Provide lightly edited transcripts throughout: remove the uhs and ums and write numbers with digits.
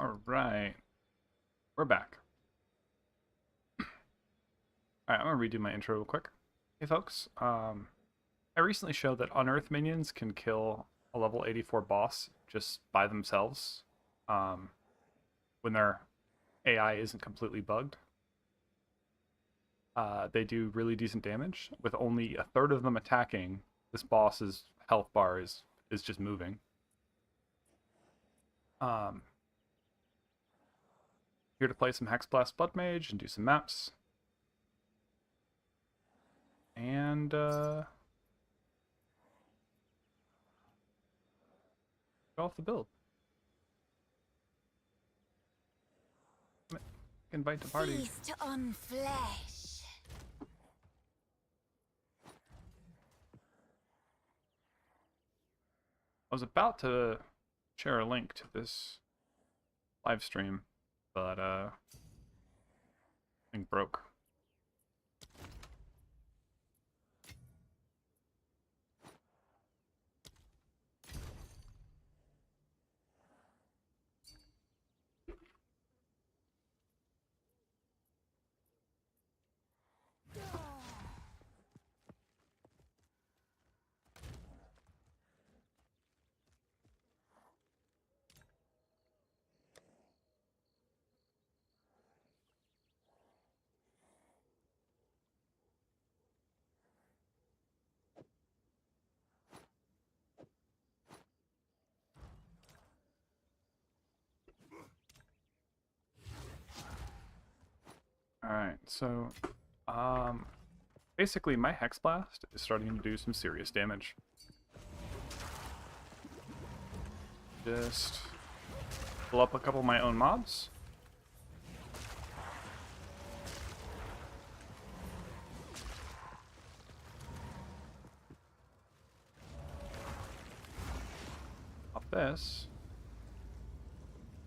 Alright, we're back. Alright, I'm gonna redo my intro real quick. Hey folks, I recently showed that Unearth minions can kill a level 84 boss just by themselves when their AI isn't completely bugged. They do really decent damage. With only a third of them attacking, this boss's health bar is just moving. Here to play some Hexblast Blood Mage and do some maps. And go off the build. Invite to party. Feast on flesh. I was about to share a link to this live stream, but thing broke. Alright, so basically my Hexblast is starting to do some serious damage. Just pull up a couple of my own mobs. Pop this.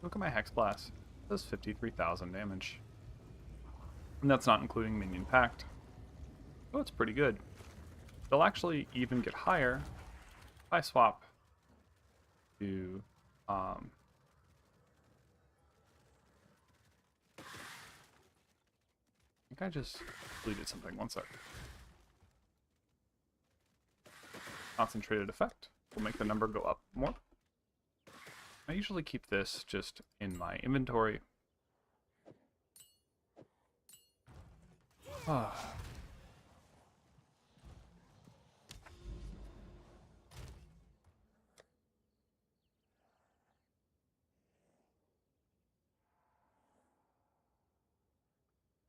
Look at my Hexblast. It does 53,000 damage. And that's not including minion pact. Oh, it's pretty good. They'll actually even get higher if I swap to I think I just deleted something. One sec. Concentrated effect will make the number go up more. I usually keep this just in my inventory.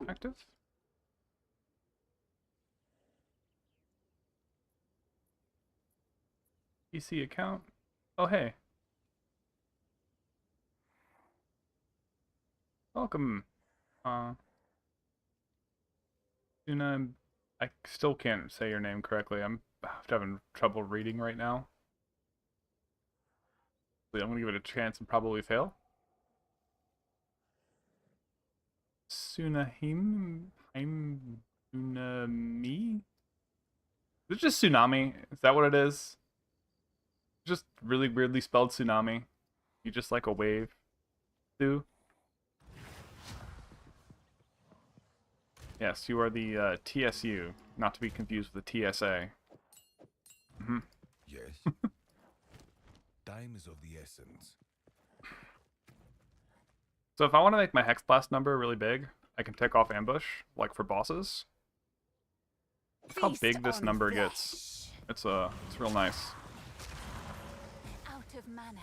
Active. PC account. Oh, hey. Welcome. Tuna, I still can't say your name correctly. I'm having trouble reading right now. I'm gonna give it a chance and probably fail. Tsunami? Tsunami? Is it just tsunami? Is that what it is? Just really weirdly spelled tsunami. You just like a wave. Do? Yes, you are the TSU, not to be confused with the TSA. Mm-hmm. Yes. Time is of the essence. So if I want to make my Hexblast number really big, I can take off ambush, like for bosses. Look how big this number gets. It's real nice. Out of mana.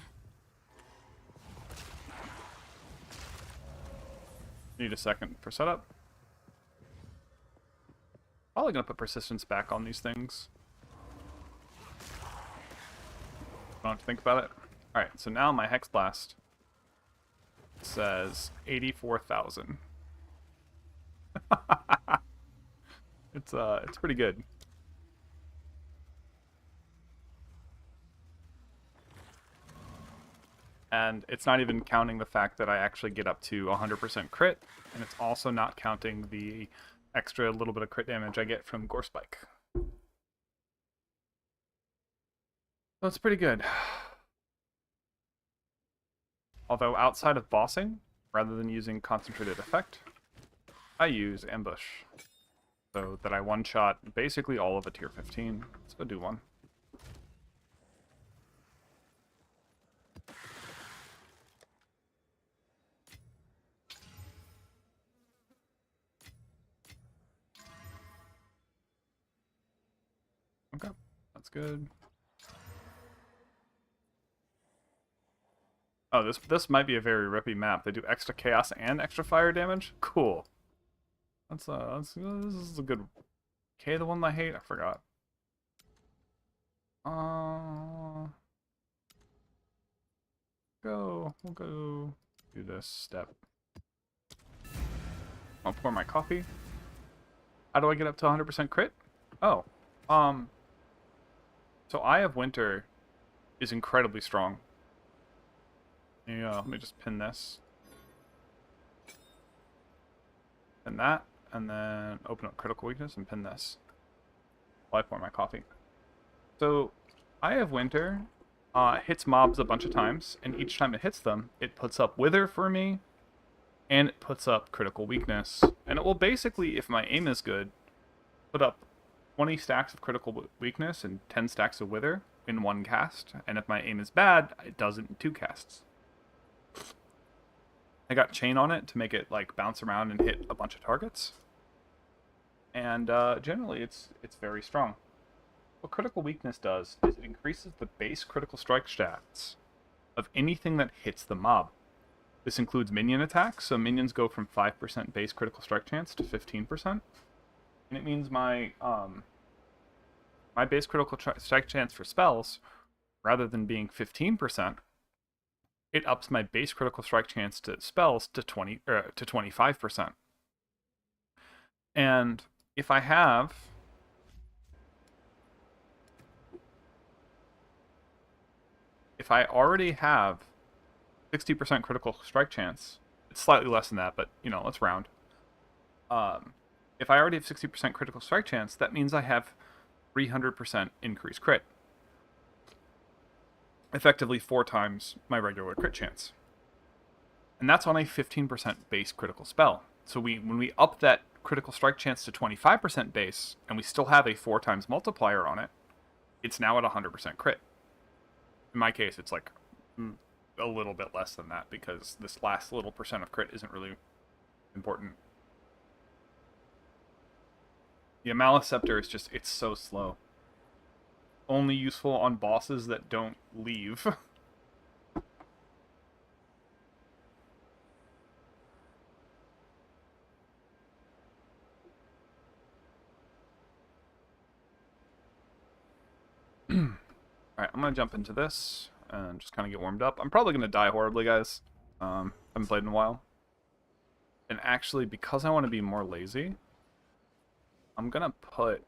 Need a second for setup. Probably gonna put persistence back on these things. Don't have to think about it. Alright, so now my Hexblast says 84,000. It's pretty good. And it's not even counting the fact that I actually get up to 100% crit, and it's also not counting the extra little bit of crit damage I get from Gore Spike. So it's pretty good. Although outside of bossing, rather than using concentrated effect, I use ambush. So that I one-shot basically all of a tier 15. Let's go do one. Okay, that's good. Oh, this might be a very rippy map. They do extra chaos and extra fire damage. Cool. That's this is a good. Okay, the one I hate, I forgot. We'll go do this step. I'll pour my coffee. How do I get up to 100% crit? Oh, so Eye of Winter is incredibly strong. Yeah, let me just pin this. Pin that, and then open up Critical Weakness and pin this. While I pour my coffee. So, Eye of Winter hits mobs a bunch of times, and each time it hits them, it puts up Wither for me, and it puts up Critical Weakness. And it will basically, if my aim is good, put up 20 stacks of Critical Weakness and 10 stacks of Wither in one cast. And if my aim is bad, it does it in 2 casts. I got Chain on it to make it like bounce around and hit a bunch of targets. And generally, it's very strong. What Critical Weakness does is it increases the base critical strike stats of anything that hits the mob. This includes minion attacks, so minions go from 5% base critical strike chance to 15%. And it means my base critical strike chance for spells, rather than being 15%, it ups my base critical strike chance to spells to 25%. And if I already have 60% critical strike chance, it's slightly less than that, but you know, let's round. If I already have 60% critical strike chance, that means I have 300% increased crit. Effectively 4 times my regular crit chance. And that's on a 15% base critical spell. So when we up that critical strike chance to 25% base, and we still have a 4 times multiplier on it, it's now at 100% crit. In my case, it's like a little bit less than that, because this last little percent of crit isn't really important. The Malice Scepter is just, it's so slow. Only useful on bosses that don't leave. Alright, I'm going to jump into this and just kind of get warmed up. I'm probably going to die horribly, guys. Haven't played in a while. And actually, because I want to be more lazy, I'm going to put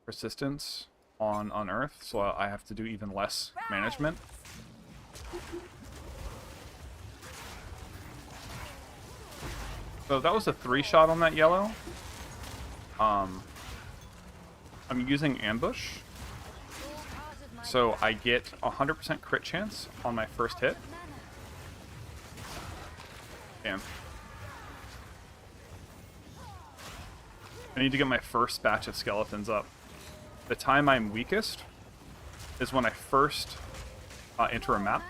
Persistence on Unearth, so I have to do even less management. So that was a 3-shot on that yellow. I'm using Ambush, so I get 100% crit chance on my first hit. Damn. I need to get my first batch of skeletons up. The time I'm weakest is when I first enter a map,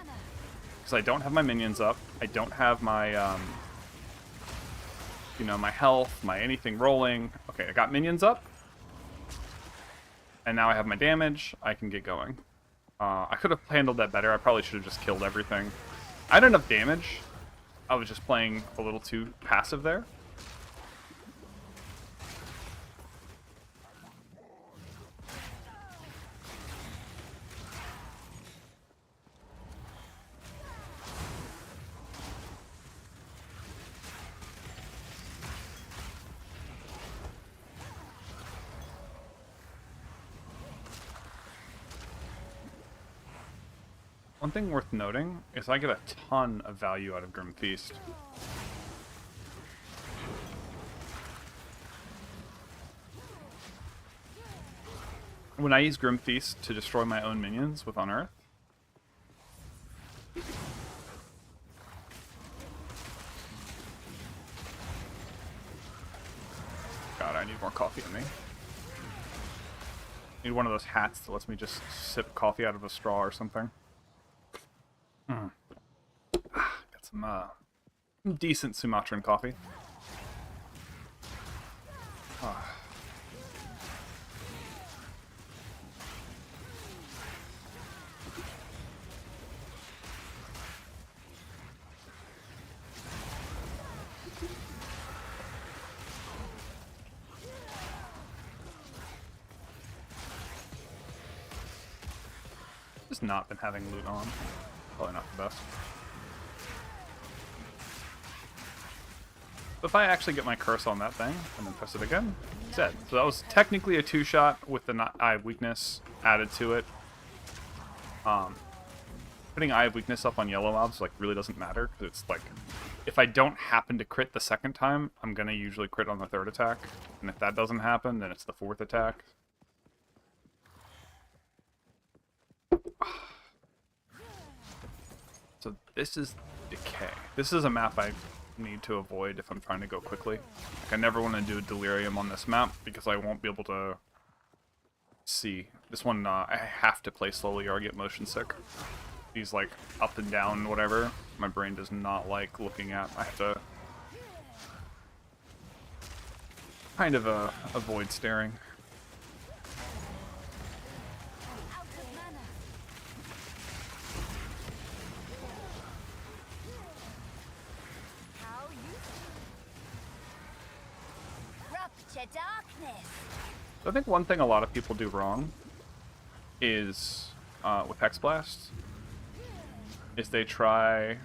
because I don't have my minions up, I don't have my, my health, my anything rolling. Okay, I got minions up, and now I have my damage. I can get going. I could have handled that better. I probably should have just killed everything. I had enough damage. I was just playing a little too passive there. One thing worth noting is I get a ton of value out of Grim Feast. When I use Grim Feast to destroy my own minions with Unearth, God, I need more coffee in me. Need one of those hats that lets me just sip coffee out of a straw or something. Got some decent Sumatran coffee. Just not been having loot on. Probably not the best. But if I actually get my curse on that thing and then press it again, it's dead. So that was technically a 2-shot with the Eye of Weakness added to it. Putting Eye of Weakness up on yellow mobs like really doesn't matter, because it's like, if I don't happen to crit the second time, I'm gonna usually crit on the third attack, and if that doesn't happen, then it's the fourth attack. So this is Decay. This is a map I need to avoid if I'm trying to go quickly. Like, I never want to do Delirium on this map because I won't be able to see. This one, I have to play slowly or I get motion sick. These, like, up and down, whatever, my brain does not like looking at. I have to kind of avoid staring. Darkness. I think one thing a lot of people do wrong is, with Hexblast, is they try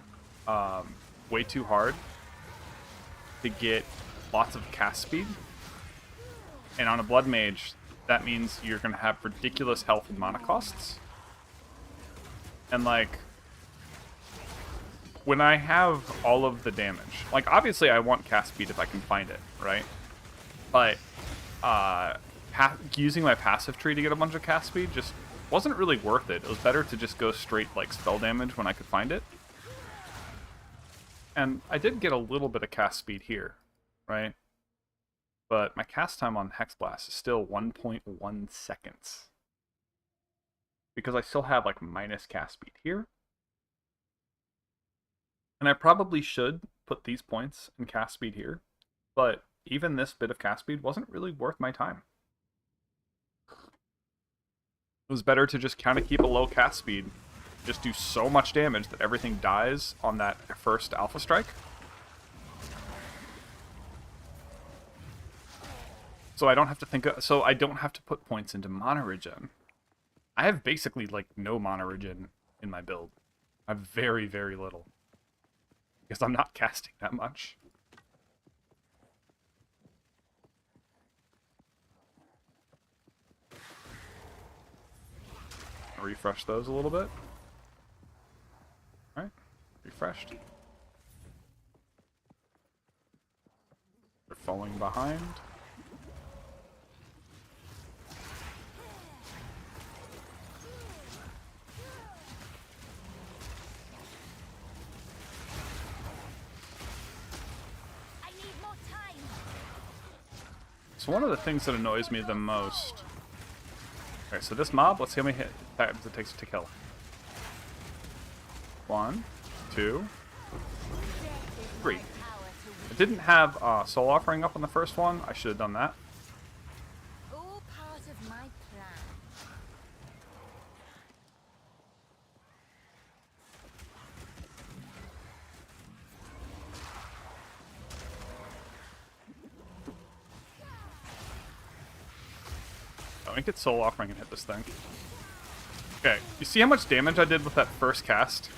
way too hard to get lots of cast speed. And on a Blood Mage, that means you're going to have ridiculous health and mana costs. And, like, when I have all of the damage, like, obviously I want cast speed if I can find it, right? But using my passive tree to get a bunch of cast speed just wasn't really worth it. It was better to just go straight, like, spell damage when I could find it. And I did get a little bit of cast speed here, right? But my cast time on Hexblast is still 1.1 seconds. Because I still have, like, minus cast speed here. And I probably should put these points in cast speed here. But even this bit of cast speed wasn't really worth my time. It was better to just kind of keep a low cast speed, just do so much damage that everything dies on that first alpha strike. So I don't have to I don't have to put points into mana regen. I have basically, like, no mana regen in my build. I have very, very little. Because I'm not casting that much. Refresh those a little bit. Alright, refreshed. They're falling behind. I need more time. So one of the things that annoys me the most. Okay, so this mob, let's see how many times it takes to kill. 1, 2, 3. I didn't have Soul Offering up on the first one. I should have done that. All part of my plan. Let me get Soul Offering and hit this thing. Okay, you see how much damage I did with that first cast?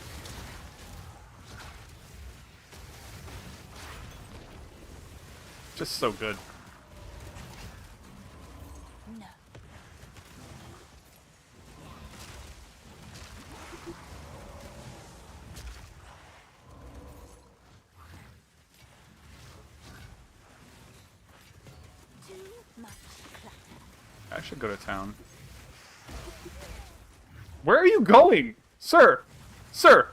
Just so good. No. Too much clutter. I should go to town. Where are you going? Sir! Sir!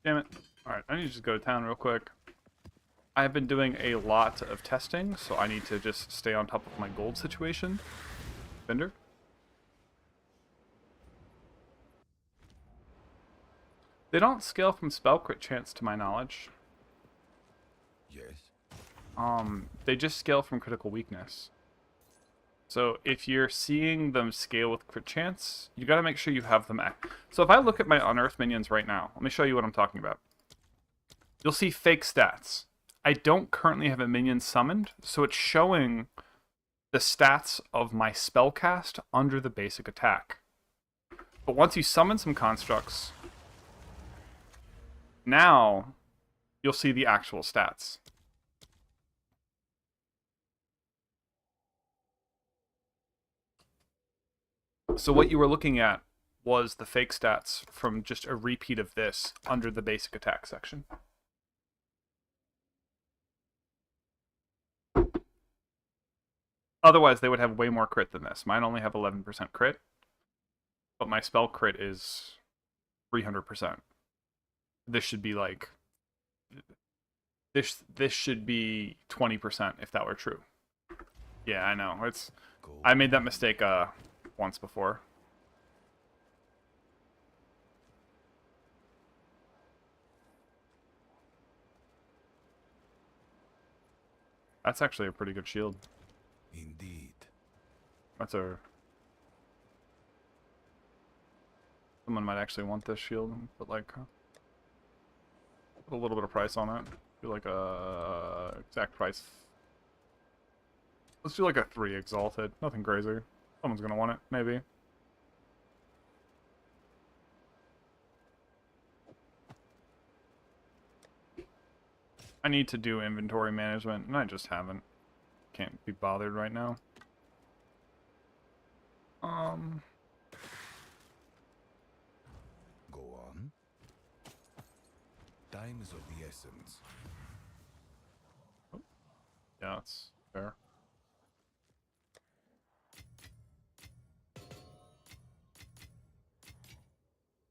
Damn it. Alright, I need to just go to town real quick. I have been doing a lot of testing, so I need to just stay on top of my gold situation. Vendor? They don't scale from spell crit chance to my knowledge. Yes. They just scale from critical weakness. So if you're seeing them scale with crit chance, you gotta make sure you have them act. So if I look at my unearth minions right now, let me show you what I'm talking about. You'll see fake stats. I don't currently have a minion summoned, so it's showing the stats of my spell cast under the basic attack. But once you summon some constructs, now you'll see the actual stats. So what you were looking at was the fake stats from just a repeat of this under the basic attack section. Otherwise, they would have way more crit than this. Mine only have 11% crit, but my spell crit is 300%. This should be like... This should be 20% if that were true. Yeah, I know. I made that mistake once before. That's actually a pretty good shield. Indeed. That's a... Someone might actually want this shield, but like... Put a little bit of price on it. Do like a... exact price. Let's do like a 3 Exalted. Nothing crazy. Someone's gonna want it, maybe. I need to do inventory management, and I just haven't. Can't be bothered right now. Go on. Time is of the essence. Yeah, that's fair.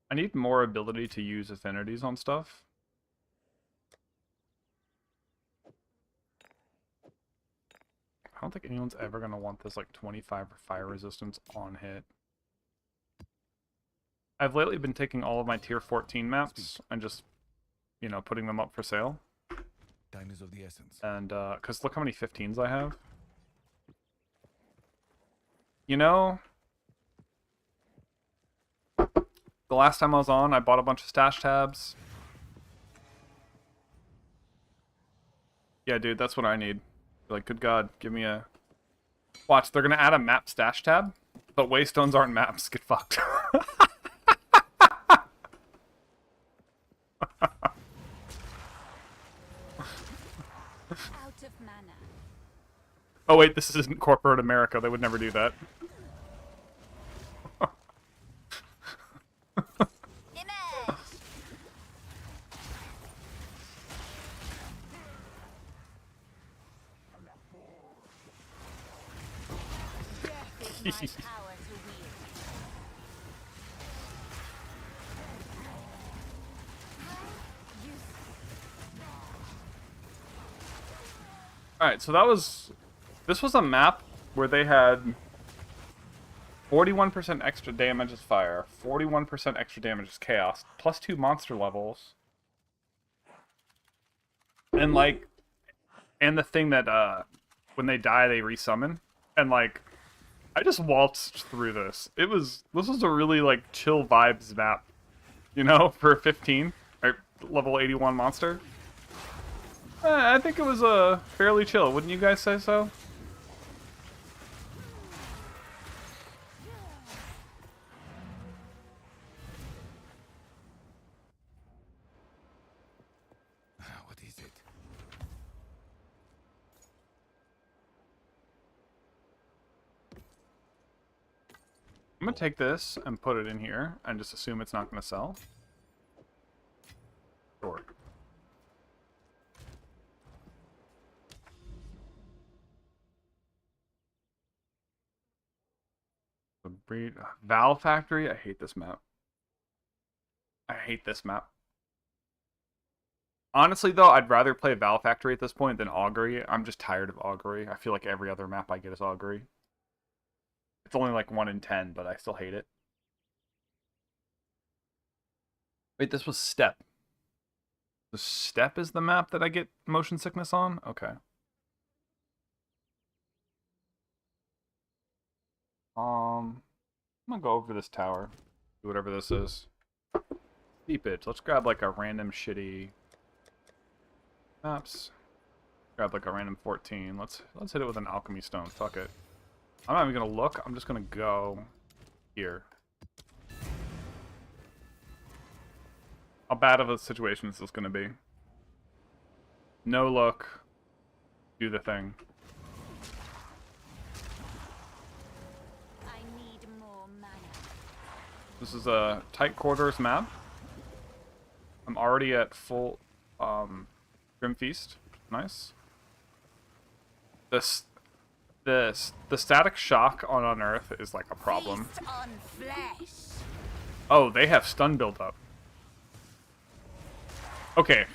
I need more ability to use affinities on stuff. I don't think anyone's ever going to want this like 25 fire resistance on hit. I've lately been taking all of my tier 14 maps and just, you know, putting them up for sale. Time is of the essence. And, because look how many 15s I have. You know, the last time I was on, I bought a bunch of stash tabs. Yeah, dude, that's what I need. Like, good God, give me a... Watch, they're gonna add a map stash tab, but waystones aren't maps. Get fucked. Out of mana. Oh wait, this isn't corporate America. They would never do that. Image. Death is my power to wield. Alright, so this was a map where they had 41% extra damage as fire, 41% extra damage as chaos, plus 2 monster levels. And like, and the thing that, when they die, they resummon. And like, I just waltzed through this. This was a really like chill vibes map, you know, for 15, or level 81 monster. I think it was fairly chill. Wouldn't you guys say so? What is it? I'm gonna take this and put it in here and just assume it's not gonna sell. Sure. The breed Val Factory. I hate this map. I hate this map. Honestly, though, I'd rather play Val Factory at this point than Augury. I'm just tired of Augury. I feel like every other map I get is Augury. It's only like 1 in 10, but I still hate it. Wait, this was Steppe. The Steppe is the map that I get motion sickness on? Okay. I'm gonna go over this tower. Do whatever this is. Deep it. Let's grab like a random shitty maps. Grab like a random 14. Let's hit it with an alchemy stone. Fuck it. I'm not even gonna look. I'm just gonna go here. How bad of a situation is this gonna be? No look. Do the thing. I need more mana. This is a tight quarters map. I'm already at full Grim Feast. Nice. The static shock on Unearth is like a problem. Feast on flesh. Oh, they have stun build up. Okay.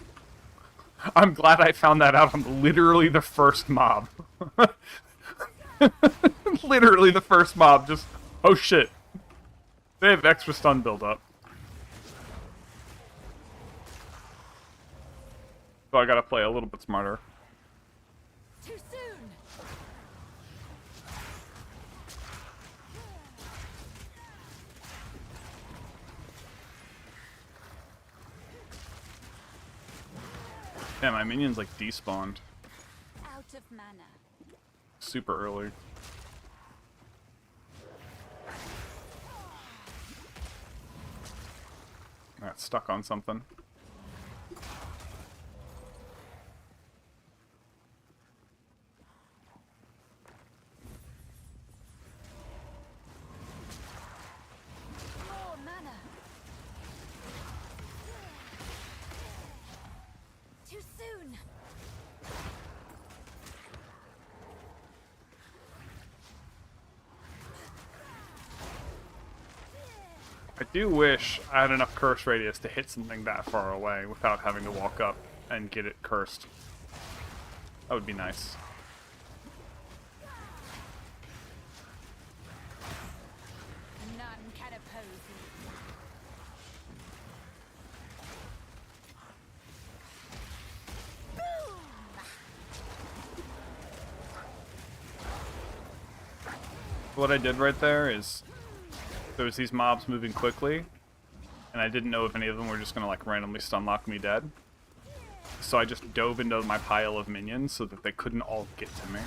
I'm glad I found that out on literally the first mob. Literally the first mob. Just, oh shit. They have extra stun build up. So I gotta play a little bit smarter. Too soon. Yeah, my minions like despawned Out of mana. super early. I got stuck on something. More mana. Too soon. I do wish I had enough curse radius to hit something that far away without having to walk up and get it cursed. That would be nice. None can oppose me. Boom! What I did right there is there was these mobs moving quickly, and I didn't know if any of them were just gonna like randomly stun lock me dead. So I just dove into my pile of minions so that they couldn't all get to me.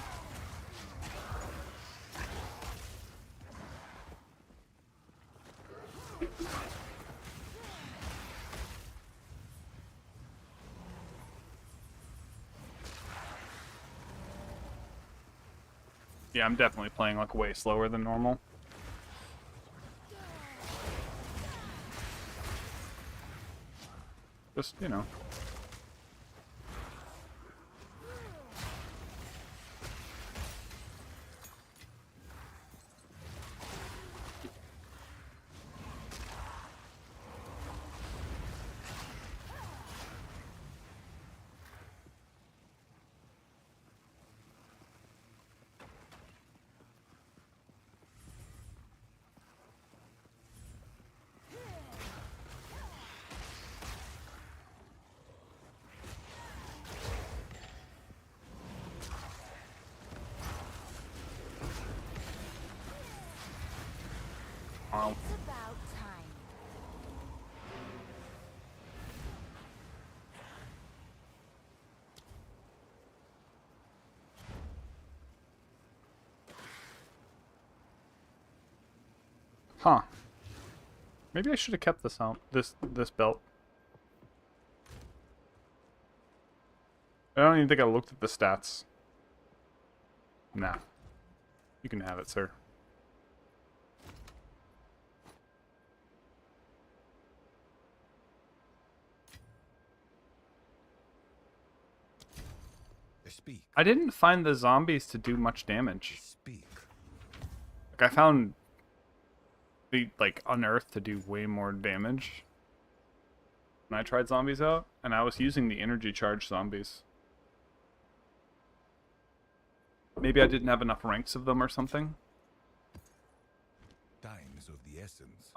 Yeah, I'm definitely playing like way slower than normal. Just, you know. It's about time. Huh. Maybe I should have kept this out. This belt. I don't even think I looked at the stats. Nah. You can have it, sir. Speak. I didn't find the zombies to do much damage. Speak. Like, I found the, like, Unearth to do way more damage. when I tried zombies out, and I was using the energy charge zombies. Maybe I didn't have enough ranks of them or something. Time is of the essence.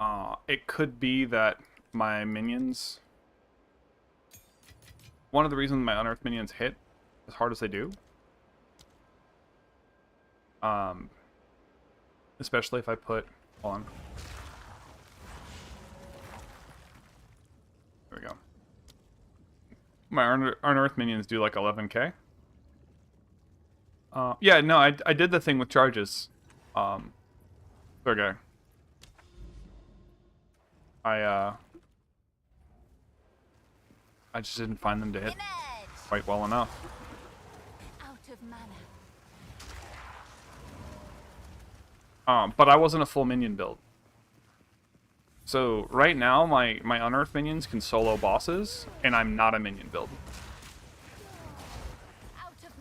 It could be that my minions... One of the reasons my unearthed minions hit as hard as they do, especially if I put... Hold on. There we go. My unearthed minions do like 11k. Yeah, no, I did the thing with charges. Okay. I just didn't find them to hit quite well enough. Out of mana. But I wasn't a full minion build. So right now, my unearthed minions can solo bosses, and I'm not a minion build. Out of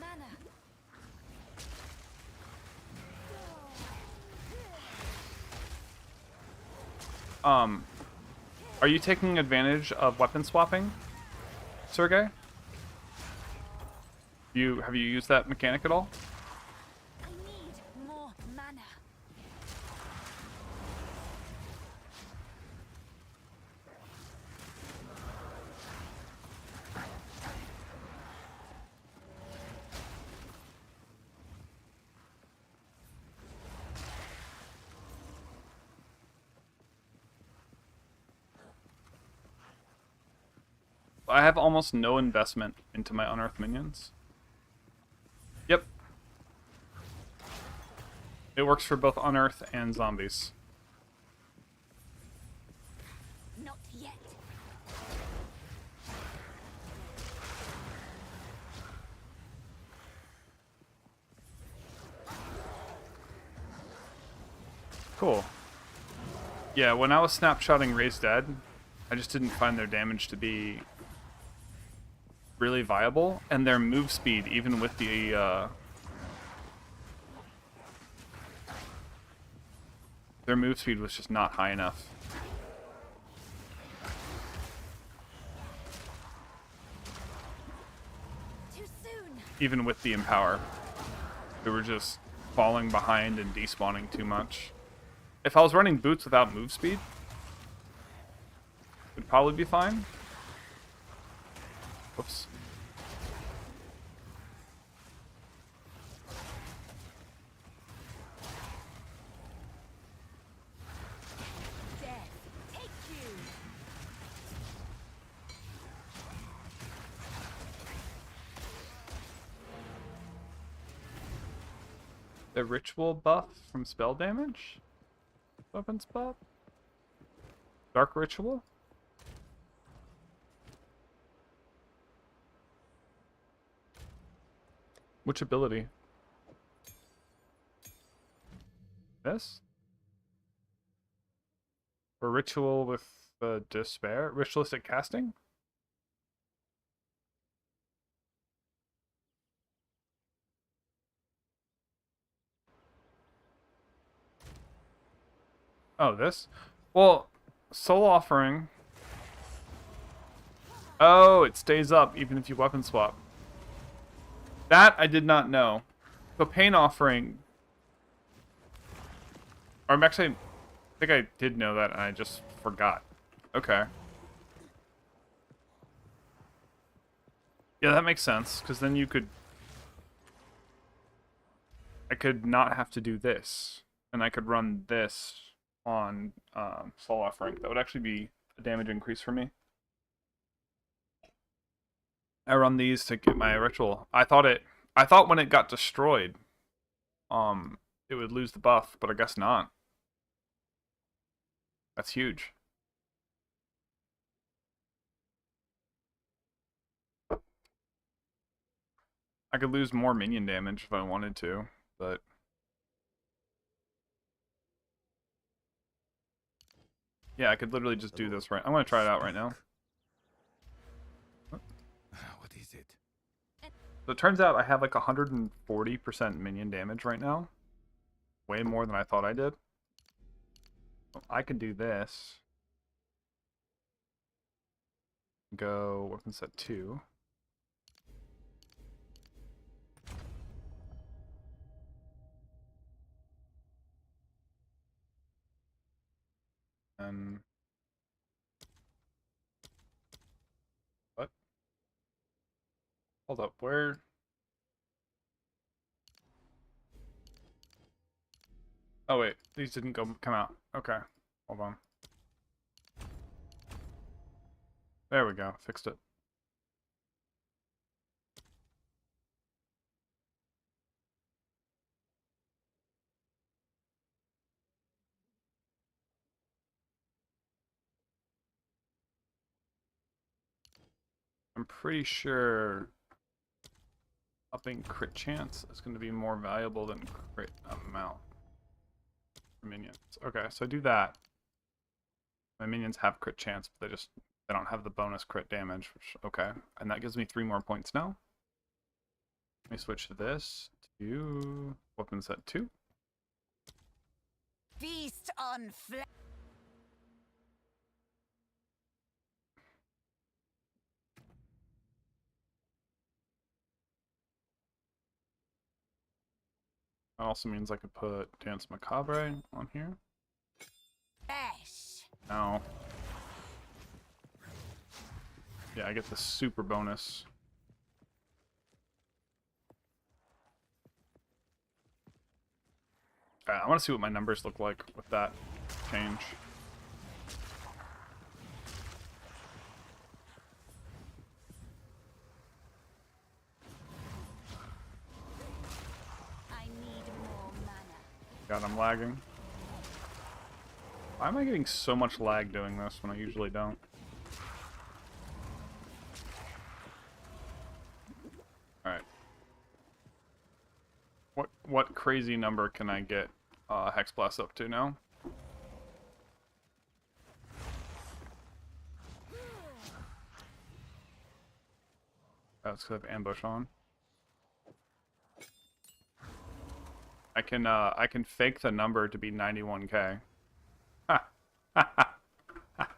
mana. Are you taking advantage of weapon swapping, Surgey? Have you used that mechanic at all? I need more mana. I have almost no investment into my unearthed minions. Yep. It works for both unearthed and zombies. Not yet. Cool. Yeah, when I was snapshotting Raised Dead, I just didn't find their damage to be really viable, and their move speed, even with the their move speed was just not high enough. Too soon. Even with the empower, they were just falling behind and despawning too much. If I was running boots without move speed, it would probably be fine. Whoops. Death. Take you. The ritual buff from spell damage? Weapon spot? Dark ritual? Which ability? This? Or ritual with despair? Ritualistic casting? Oh, this? Well, soul offering. Oh, it stays up even if you weapon swap. That I did not know. So pain offering. Or I'm actually, I think I did know that and I just forgot. Okay. Yeah, that makes sense, because then you could... I could not have to do this. And I could run this on soul offering. That would actually be a damage increase for me. I run these to get my ritual. I thought when it got destroyed, it would lose the buff, but I guess not. That's huge. I could lose more minion damage if I wanted to, but... Yeah, I could literally just do this right... I'm going to try it out right now. What is it? So it turns out I have like 140% minion damage right now. Way more than I thought I did. I could do this. go weapon set 2. And what? Hold up, where? Oh wait, these didn't come out. Okay, hold on. There we go, fixed it. I'm pretty sure upping crit chance is going to be more valuable than crit amount for minions. Okay, so do that. My minions have crit chance, but they don't have the bonus crit damage. Which, okay, and that gives me 3 more points now. Let me switch this to weapon set 2. Feast on flesh. That also means I could put Dance Macabre on here. Now, yeah, I get the super bonus. I want to see what my numbers look like with that change. I need more mana. God, I'm lagging. Why am I getting so much lag doing this when I usually don't? Alright. What crazy number can I get Hexblast up to now? That's because I have ambush on. I can fake the number to be 91k. Ha! Ha ha! Ha.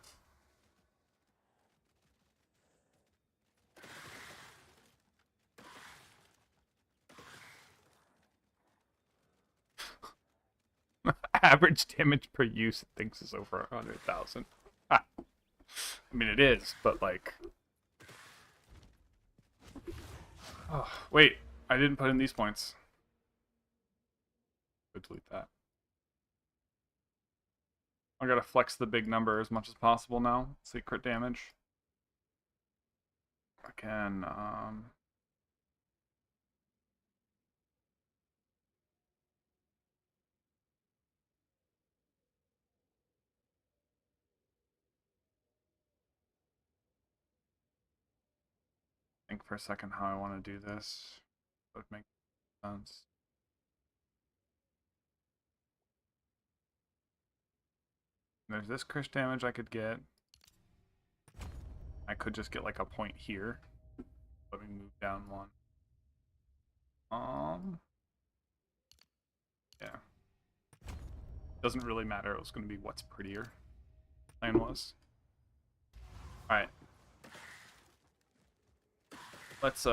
Average damage per use it thinks is over 100,000. I mean it is, but like... Oh, wait, I didn't put in these points. Go delete that. I gotta flex the big number as much as possible now. See crit damage. I can, think for a second how I want to do this. That would make sense. There's this crit damage I could get. I could just get like a point here. Let me move down one. Yeah. Doesn't really matter. It was going to be what's prettier. Plan was. Alright. Let's,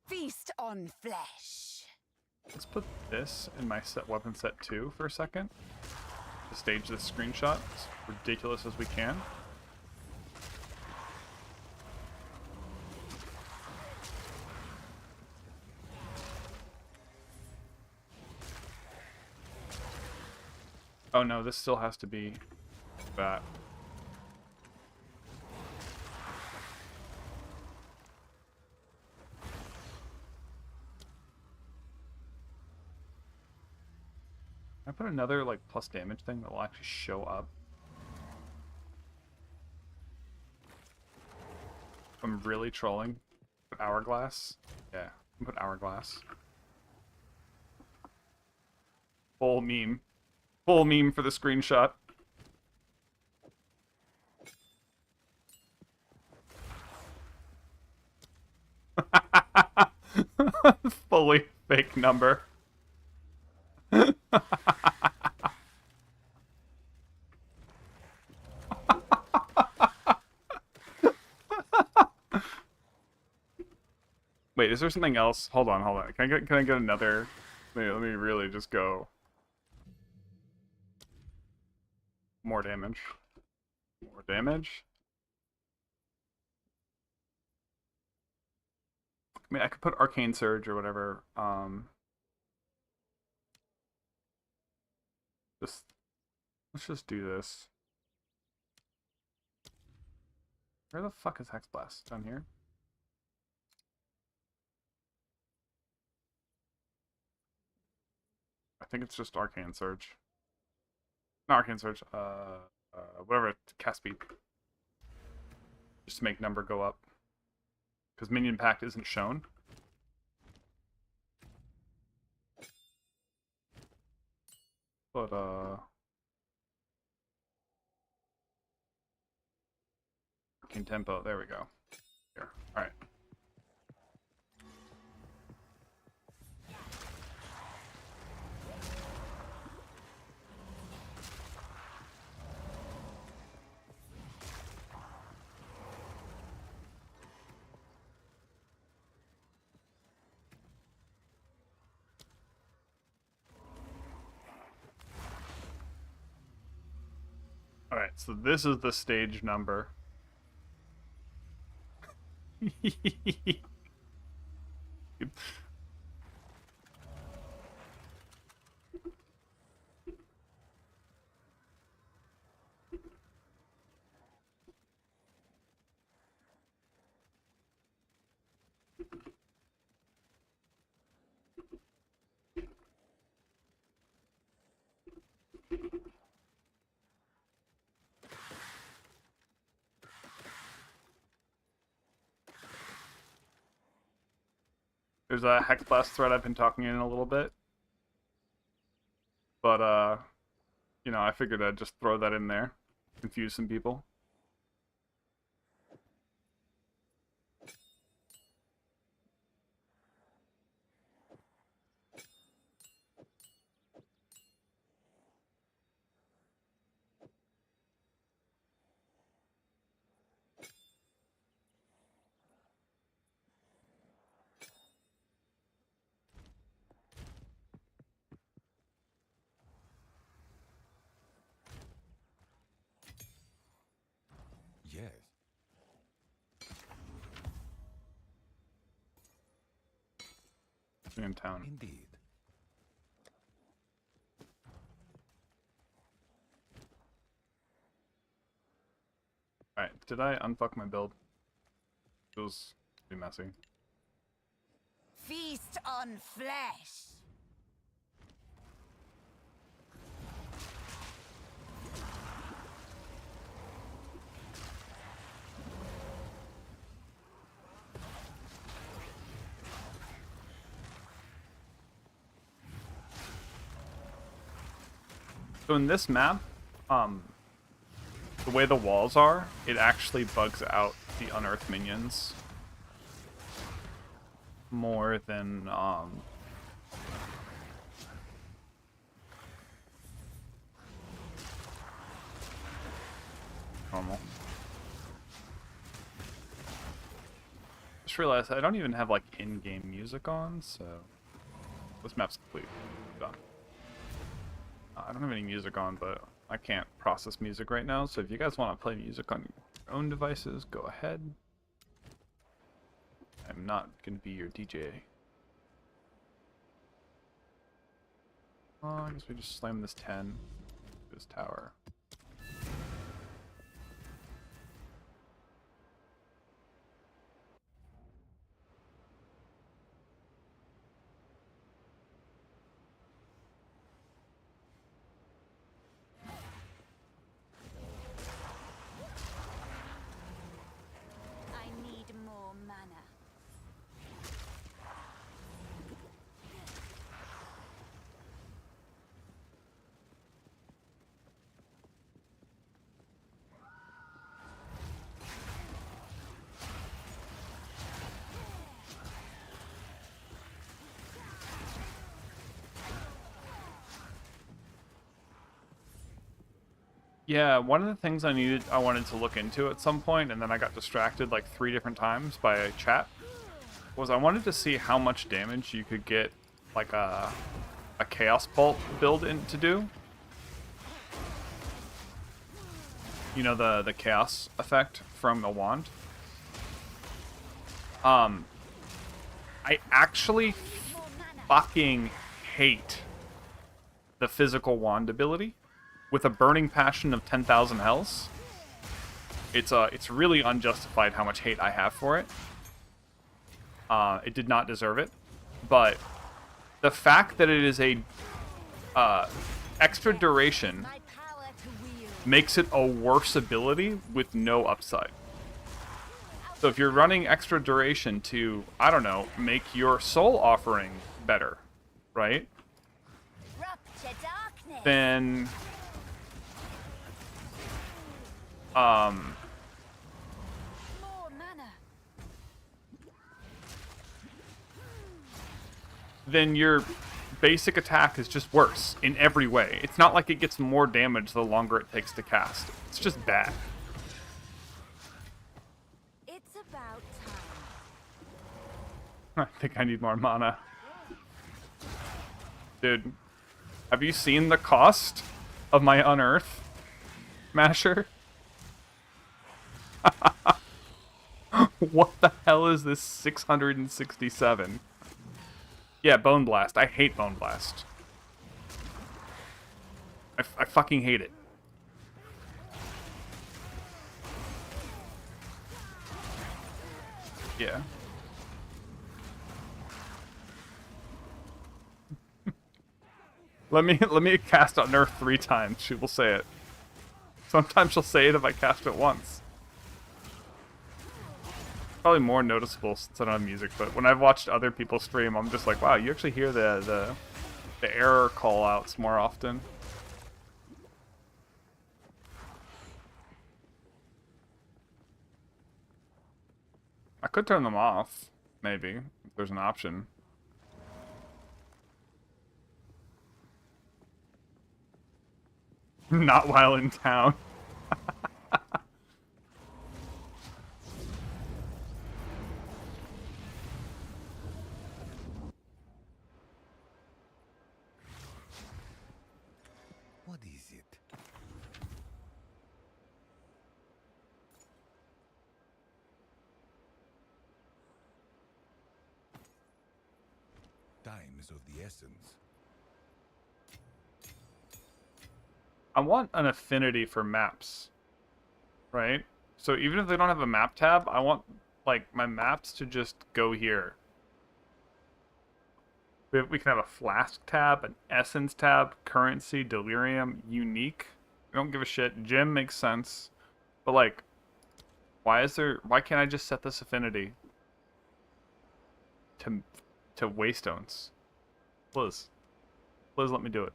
Feast on flesh. let's put this in my weapon set 2 for a second. To stage this screenshot as ridiculous as we can. Oh no, this still has to be that. I put another like plus damage thing that will actually show up. If I'm really trolling, put hourglass. Yeah, put hourglass. Full meme. Full meme for the screenshot. Fully fake number. Wait, is there something else? Hold on, hold on. Can I get another? Let me really just go. More damage. More damage. I mean, I could put Arcane Surge or whatever. Let's just do this. Where the fuck is Hexblast? Down here? I think it's just Arcane Surge. Not Arcane Surge, whatever, cast speed. Just to make number go up. Because minion pact isn't shown. But, Arcane Tempo, there we go. Here, alright. Alright, so this is the stage number. There's a Hexblast thread I've been talking in a little bit. But, you know, I figured I'd just throw that in there. Confuse some people. Yes. In town. Indeed. Alright, did I unfuck my build? It was pretty messy. Feast on flesh. So in this map, the way the walls are, it actually bugs out the unearthed minions more than normal. Just realized I don't even have like in-game music on, so this map's complete. Done. I don't have any music on, but I can't process music right now, so if you guys want to play music on your own devices, go ahead. I'm not going to be your DJ. I guess we just slam this 10 to this tower. I need more mana. Yeah, one of the things I wanted to look into at some point, and then I got distracted like 3 different times by a chat, was I wanted to see how much damage you could get like a Chaos Bolt build in to do. You know, the Chaos effect from the wand. I actually fucking hate the physical wand ability with a burning passion of 10,000 hells. It's really unjustified how much hate I have for it. It did not deserve it, but the fact that it is a extra duration My power to wield. makes it a worse ability with no upside. So if you're running extra duration to, I don't know, make your soul offering better, right? Rupture darkness. Then More mana. then your basic attack is just worse in every way. It's not like it gets more damage the longer it takes to cast. It's just bad. It's about time. I think I need more mana. Dude, have you seen the cost of my Unearth Masher? What the hell is this 667? Yeah, Bone Blast. I hate Bone Blast. I fucking hate it. Yeah. Let me cast Unearth 3 times. She will say it. Sometimes she'll say it if I cast it once. Probably more noticeable since I don't have music, but when I've watched other people stream, I'm just like, wow, you actually hear the error call outs more often. I could turn them off, maybe, if there's an option. Not while in town. What is it? Time is of the essence. I want an affinity for maps, right? So even if they don't have a map tab, I want, like, my maps to just go here. We can have a flask tab, an essence tab, currency, delirium, unique. I don't give a shit. Gem makes sense. But, like, why can't I just set this affinity to waystones? Please, let me do it.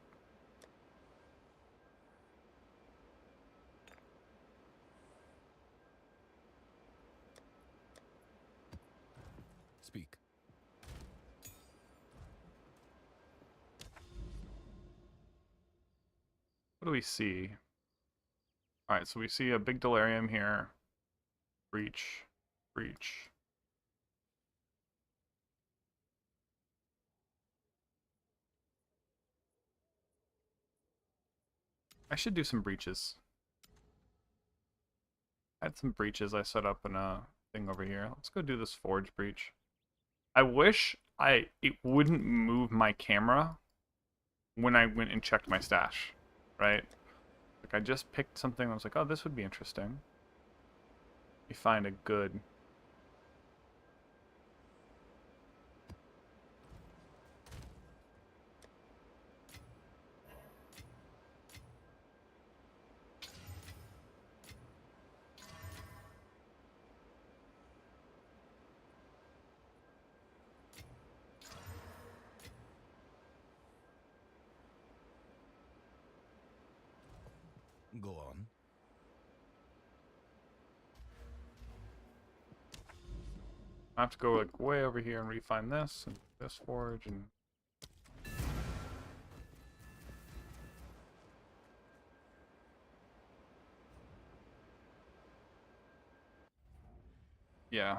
Speak. What do we see? Alright, so we see a big delirium here. Breach. Breach. I should do some breaches. I had some breaches I set up in a thing over here. Let's go do this forge breach. I wish it wouldn't move my camera when I went and checked my stash, right? Like I just picked something. I was like, oh, this would be interesting. Let me find a good. Go on. I have to go like way over here and refine this and this forge and. Yeah.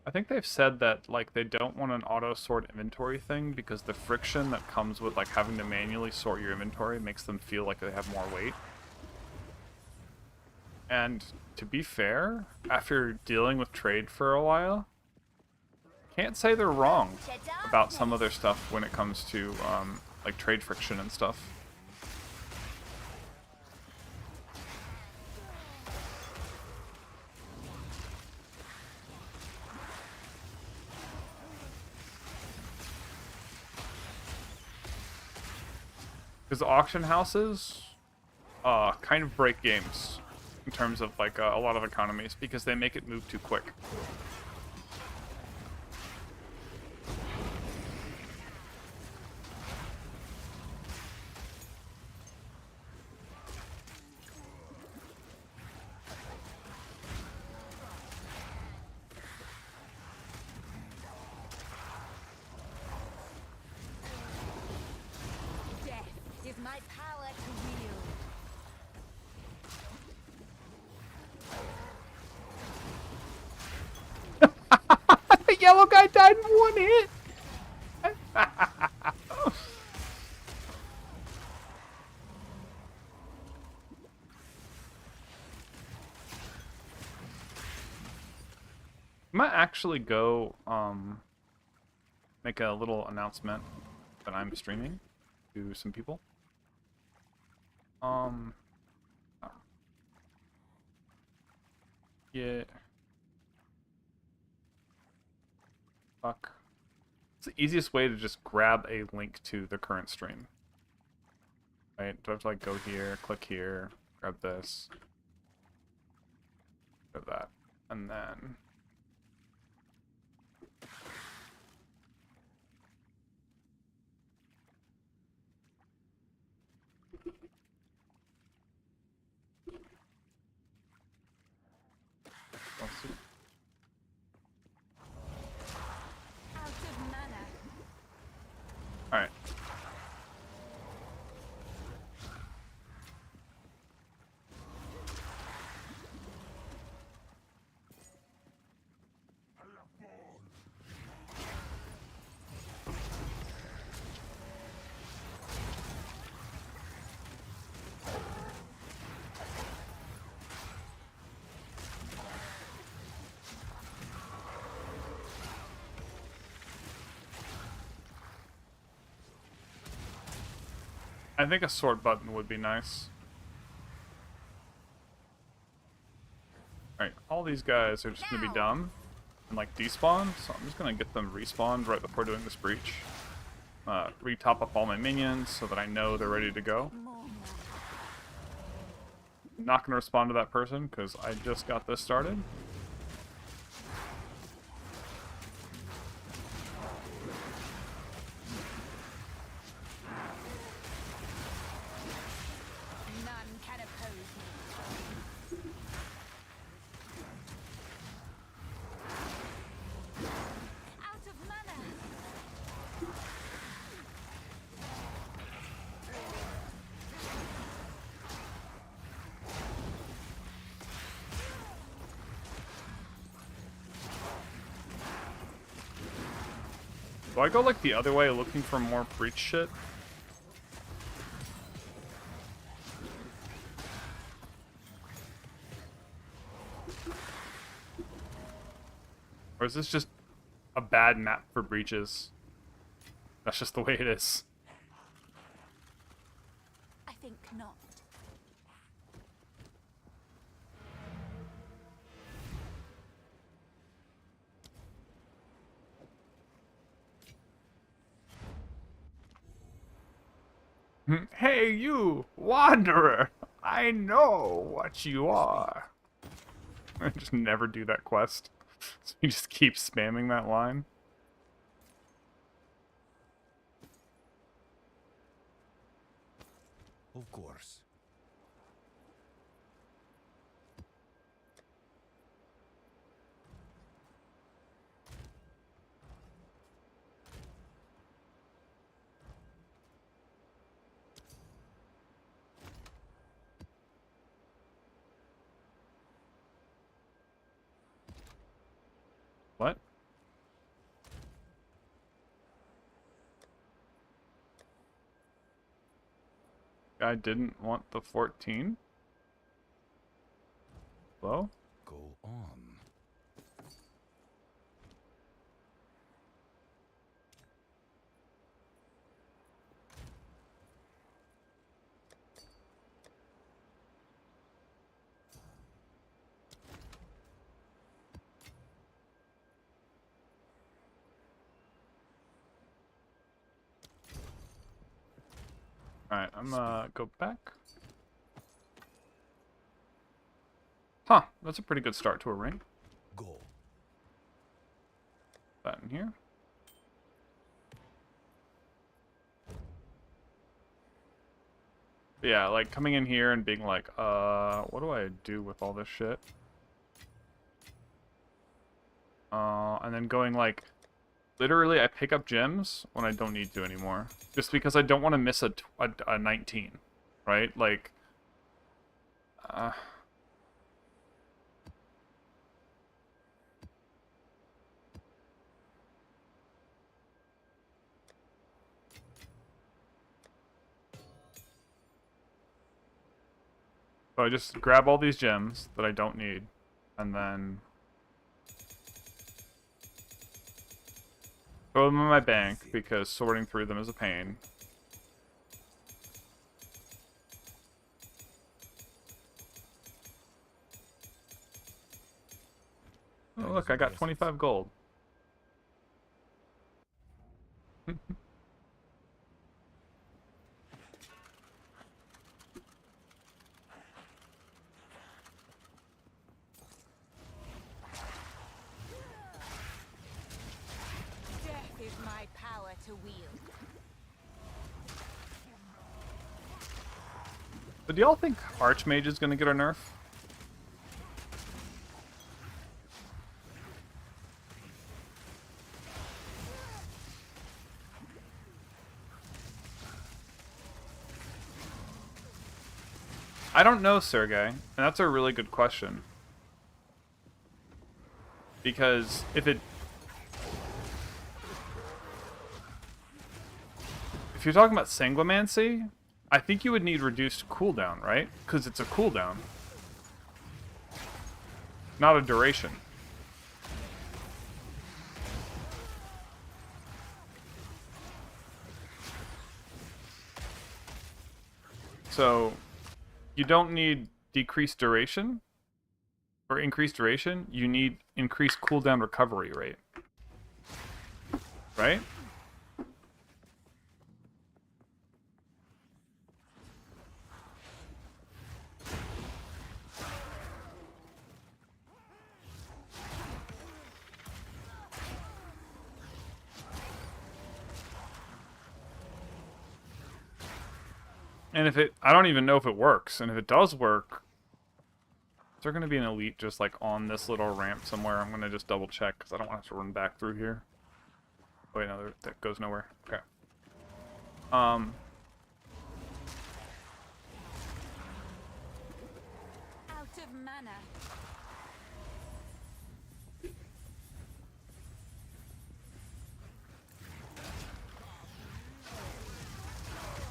I think they've said that like they don't want an auto sort inventory thing because the friction that comes with like having to manually sort your inventory makes them feel like they have more weight. And to be fair, after dealing with trade for a while, can't say they're wrong about some of their stuff when it comes to like trade friction and stuff. Because auction houses kind of break games in terms of like a lot of economies because they make it move too quick. Death is my power to wield. The yellow guy died in one hit! Might actually go make a little announcement that I'm streaming to some people. Yeah. Fuck. It's the easiest way to just grab a link to the current stream. Right? Do I have to like go here, click here, grab this, grab that, and then let's see. Out of mana. Alright. I think a sword button would be nice. Alright, all these guys are just gonna be dumb and like despawn, so I'm just gonna get them respawned right before doing this breach. Re-top up all my minions so that I know they're ready to go. Not gonna respond to that person because I just got this started. None can oppose me. Out of mana. Do I go like the other way looking for more breach shit? Or is this just a bad map for breaches? That's just the way it is. I think not. Hey you, wanderer! I know what you are. I just never do that quest. So you just keep spamming that line. Of course. What? I didn't want the 14. Hello? Go on. Alright, I'm go back. Huh, that's a pretty good start to a ring. Go. That in here. But yeah, like coming in here and being like, what do I do with all this shit? And then going like, literally I pick up gems when I don't need to anymore. Just because I don't want to miss a 19, right? Like, so I just grab all these gems that I don't need, and then throw them in my bank because sorting through them is a pain. Oh, look, I got 25 gold. Death is my power to wield. But do y'all think Archmage is going to get a nerf? I don't know, Surgey, and that's a really good question. Because if you're talking about Sanguimancy, I think you would need reduced cooldown, right? Because it's a cooldown, not a duration. So you don't need decreased duration or increased duration. You need increased cooldown recovery rate, right? And if it, I don't even know if it works. And if it does work, is there going to be an elite just like on this little ramp somewhere? I'm going to just double check because I don't want to have to run back through here. Oh, wait, no, that goes nowhere. Okay. Out of mana.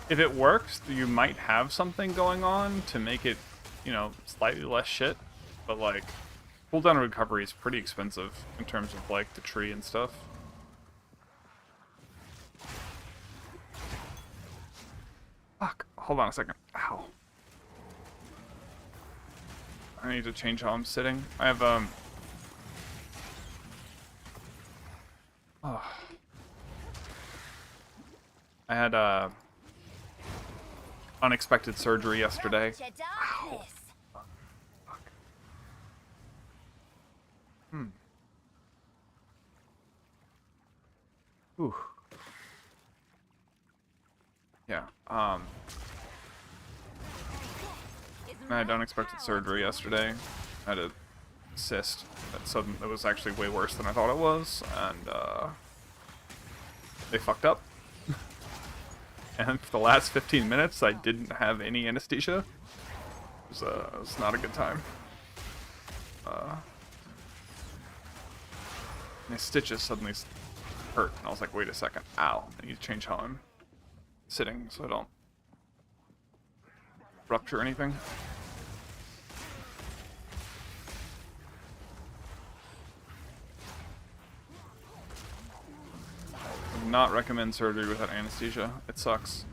If it works, you might have something going on to make it, you know, slightly less shit. But like, cooldown recovery is pretty expensive in terms of like the tree and stuff. Fuck, hold on a second. Ow. I need to change how I'm sitting. I have, oh. I had, unexpected surgery yesterday. Ow. Fuck. Ooh. Yeah, I had unexpected surgery yesterday. I had a cyst that was actually way worse than I thought it was, and they fucked up. And for the last 15 minutes, I didn't have any anesthesia. It was not a good time. My stitches suddenly hurt, and I was like, wait a second, ow. I need to change how I'm sitting so I don't rupture or anything. Would not recommend surgery without anesthesia. It sucks.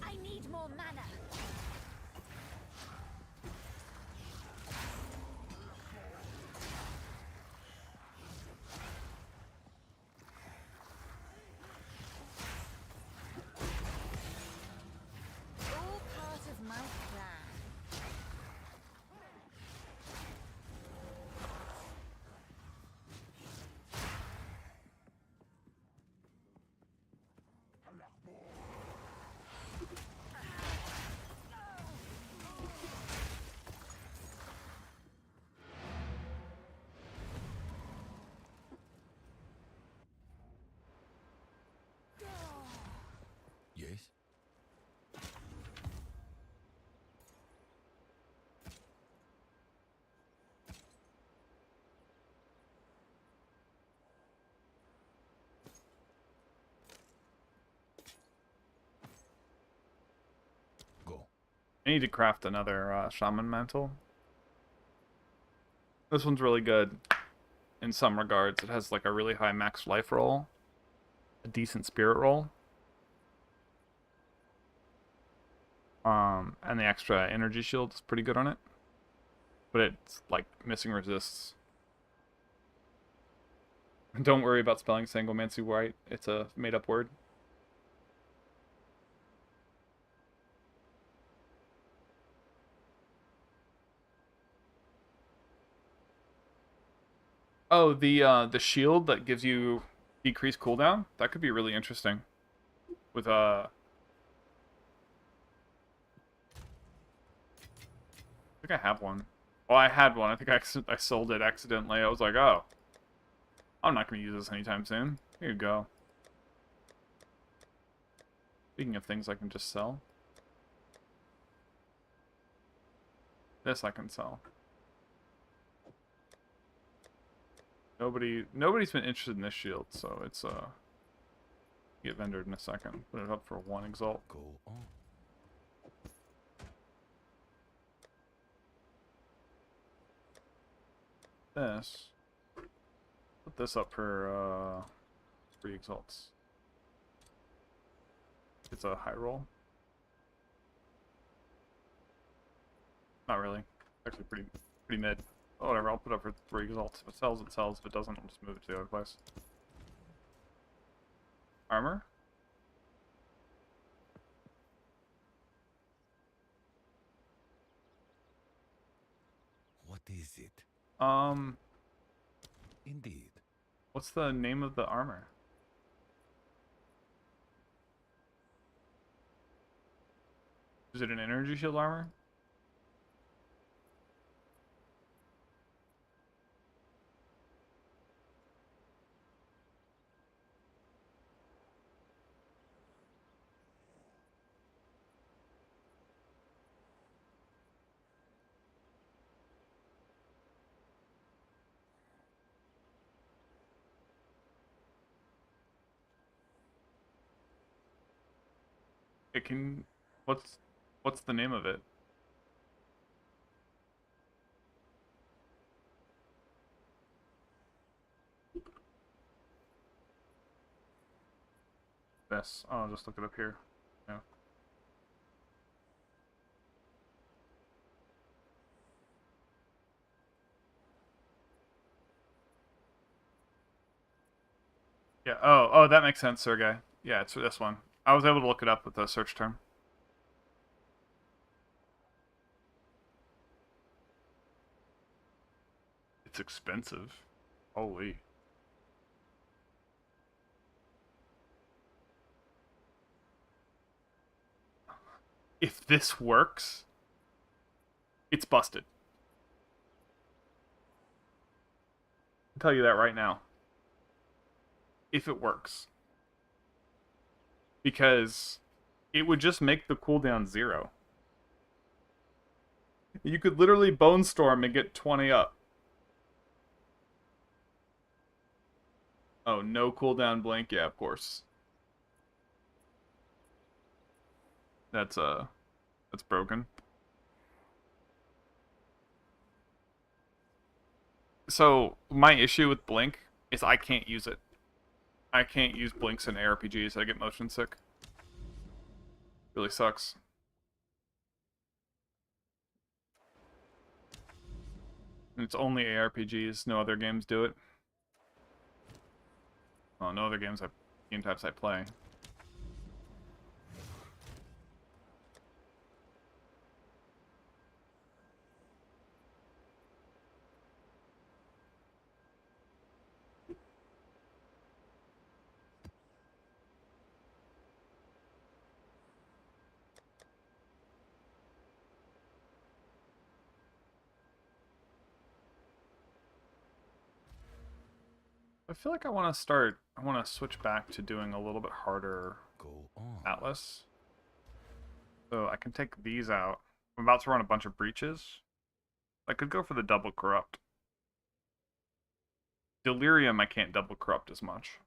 I need more mana. All part of my plan. Yes? Go. I need to craft another Shaman mantle. This one's really good in some regards. It has like a really high max life roll, a decent spirit roll, and the extra energy shield is pretty good on it. But it's like missing resists. Don't worry about spelling Sangomancy right. It's a made-up word. Oh, the shield that gives you decreased cooldown? That could be really interesting. With I think I have one. Well, I had one. I think I sold it accidentally. I was like, oh, I'm not going to use this anytime soon. Here you go. Speaking of things I can just sell. This I can sell. Nobody's been interested in this shield, so it's get vendored in a second. Put it up for 1 exalt. Go on. This. Put this up for 3 exalts. It's a high roll. Not really. Actually pretty mid. Oh, whatever, I'll put up for 3 exalts. If it sells, it sells. If it doesn't, I'll just move it to the other place. Armor? What is it? Indeed. What's the name of the armor? Is it an energy shield armor? It can... What's the name of it? This. Oh, I'll just look it up here. Yeah. Yeah, oh, that makes sense, Surgey. Yeah, it's this one. I was able to look it up with the search term. It's expensive. Holy. If this works, it's busted. I'll tell you that right now. If it works. Because it would just make the cooldown 0. You could literally Bonestorm and get 20 up. Oh, no cooldown blink? Yeah, of course. That's broken. So my issue with Blink is I can't use it. I can't use blinks in ARPGs. I get motion sick. Really sucks. And it's only ARPGs. No other games do it. Well, no other game types I play. I feel like I want to switch back to doing a little bit harder Go on. Atlas. So I can take these out. I'm about to run a bunch of breaches. I could go for the double corrupt. Delirium I can't double corrupt as much.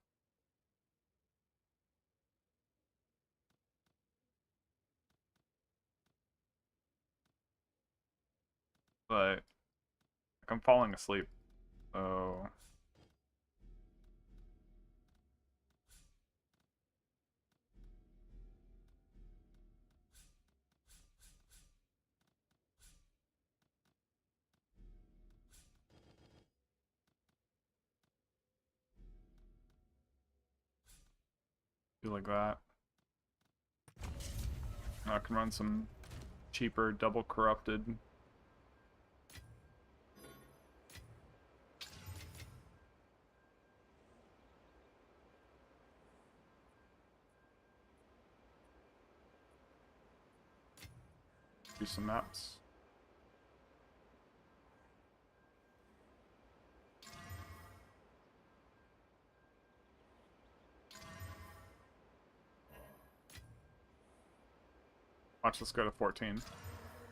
But like, I'm falling asleep. So do like that. I can run some cheaper double corrupted. Do some maps. Watch this go to 14.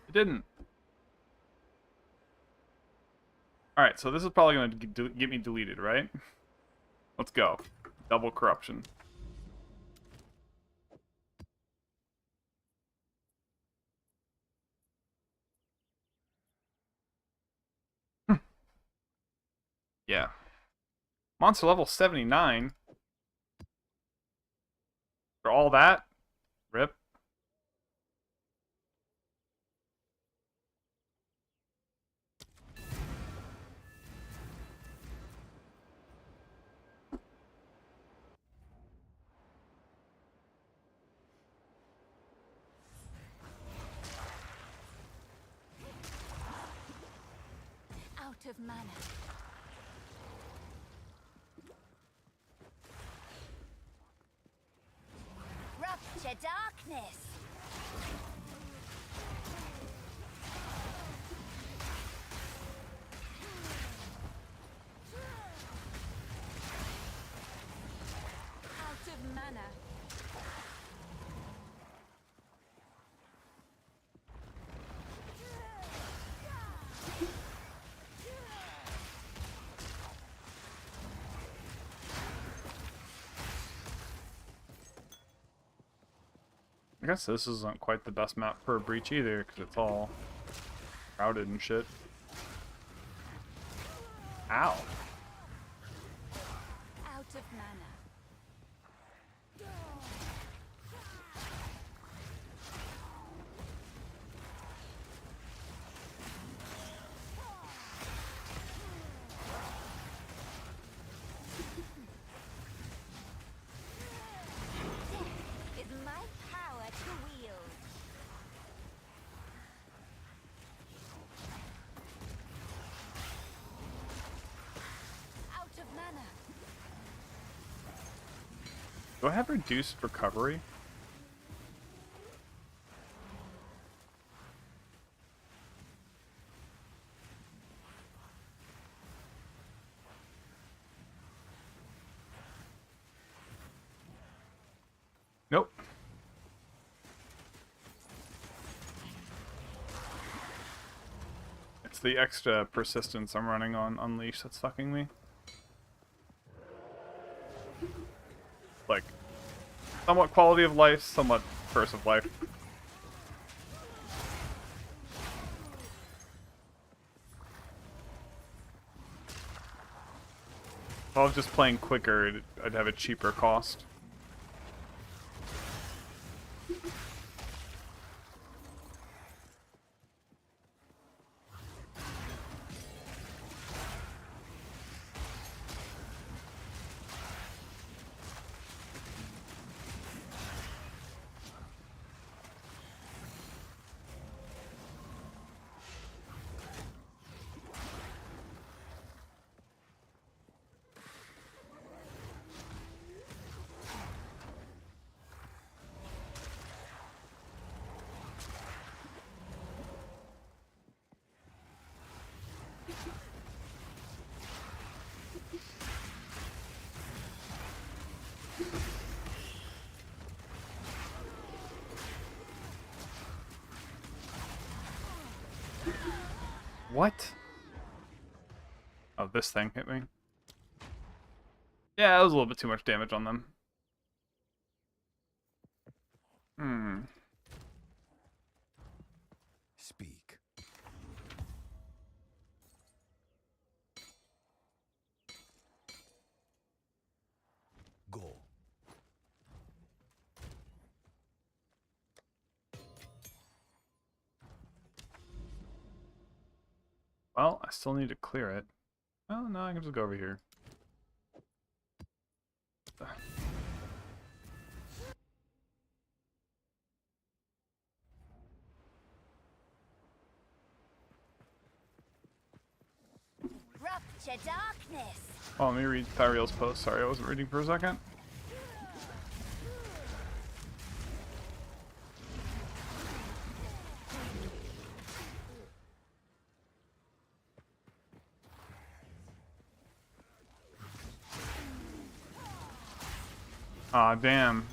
It didn't. Alright, so this is probably going to get me deleted, right? Let's go. Double corruption. Yeah. Monster level 79. For all that? Rip. Out of mana. Rupture darkness. Out of mana. I guess this isn't quite the best map for a breach either, because it's all crowded and shit. Ow. Out of mana. Death is my power to wield. Out of mana. Do I have reduced recovery? Nope. It's the extra persistence I'm running on Unleash that's fucking me. Like, somewhat quality of life, somewhat curse of life. I was just playing quicker, I'd have a cheaper cost. What? Oh, this thing hit me. Yeah, that was a little bit too much damage on them. Speak. Go. Well, I still need to clear it. Oh, no, I can just go over here. Rupture darkness. Oh, let me read Thyriel's post. Sorry, I wasn't reading for a second. Aw, damn.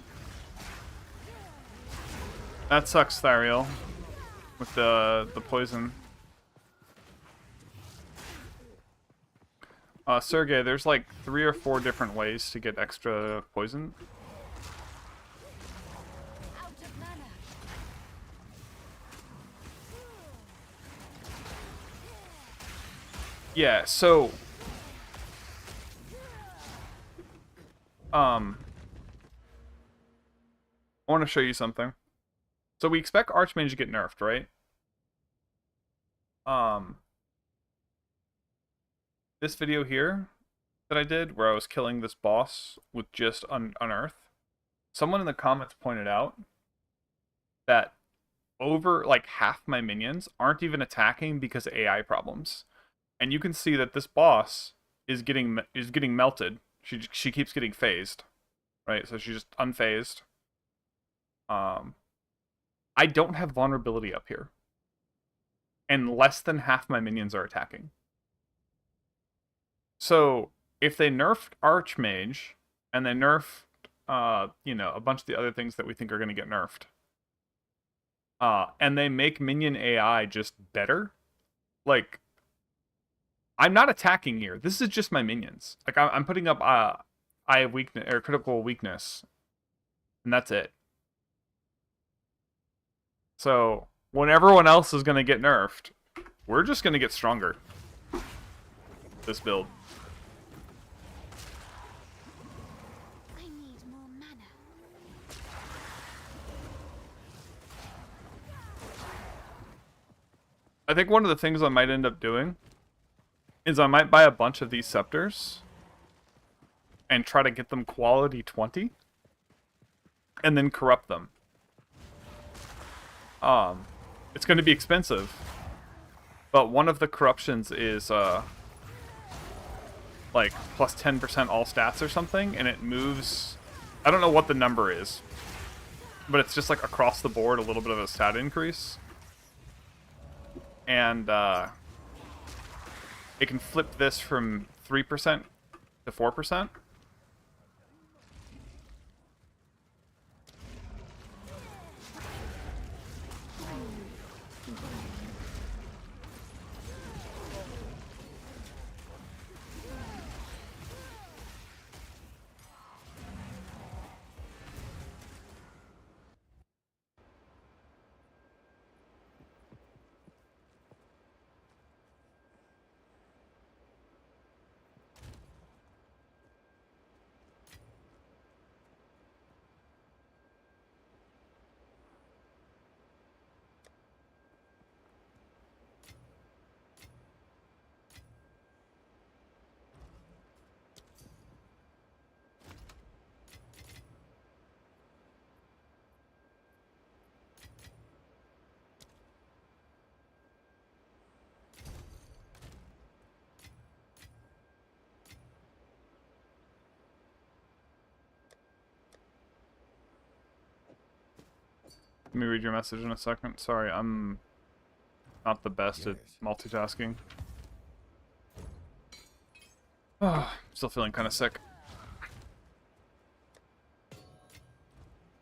That sucks, Thyriel. With the poison. Surgey, there's like 3 or 4 different ways to get extra poison. Out of mana. Yeah, so... I want to show you something. So we expect Archmage to get nerfed, right? This video here that I did, where I was killing this boss with just Unearth, someone in the comments pointed out that over like half my minions aren't even attacking because of AI problems. And you can see that this boss is getting melted. She keeps getting phased, right? So she's just unphased. I don't have vulnerability up here, and less than half my minions are attacking. So if they nerfed Archmage and they nerfed, you know, a bunch of the other things that we think are going to get nerfed, and they make minion AI just better, like, I'm not attacking here. This is just my minions. Like, I'm putting up Eye of Weakness or Critical Weakness, and that's it. So when everyone else is going to get nerfed, we're just going to get stronger. This build. I need more mana. I think one of the things I might end up doing is I might buy a bunch of these scepters and try to get them quality 20 and then corrupt them. It's going to be expensive, but one of the corruptions is like plus 10% all stats or something, and it moves, I don't know what the number is, but it's just like across the board a little bit of a stat increase. And it can flip this from 3% to 4%. Let me read your message in a second. Sorry, I'm not the best at Yes. multitasking. Still feeling kind of sick.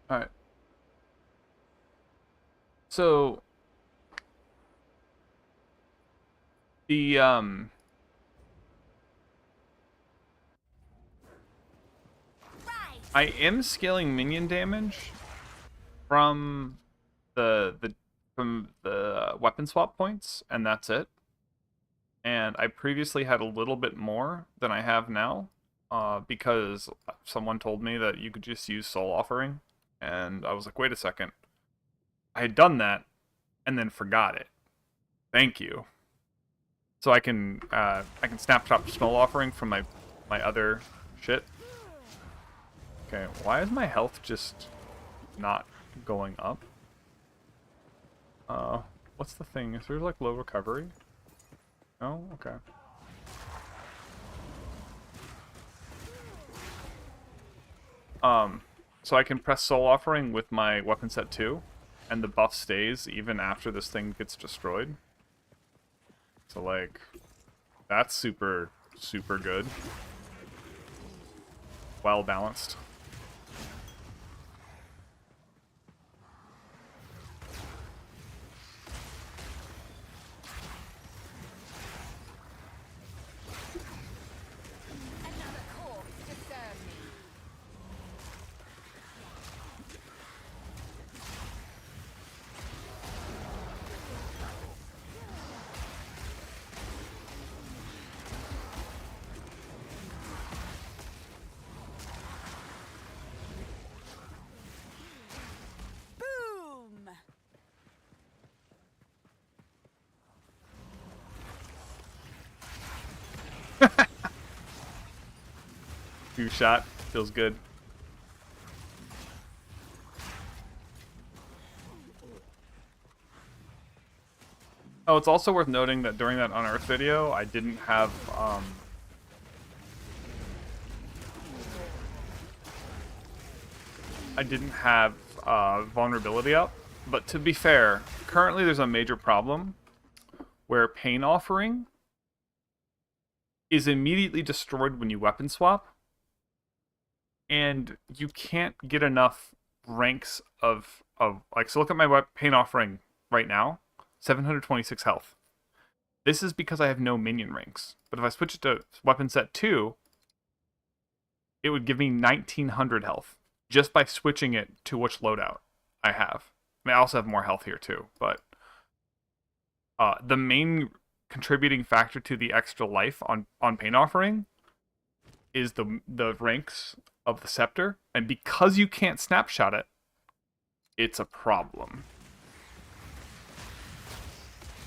Alright. So the I am scaling minion damage from the weapon swap points, and that's it. And I previously had a little bit more than I have now, because someone told me that you could just use Soul Offering, and I was like, wait a second. I had done that, and then forgot it. Thank you. So I can snapshot Soul Offering from my other shit. Okay, why is my health just not going up? What's the thing? Is there like low recovery? No? Okay. So I can press Soul Offering with my weapon set 2, and the buff stays even after this thing gets destroyed. So like, that's super, super good. Well balanced. Another corpse to serve me. Boom! 2-shot. Feels good. Oh, it's also worth noting that during that Unearth video, I didn't have, vulnerability up. But to be fair, currently there's a major problem where Pain Offering is immediately destroyed when you weapon swap, and you can't get enough ranks of like, so look at my Pain Offering right now, 726 health. This is because I have no minion ranks. But if I switch it to weapon set 2, it would give me 1900 health just by switching it to which loadout I have. I mean, I also have more health here too, but the main contributing factor to the extra life on Pain Offering is the ranks of the scepter, and because you can't snapshot it, it's a problem.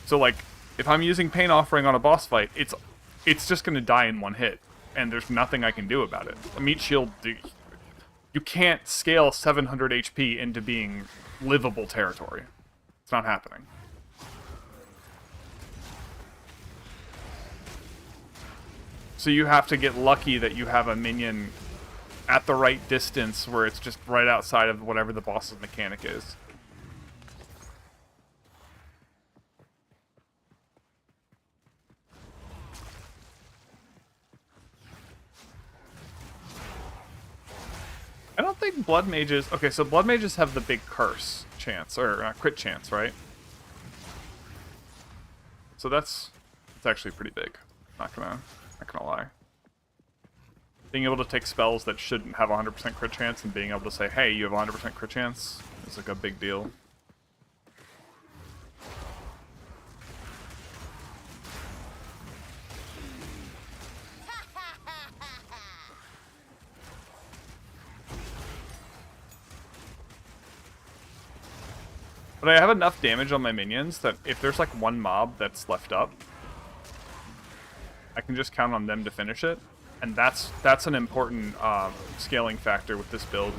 So like, if I'm using Pain Offering on a boss fight, it's just gonna die in one hit, and there's nothing I can do about it. A Meat Shield, you can't scale 700 HP into being livable territory. It's not happening. So you have to get lucky that you have a minion at the right distance where it's just right outside of whatever the boss's mechanic is. I don't think Blood Mages... Okay, so Blood Mages have the big curse chance, or crit chance, right? So it's actually pretty big. Not gonna lie. Being able to take spells that shouldn't have 100% crit chance and being able to say, hey, you have 100% crit chance is like a big deal. But I have enough damage on my minions that if there's like one mob that's left up, I can just count on them to finish it. And that's an important scaling factor with this build.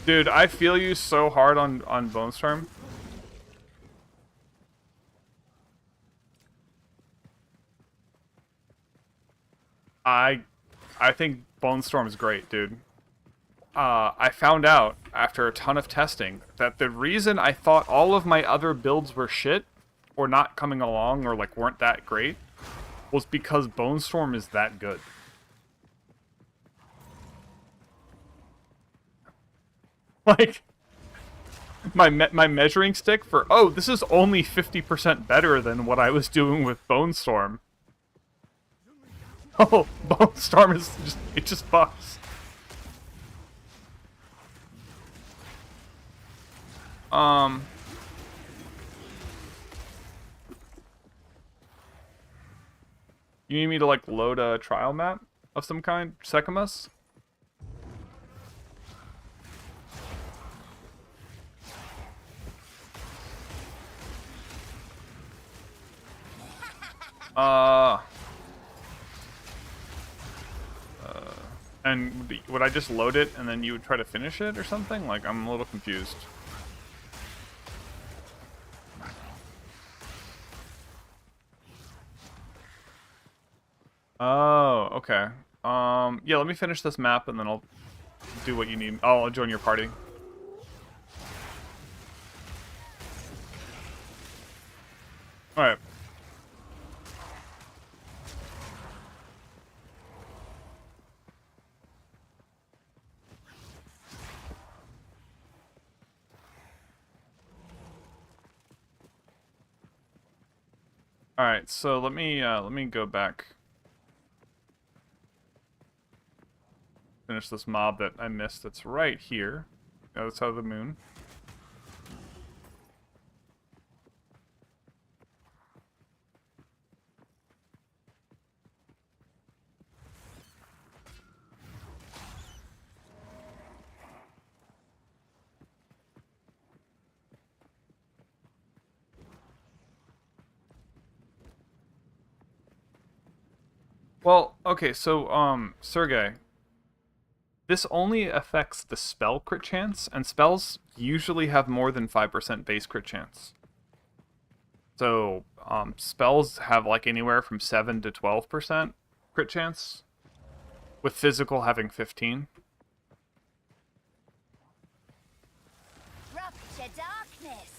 Dude, I feel you so hard on Bonestorm. I think Bonestorm is great, dude. I found out after a ton of testing that the reason I thought all of my other builds were shit, or not coming along, or like weren't that great, was because Bonestorm is that good. Like, my measuring stick for, oh, this is only 50% better than what I was doing with Bonestorm. Oh, Bonestorm is just, it just fucks. You need me to, like, load a trial map of some kind? Sekemahs? And would I just load it and then you would try to finish it or something? Like, I'm a little confused. Oh, okay. Yeah, let me finish this map and then I'll do what you need. Oh, I'll join your party. Alright. Alright, so let me go back. Finish this mob that I missed that's right here. The other side of the moon. Well, okay, so, Surgey. This only affects the spell crit chance, and spells usually have more than 5% base crit chance. So, spells have, like, anywhere from 7 to 12% crit chance, with physical having 15. Rupture darkness.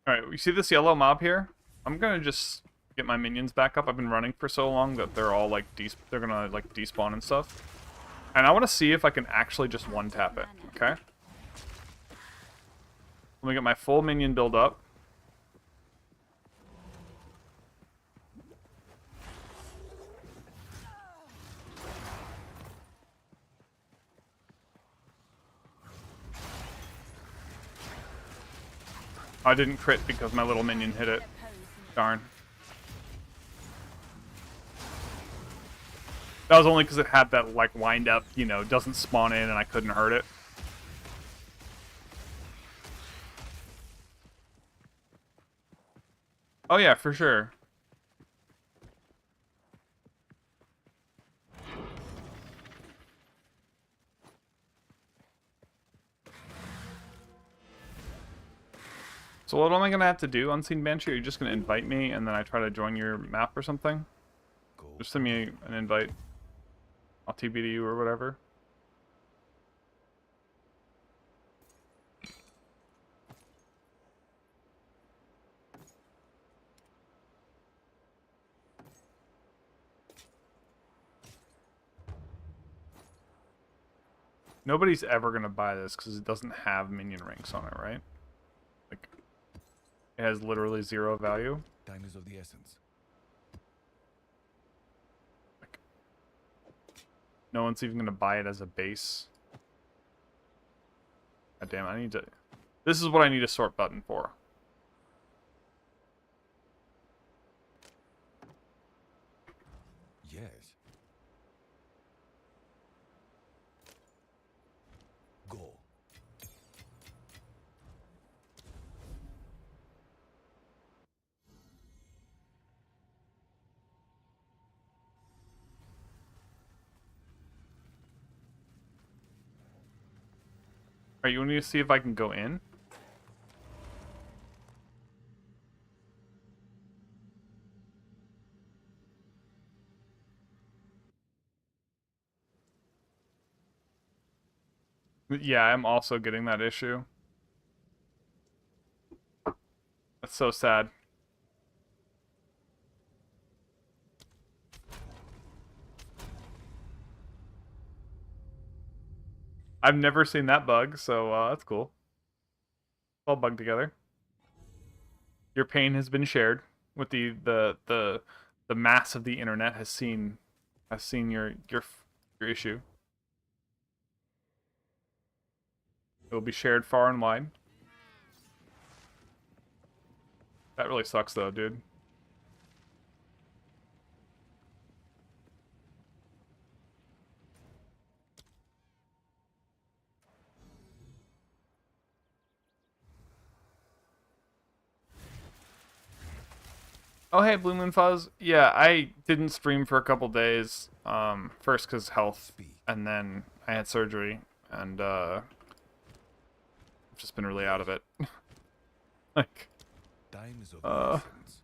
Alright, you see this yellow mob here? I'm gonna just get my minions back up. I've been running for so long that they're all like they're gonna like despawn and stuff. And I want to see if I can actually just one-tap it, okay? Let me get my full minion build up. I didn't crit because my little minion hit it. Darn. That was only because it had that, like, wind up, you know, doesn't spawn in and I couldn't hurt it. Oh yeah, for sure. So what am I gonna have to do, Unseen Banshee? Are you just gonna invite me and then I try to join your map or something? Just send me an invite. I'll TB to you or whatever. Nobody's ever gonna buy this because it doesn't have minion ranks on it, right? Like, it has literally 0 value. Time is of the essence. Like, no one's even gonna buy it as a base. God damn, I need to... This is what I need a sort button for. Yes. Go. Alright, you want me to see if I can go in? Yeah, I'm also getting that issue. That's so sad. I've never seen that bug, so that's cool. All bugged together. Your pain has been shared with the mass of the internet has seen your issue. It will be shared far and wide. That really sucks though, dude. Oh hey, Blue Moon Fuzz. Yeah, I didn't stream for a couple days. First because health, Speak. and then I had surgery, and I've just been really out of it. Like, Time is of the Uh. essence.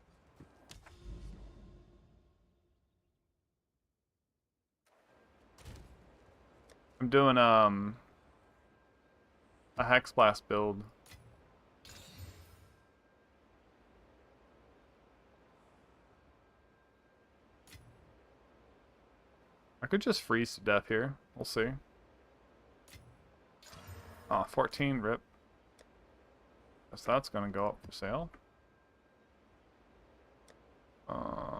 I'm doing a Hexblast build. I could just freeze to death here. We'll see. Oh, 14, rip. Guess that's gonna go up for sale.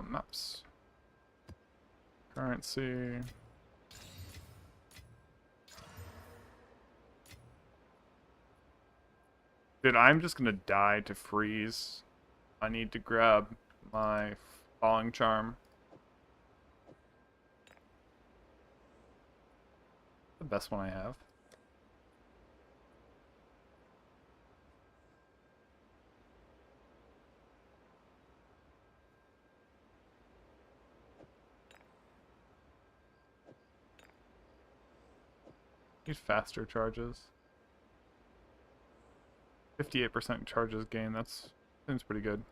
Maps. Currency. Dude, I'm just gonna die to freeze. I need to grab my falling charm. The best one I have. Need faster charges. 58% charges gain. That's seems pretty good.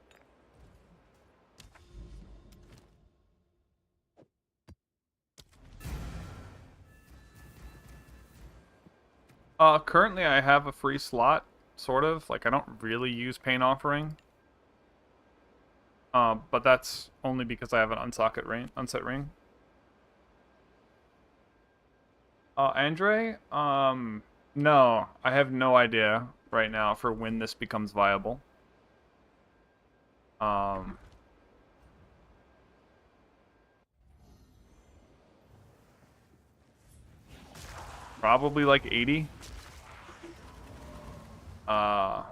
Currently I have a free slot, sort of. Like, I don't really use Pain Offering. But that's only because I have an unset ring. Andre? No. I have no idea right now for when this becomes viable. Probably like 80. I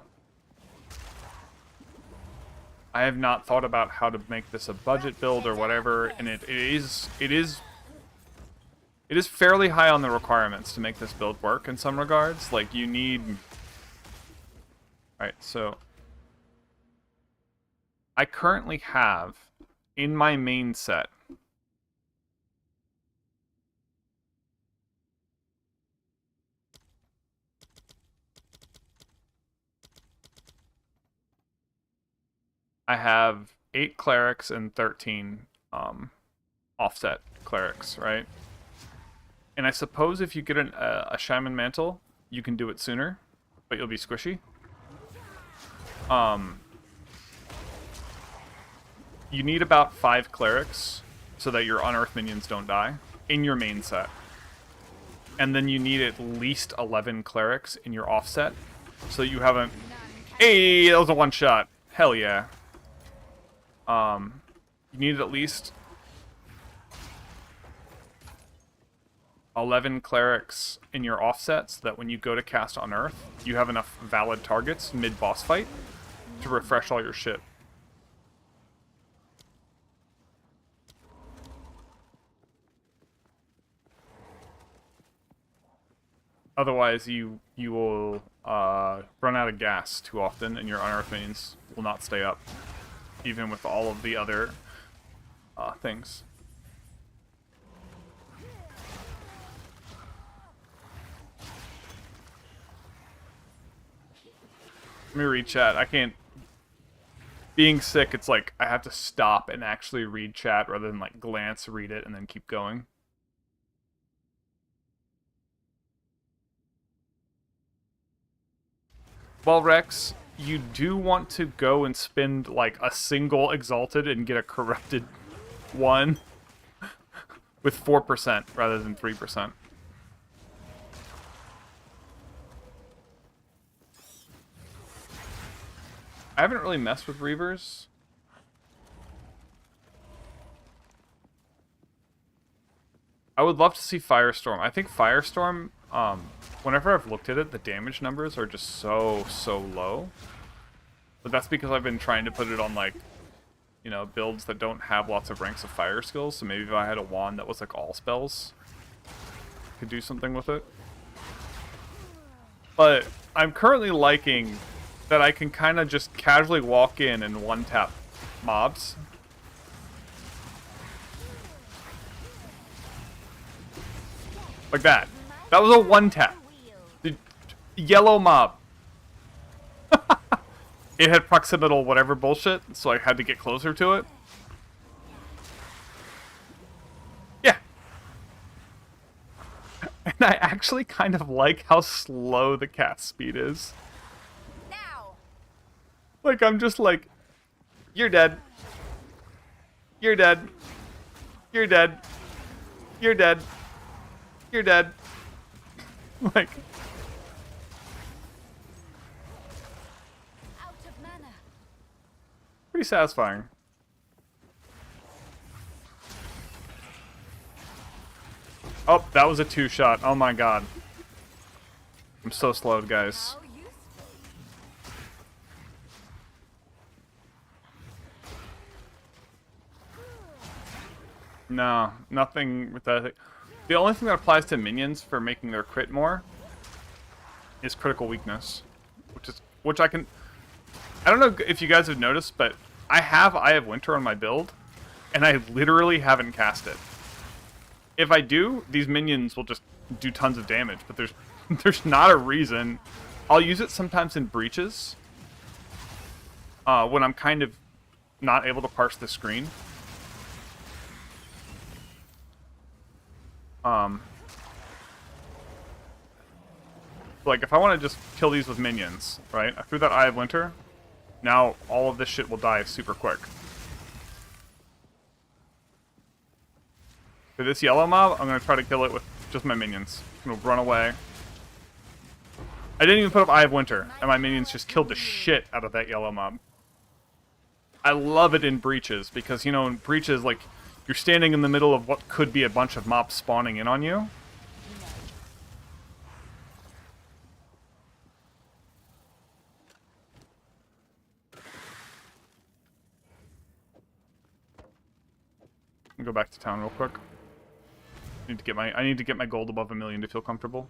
have not thought about how to make this a budget build or whatever, and it is fairly high on the requirements to make this build work in some regards. Like, you need... Alright, so... I currently have, in my main set... I have 8 clerics and 13 offset clerics, right? And I suppose if you get a Shaman mantle, you can do it sooner, but you'll be squishy. You need about 5 clerics so that your unearth minions don't die in your main set. And then you need at least 11 clerics in your offset so you have a... Hey, that was a one-shot. Hell yeah. You need at least 11 clerics in your offset so that when you go to cast Unearth, you have enough valid targets mid-boss fight to refresh all your shit. Otherwise, you will run out of gas too often, and your Unearth minions will not stay up, even with all of the other things. Let me read chat. I can't... Being sick, it's like I have to stop and actually read chat rather than like glance, read it, and then keep going. Well, Rex, you do want to go and spend like a single Exalted and get a corrupted one with 4% rather than 3%. I haven't really messed with Reavers. I would love to see Firestorm. I think Firestorm, whenever I've looked at it, the damage numbers are just so low. But that's because I've been trying to put it on, like, you know, builds that don't have lots of ranks of fire skills. So maybe if I had a wand that was, like, all spells, I could do something with it. But I'm currently liking that I can kind of just casually walk in and one-tap mobs. Like that. That was a one-tap. The yellow mob. It had proximal whatever bullshit, so I had to get closer to it. Yeah. And I actually kind of like how slow the cast speed is. Now. Like, I'm just like, you're dead. You're dead. You're dead. You're dead. You're dead. Like, Out of mana. pretty satisfying. Oh, that was a 2-shot. Oh my god. I'm so slowed, guys. How useful. No, nothing with that. The only thing that applies to minions for making their crit more is critical weakness, which I can. I don't know if you guys have noticed, but I have Eye of Winter on my build, and I literally haven't cast it. If I do, these minions will just do tons of damage, but there's not a reason. I'll use it sometimes in breaches when I'm kind of not able to parse the screen. Like, if I want to just kill these with minions, right? I threw that Eye of Winter. Now, all of this shit will die super quick. For this yellow mob, I'm going to try to kill it with just my minions. I'm going to run away. I didn't even put up Eye of Winter, and my minions just killed the shit out of that yellow mob. I love it in breaches, because, you know, in breaches, like, you're standing in the middle of what could be a bunch of mobs spawning in on you. I'll go back to town real quick. I need to get my gold above 1 million to feel comfortable.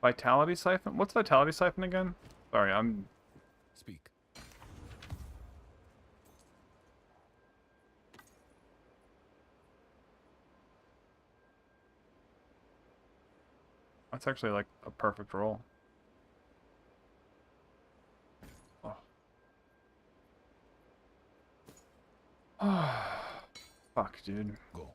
Vitality Siphon? What's Vitality Siphon again? Sorry, I'm... Speak. That's actually like a perfect roll. Oh. Fuck, dude. Go.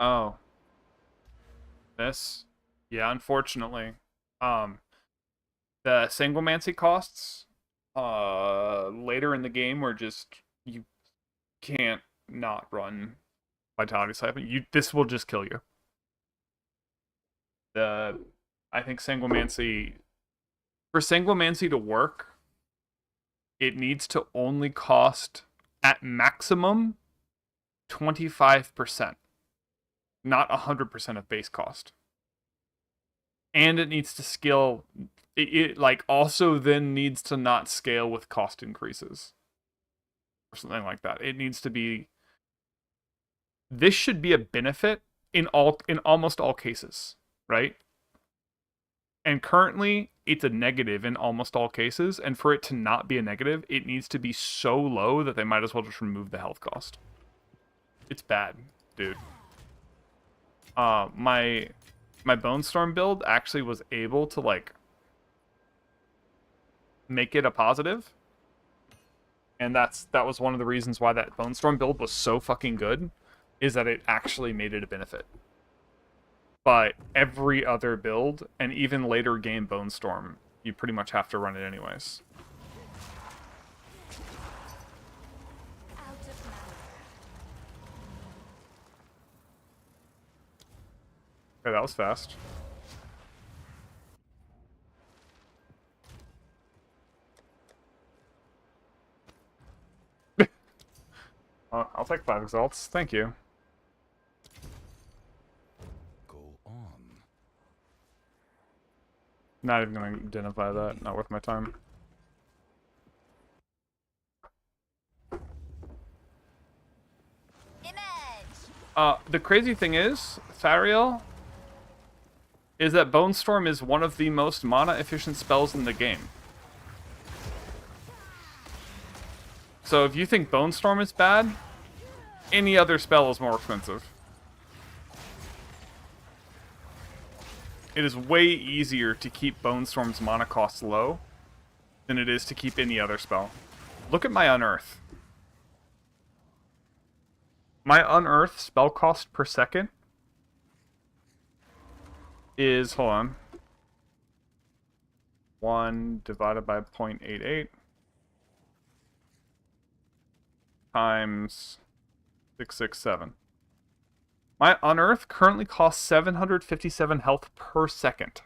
Oh. This? Yeah, unfortunately. The Sekemahs costs later in the game were just, you can't not run Vitality Siphon. This will just kill you. I think Sekemahs, for Sekemahs to work, it needs to only cost at maximum 25%. Not 100% of base cost. And it needs to scale, it like also then needs to not scale with cost increases. Or something like that. It needs to be, this should be a benefit in almost all cases, right? And currently, it's a negative in almost all cases, and for it to not be a negative, it needs to be so low that they might as well just remove the health cost. It's bad, dude. My Bonestorm build actually was able to, like, make it a positive. And that was one of the reasons why that Bonestorm build was so fucking good, is that it actually made it a benefit. But every other build, and even later game Bonestorm, you pretty much have to run it anyways. Okay, that was fast. I'll take 5 exalts. Thank you. Go on. Not even going to identify that. Not worth my time. The crazy thing is, Thariel, is that Bonestorm is one of the most mana-efficient spells in the game. So if you think Bonestorm is bad, any other spell is more expensive. It is way easier to keep Bonestorm's mana costs low than it is to keep any other spell. Look at my Unearth. My Unearth spell cost per second is, hold on, 1 divided by 0.88 times 667. My Unearth currently costs 757 health per second.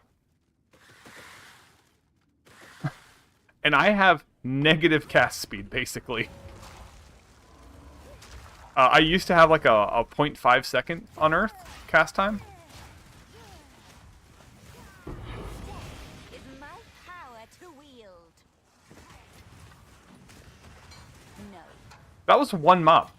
And I have negative cast speed, basically. I used to have like a 0.5 second Unearth cast time. That was one mob.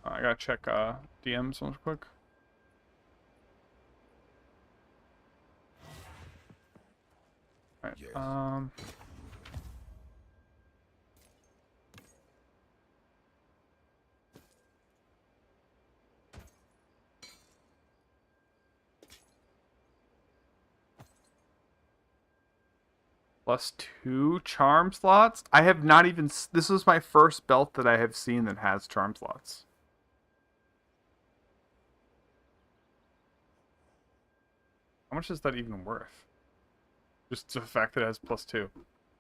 I gotta check DMs real quick. Alright, Yes. +2 charm slots? I have not even... This is my first belt that I have seen that has charm slots. How much is that even worth? Just the fact that it has +2.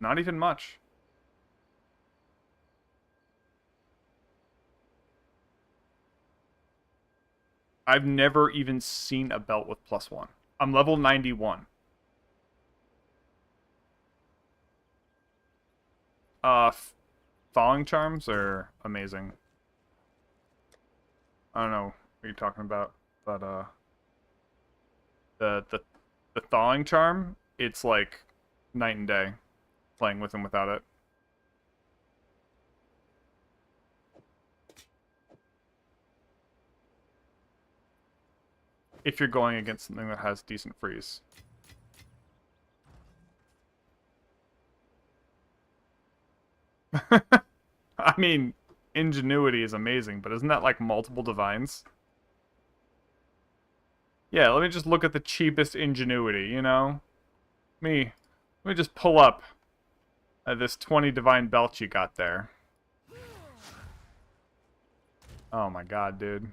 Not even much. I've never even seen a belt with +1. I'm level 91. Falling charms are amazing. I don't know what you're talking about, but the thawing charm, it's like night and day playing with and without it. If you're going against something that has decent freeze. I mean, ingenuity is amazing, but isn't that like multiple divines? Yeah, let me just look at the cheapest ingenuity, you know? Let me just pull up this 20 divine belt you got there. Oh my god, dude.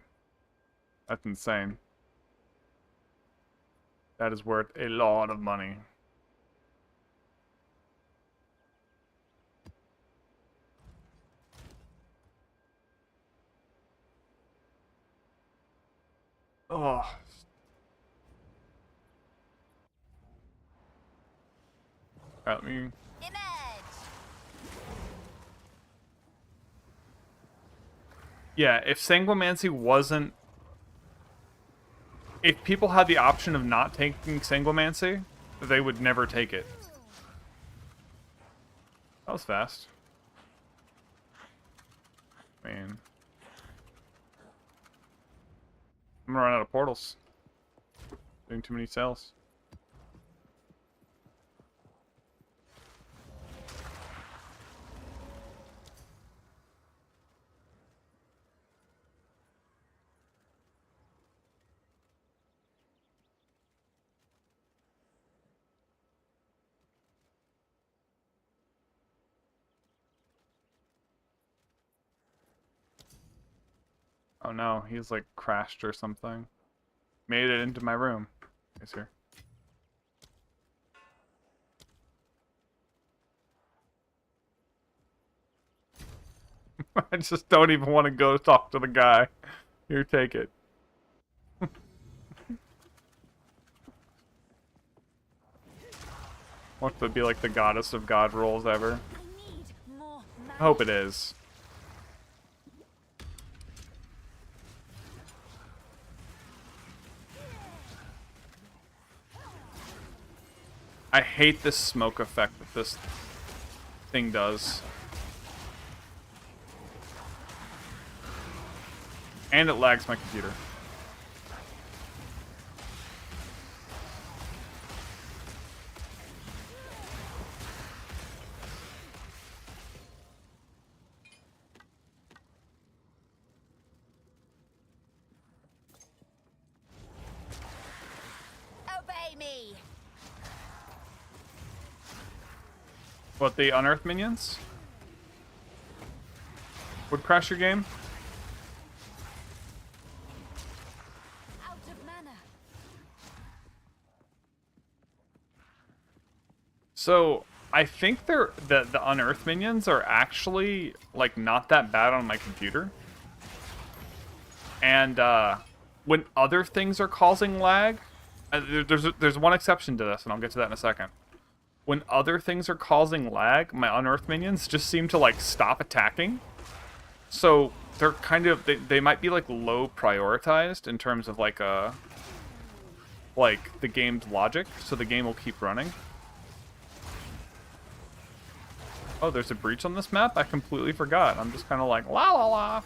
That's insane. That is worth a lot of money. Oh. Alright, let me... Yeah, if Sanguimancy wasn't... If people had the option of not taking Sanguimancy, they would never take it. That was fast. Man. I'm gonna run out of portals. Doing too many cells. Oh no, he's like crashed or something. Made it into my room. He's here. I just don't even want to go talk to the guy. Here, take it. Wants to be like the goddess of god rolls ever. I hope it is. I hate this smoke effect that this thing does. And it lags my computer. Obey me. What, the Unearth minions? Would crash your game? Out of mana. So, I think the Unearth minions are actually, like, not that bad on my computer. And, when other things are causing lag, there's one exception to this, and I'll get to that in a second. When other things are causing lag, my Unearth minions just seem to, like, stop attacking. So, they're kind of, they might be, like, low prioritized in terms of, like, the game's logic, so the game will keep running. Oh, there's a breach on this map? I completely forgot. I'm just kind of like, la la la.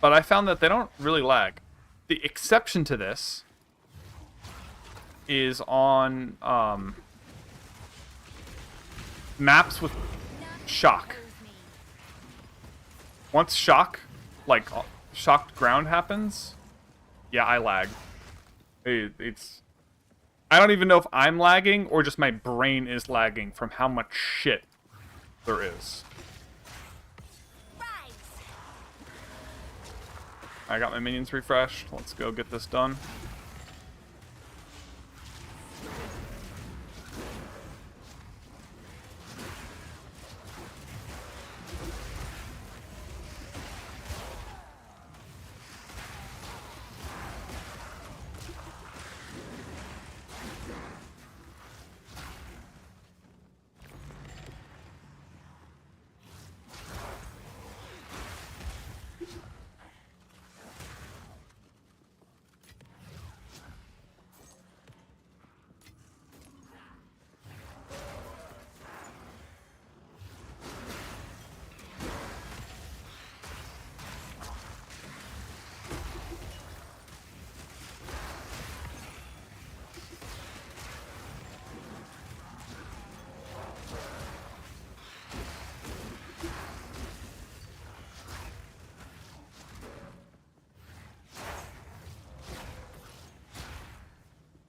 But I found that they don't really lag. The exception to this is on maps with shock. Once shock, like shocked ground happens, yeah, I lag. It's I don't even know if I'm lagging or just my brain is lagging from how much shit there is. I got my minions refreshed. Let's go get this done.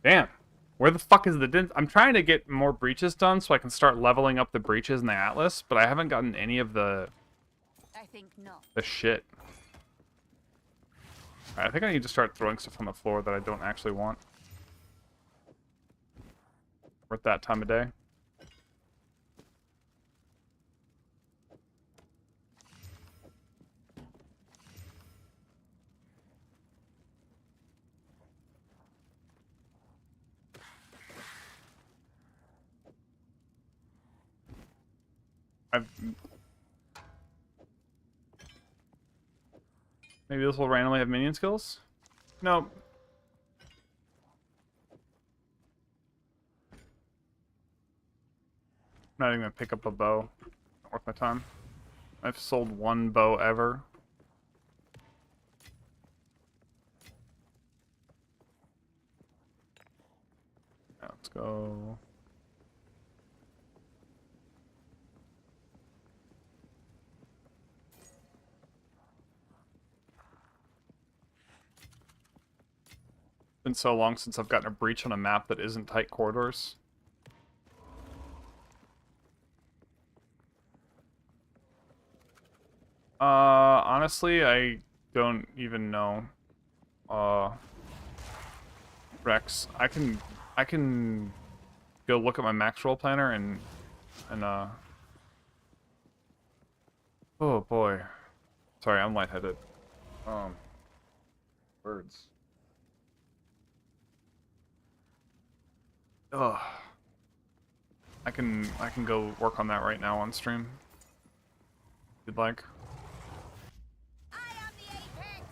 Damn. Where the fuck is the... I'm trying to get more breaches done so I can start leveling up the breaches in the Atlas, but I haven't gotten any of the... I think not. The shit. Alright, I think I need to start throwing stuff on the floor that I don't actually want. We're at that time of day. Maybe this will randomly have minion skills? Nope. I'm not even gonna pick up a bow. Not worth my time. I've sold one bow ever. Yeah, let's go. Been so long since I've gotten a breach on a map that isn't tight corridors. Honestly, I don't even know. Rex, I can go look at my max roll planner and oh boy. Sorry, I'm lightheaded. Birds. Ugh. I can go work on that right now on stream. If you'd like. I am the apex.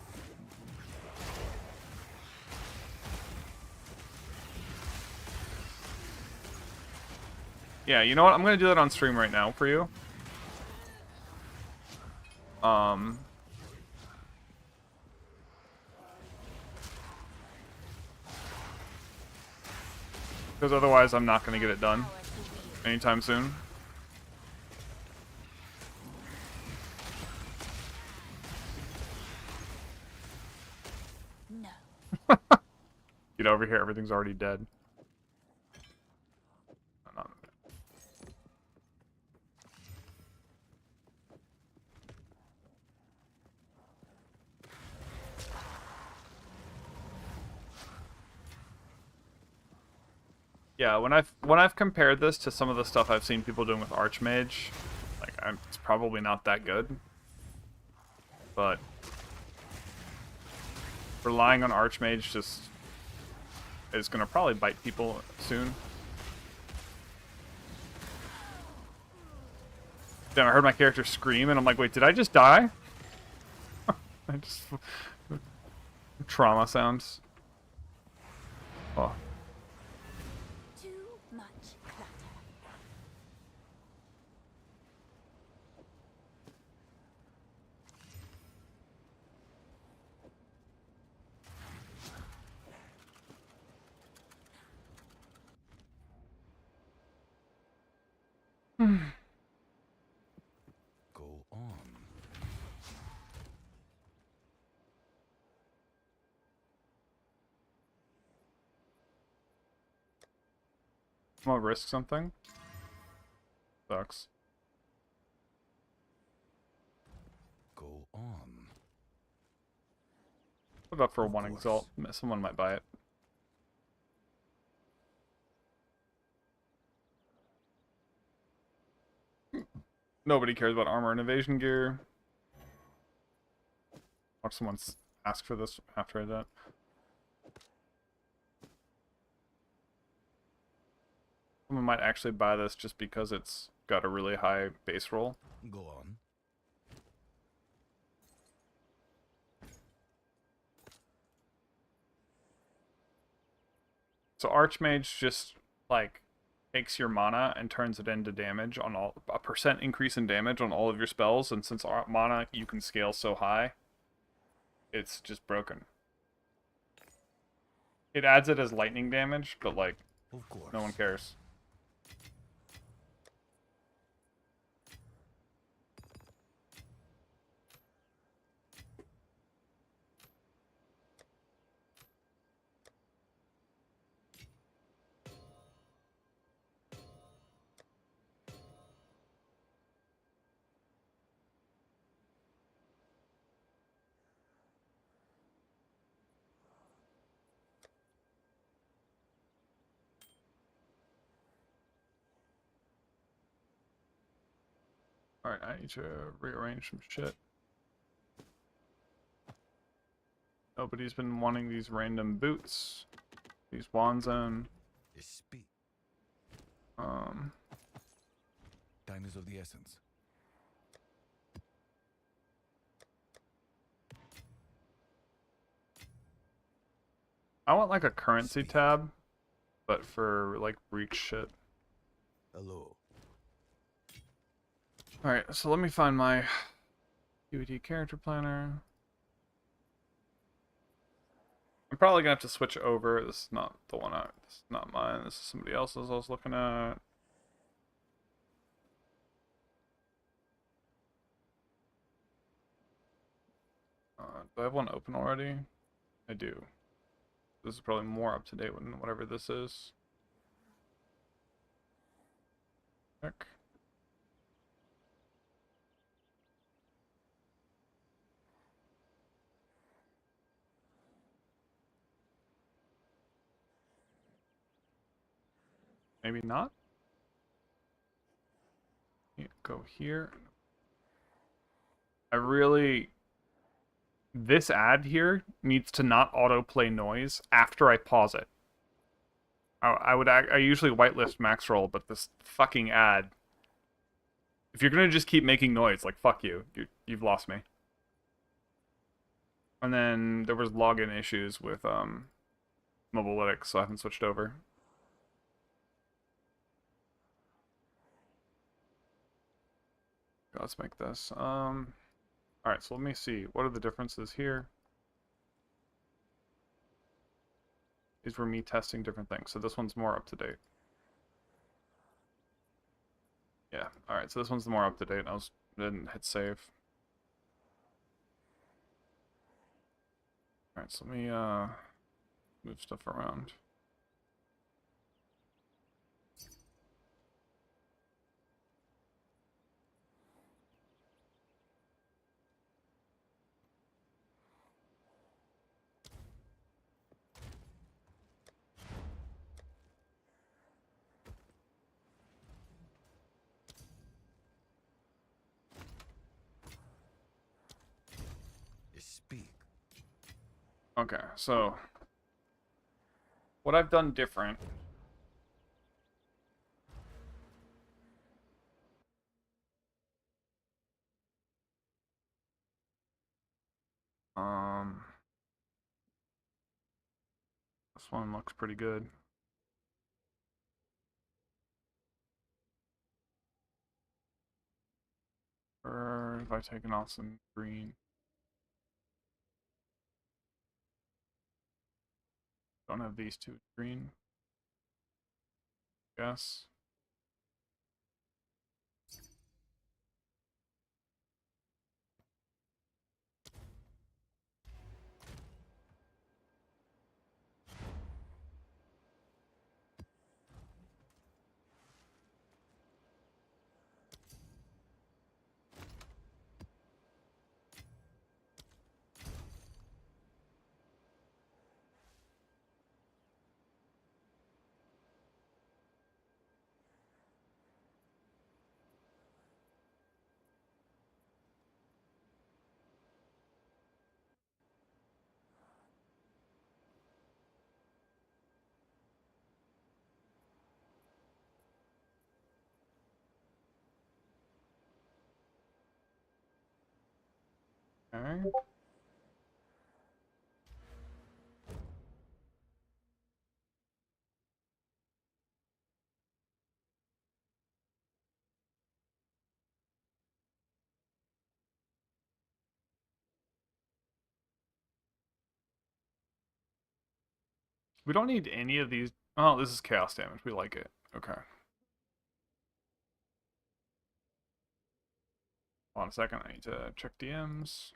Yeah, you know what? I'm gonna do that on stream right now for you. Because otherwise I'm not gonna get it done anytime soon. No. Get over here, everything's already dead. Yeah, when I've compared this to some of the stuff I've seen people doing with Archmage, like it's probably not that good. But relying on Archmage just is gonna probably bite people soon. Then I heard my character scream and I'm like, wait, did I just die? I just trauma sounds. Oh. Too much clutter. Go on. I'm gonna risk something. Sucks. Go on. What about for Of one course. exalt? Someone might buy it. Nobody cares about armor and evasion gear. Watch someone ask for this after I did. Someone might actually buy this just because it's got a really high base roll. Go on. So Archmage just, like, takes your mana and turns it into damage on all... a percent increase in damage on all of your spells, and since mana you can scale so high, it's just broken. It adds it as lightning damage, but, like, Of course. no one cares. Alright, I need to rearrange some shit. Nobody's been wanting these random boots. These Wanzone. Speak. Um, Time is of the essence. I want like a currency tab, but for like breach shit. Hello. Alright, so let me find my PvT character planner. I'm probably gonna have to switch over. This is not the one this is not mine. This is somebody else's I was looking at. Do I have one open already? I do. This is probably more up to date than whatever this is. Check. Maybe not. Go here. I really... This ad here needs to not autoplay noise after I pause it. I usually whitelist max roll, but this fucking ad... If you're gonna just keep making noise, like, fuck you. You've lost me. And then there was login issues with Mobilytics, so I haven't switched over. Let's make this. Alright, so let me see. What are the differences here? These were me testing different things. So this one's more up to date. Yeah, alright, so this one's more up to date. I didn't hit save. Alright, so let me move stuff around. Speak. Okay, so what I've done different this one looks pretty good. Or if I take off some green. Don't have these two green. Yes. Okay. We don't need any of these. Oh, this is chaos damage. We like it. Okay. Hold on a second. I need to check DMs.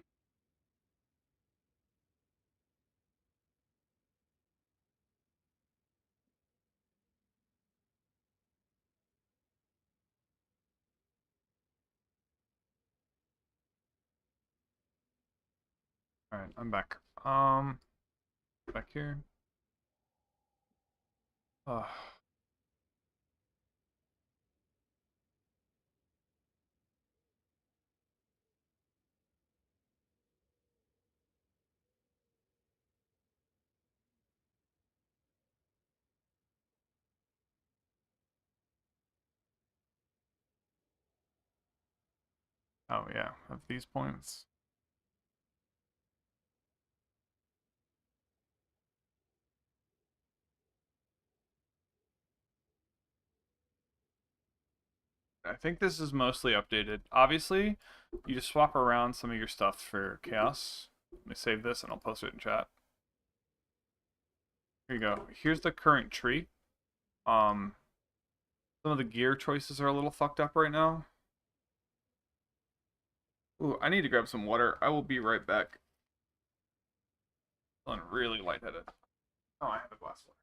Alright, I'm back. Back here. Oh, oh yeah, of these points. I think this is mostly updated. Obviously, you just swap around some of your stuff for chaos. Let me save this and I'll post it in chat. Here you go. Here's the current tree. Some of the gear choices are a little fucked up right now. Ooh, I need to grab some water. I will be right back. I'm feeling really lightheaded. Oh, I have a glass of water.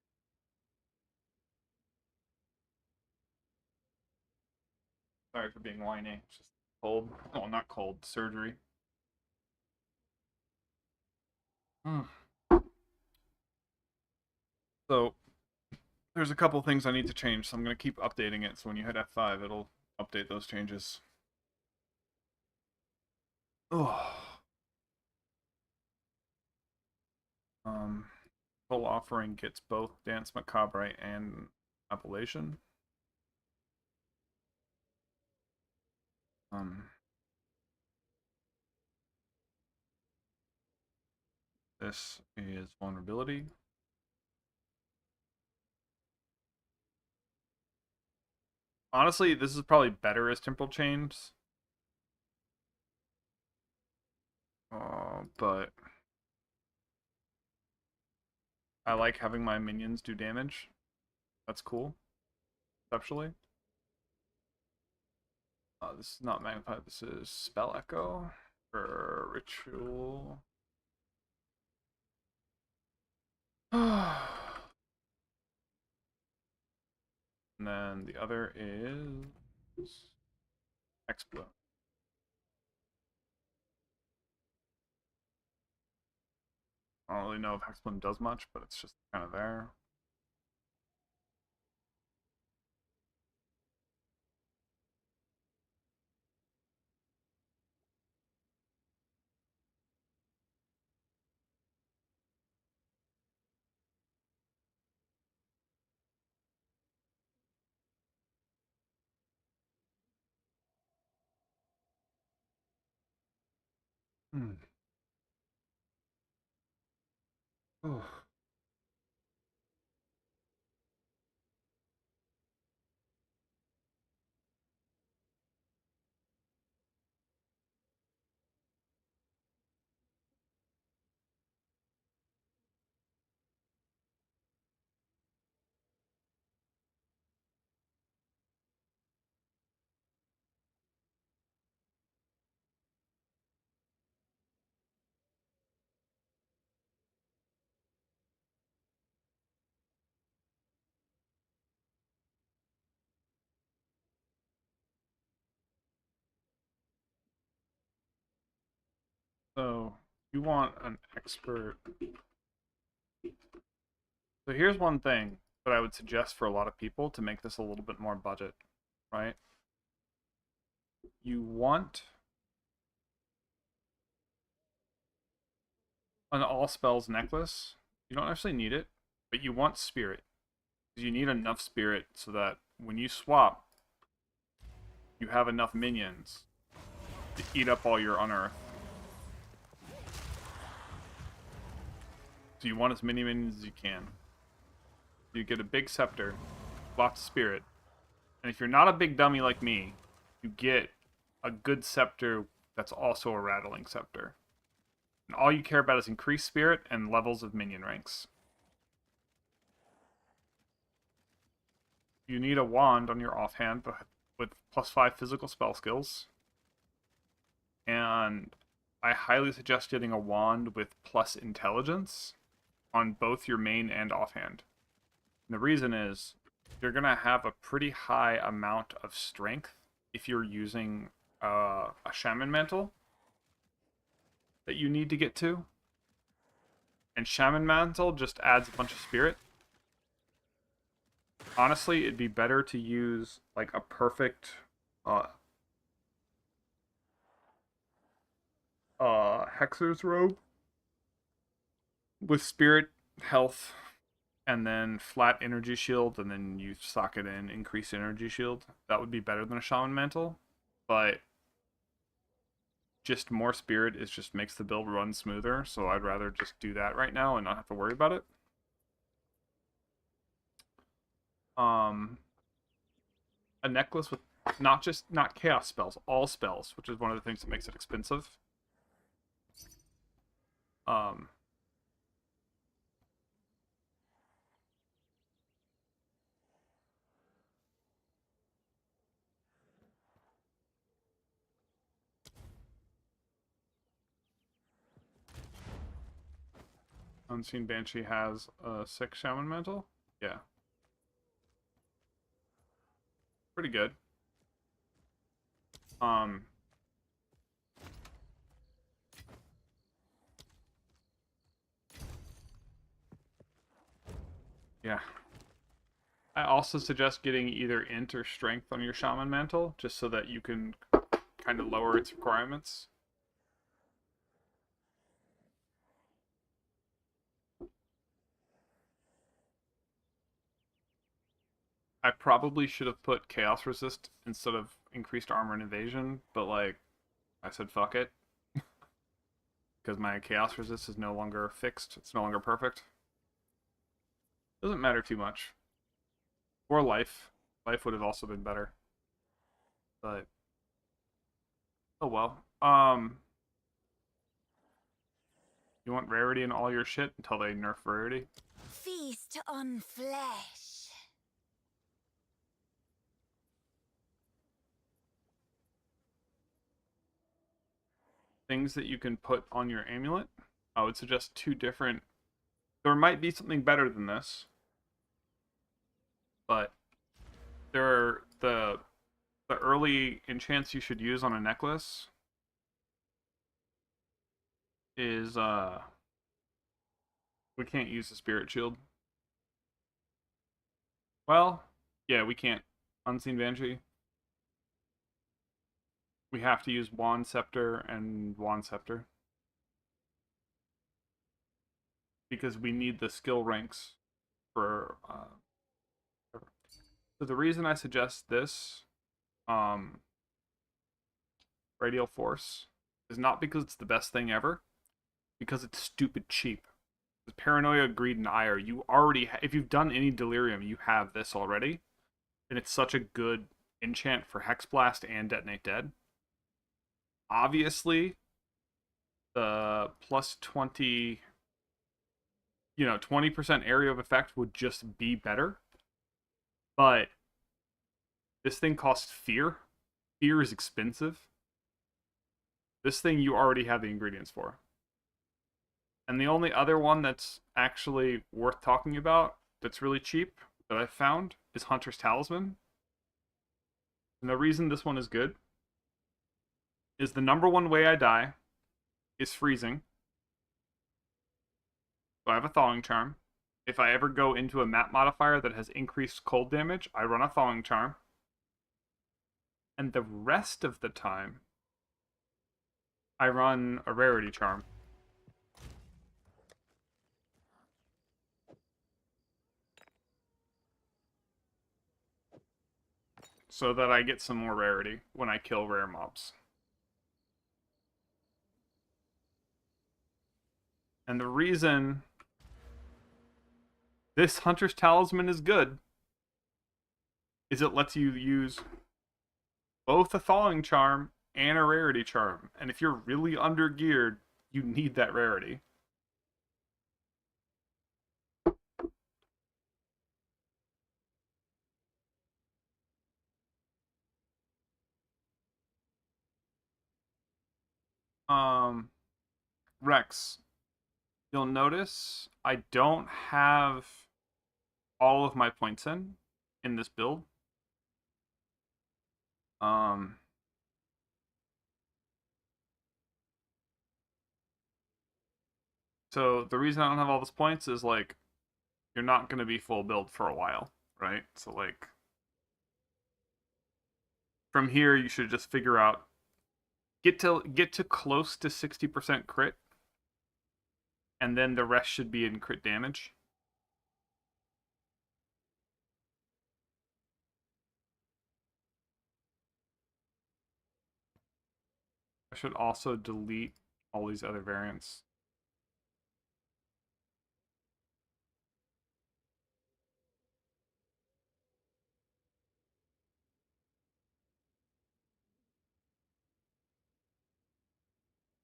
Sorry for being whiny. It's just cold. Oh, not cold. Surgery. So, there's a couple things I need to change, so I'm going to keep updating it. So when you hit F5, it'll update those changes. Oh. Full offering gets both Dance Macabre and Appellation. This is vulnerability. Honestly, this is probably better as Temporal Chains. But I like having my minions do damage. That's cool, conceptually. This is not magnified. This is Spell Echo for Ritual. And then the other is Hexblast. I don't really know if Hexblast does much, but it's just kind of there. Oh. So you want an expert. So here's one thing that I would suggest for a lot of people to make this a little bit more budget, right? You want an all spells necklace. You don't actually need it, but you want spirit. Because you need enough spirit so that when you swap, you have enough minions to eat up all your unearth. So you want as many minions as you can. You get a big scepter, lots of spirit. And if you're not a big dummy like me, you get a good scepter that's also a rattling scepter. And all you care about is increased spirit and levels of minion ranks. You need a wand on your offhand with +5 physical spell skills. And I highly suggest getting a wand with plus intelligence on both your main and offhand. And the reason is you're going to have a pretty high amount of strength if you're using a Shaman Mantle that you need to get to. And Shaman Mantle just adds a bunch of spirit. Honestly, it'd be better to use like a perfect Hexer's Robe with spirit, health, and then flat energy shield, and then you sock it in increased energy shield. That would be better than a Shaman Mantle, but just more spirit is just makes the build run smoother, so I'd rather just do that right now and not have to worry about it. A necklace with not chaos spells, all spells, which is one of the things that makes it expensive. Um, Unseen Banshee has a 6 Shaman Mantle. Yeah. Pretty good. Um, yeah. I also suggest getting either int or strength on your Shaman Mantle, just so that you can kind of lower its requirements. I probably should have put Chaos Resist instead of increased armor and evasion, but like, I said fuck it. Because my Chaos Resist is no longer fixed, it's no longer perfect. Doesn't matter too much. Or life. Life would have also been better. But oh well. You want rarity in all your shit until they nerf rarity? Feast on flesh. Things that you can put on your amulet. I would suggest 2 different. There might be something better than this, but there are the early enchants you should use on a necklace is we can't use the spirit shield. Well, yeah, we can't. Unseen Banshee. We have to use Wand Scepter and Wand Scepter. Because we need the skill ranks for so the reason I suggest this Radial Force is not because it's the best thing ever, because it's stupid cheap. With Paranoia, Greed, and Ire, you already if you've done any Delirium, you have this already, and it's such a good enchant for Hexblast and Detonate Dead. Obviously, the plus 20, 20% area of effect would just be better, but this thing costs fear. Fear is expensive. This thing you already have the ingredients for. And the only other one that's actually worth talking about that's really cheap that I've found is Hunter's Talisman. And the reason this one is good is the number one way I die is freezing. So I have a Thawing Charm. If I ever go into a map modifier that has increased cold damage, I run a Thawing Charm. And the rest of the time, I run a Rarity Charm. So that I get some more rarity when I kill rare mobs. And the reason this Hunter's Talisman is good is it lets you use both a Thawing Charm and a Rarity Charm. And if you're really under geared, you need that rarity. Rex, you'll notice I don't have all of my points in this build. So the reason I don't have all those points is like you're not going to be full build for a while, right? So like from here you should just figure out get to close to 60% crit, and then the rest should be in crit damage. I should also delete all these other variants.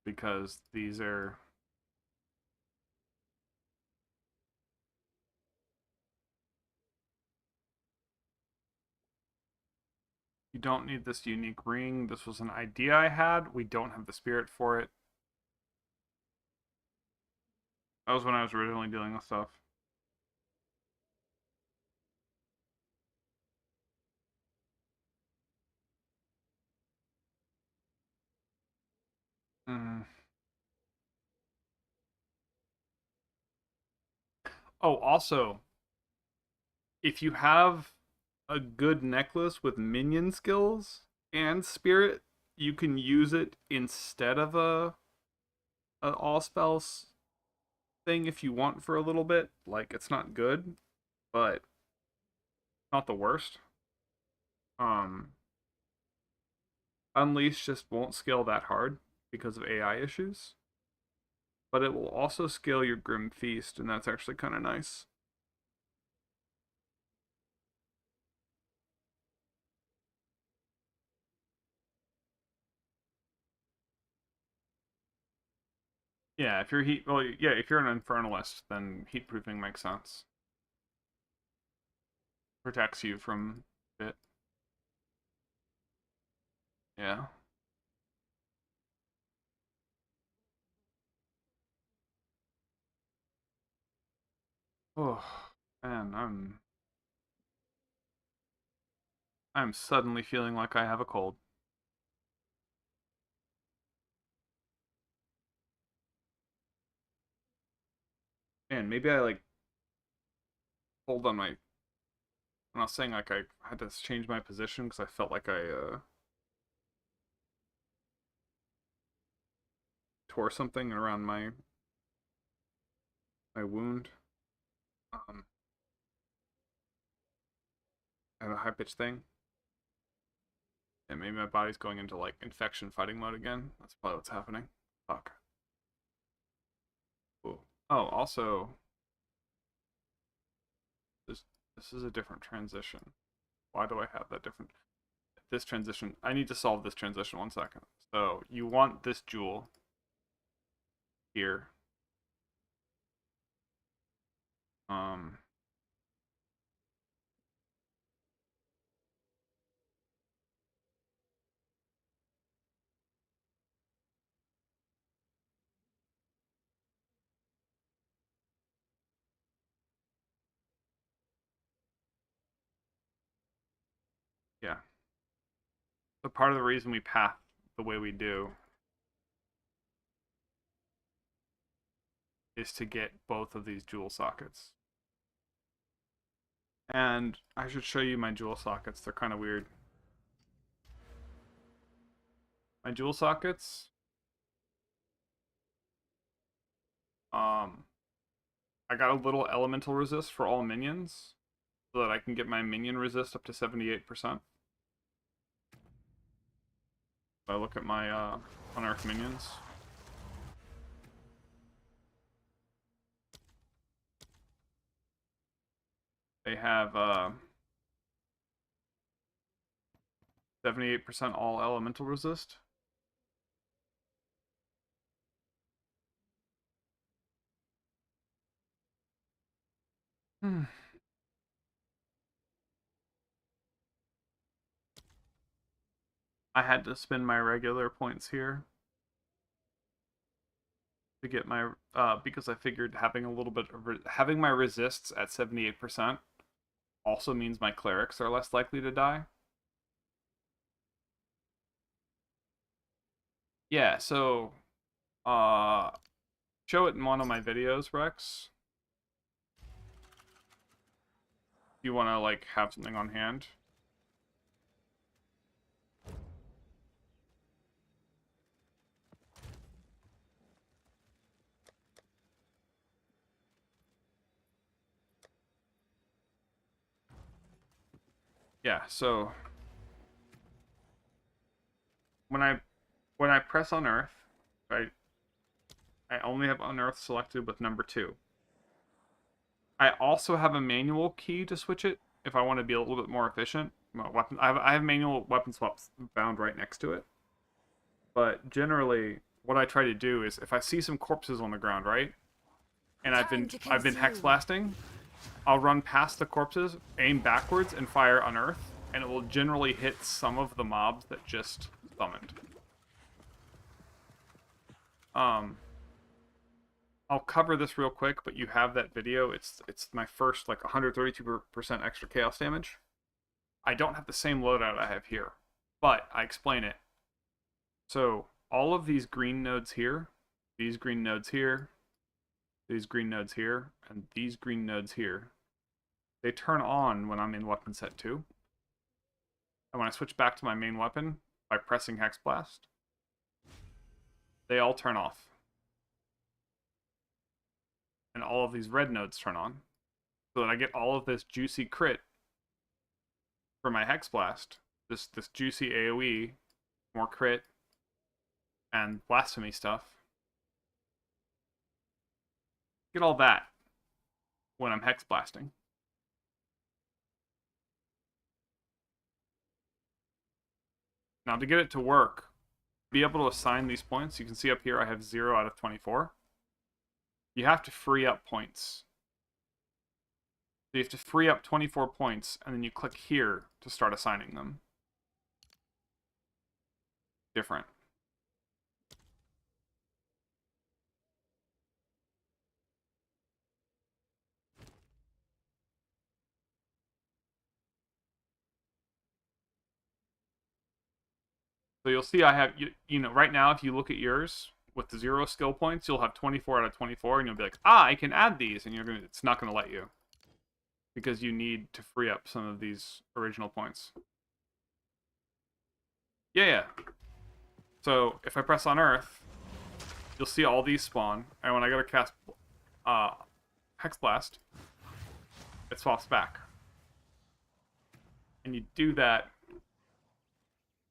because these are... You don't need this unique ring. This was an idea I had. We don't have the spirit for it. That was when I was originally dealing with stuff. Mm. Oh, also, if you have a good necklace with minion skills and spirit, you can use it instead of a all spells thing if you want for a little bit. Like, it's not good, but not the worst. Unleash just won't scale that hard because of AI issues, but it will also scale your Grim Feast, and that's actually kind of nice. Yeah, if you're if you're an Infernalist, then heat proofing makes sense. Protects you from it. Yeah. Oh, man, I'm suddenly feeling like I have a cold. Man, maybe I like pulled on my when I was saying like I had to change my position because I felt like I tore something around my wound. Um, I have a high pitched thing. And maybe my body's going into like infection fighting mode again. That's probably what's happening. Fuck. Ooh. Oh, also, this this is a different transition. Why do I have that different? This transition. I need to solve this transition 1 second. So you want this jewel here. Um. Yeah. So part of the reason we path the way we do is to get both of these jewel sockets. And I should show you my jewel sockets. They're kind of weird. My jewel sockets. I got a little elemental resist for all minions, so that I can get my minion resist up to 78%. If I look at my unearth minions. They have 78% all elemental resist. I had to spend my regular points here to get my because I figured having a little bit of having my resists at 78% also means my clerics are less likely to die. Yeah, so show it in one of my videos, Rex. If you want to like have something on hand. Yeah, so when I press unearth, right, I only have unearth selected with number 2. I also have a manual key to switch it if I want to be a little bit more efficient. I have manual weapon swaps bound right next to it. But generally, what I try to do is if I see some corpses on the ground, right? And I've been hex blasting, I'll run past the corpses, aim backwards, and fire Unearth, and it will generally hit some of the mobs that just summoned. I'll cover this real quick, but you have that video. It's my first like 132% extra chaos damage. I don't have the same loadout I have here, but I explain it. So all of these green nodes here, these green nodes here, these green nodes here, and these green nodes here, they turn on when I'm in weapon set 2. And when I switch back to my main weapon by pressing Hexblast, they all turn off. And all of these red nodes turn on. So that I get all of this juicy crit for my Hexblast. This juicy AoE, more crit, and blasphemy stuff. Get all that when I'm hex blasting. Now to get it to work, be able to assign these points, you can see up here I have 0 out of 24. You have to free up points. So you have to free up 24 points, and then you click here to start assigning them. Different. So you'll see I have, you know, right now if you look at yours, with the 0 skill points, you'll have 24 out of 24, and you'll be like, I can add these, and it's not going to let you. Because you need to free up some of these original points. Yeah. So if I press Unearth, you'll see all these spawn, and when I go to cast Hexblast, it swaps back. And you do that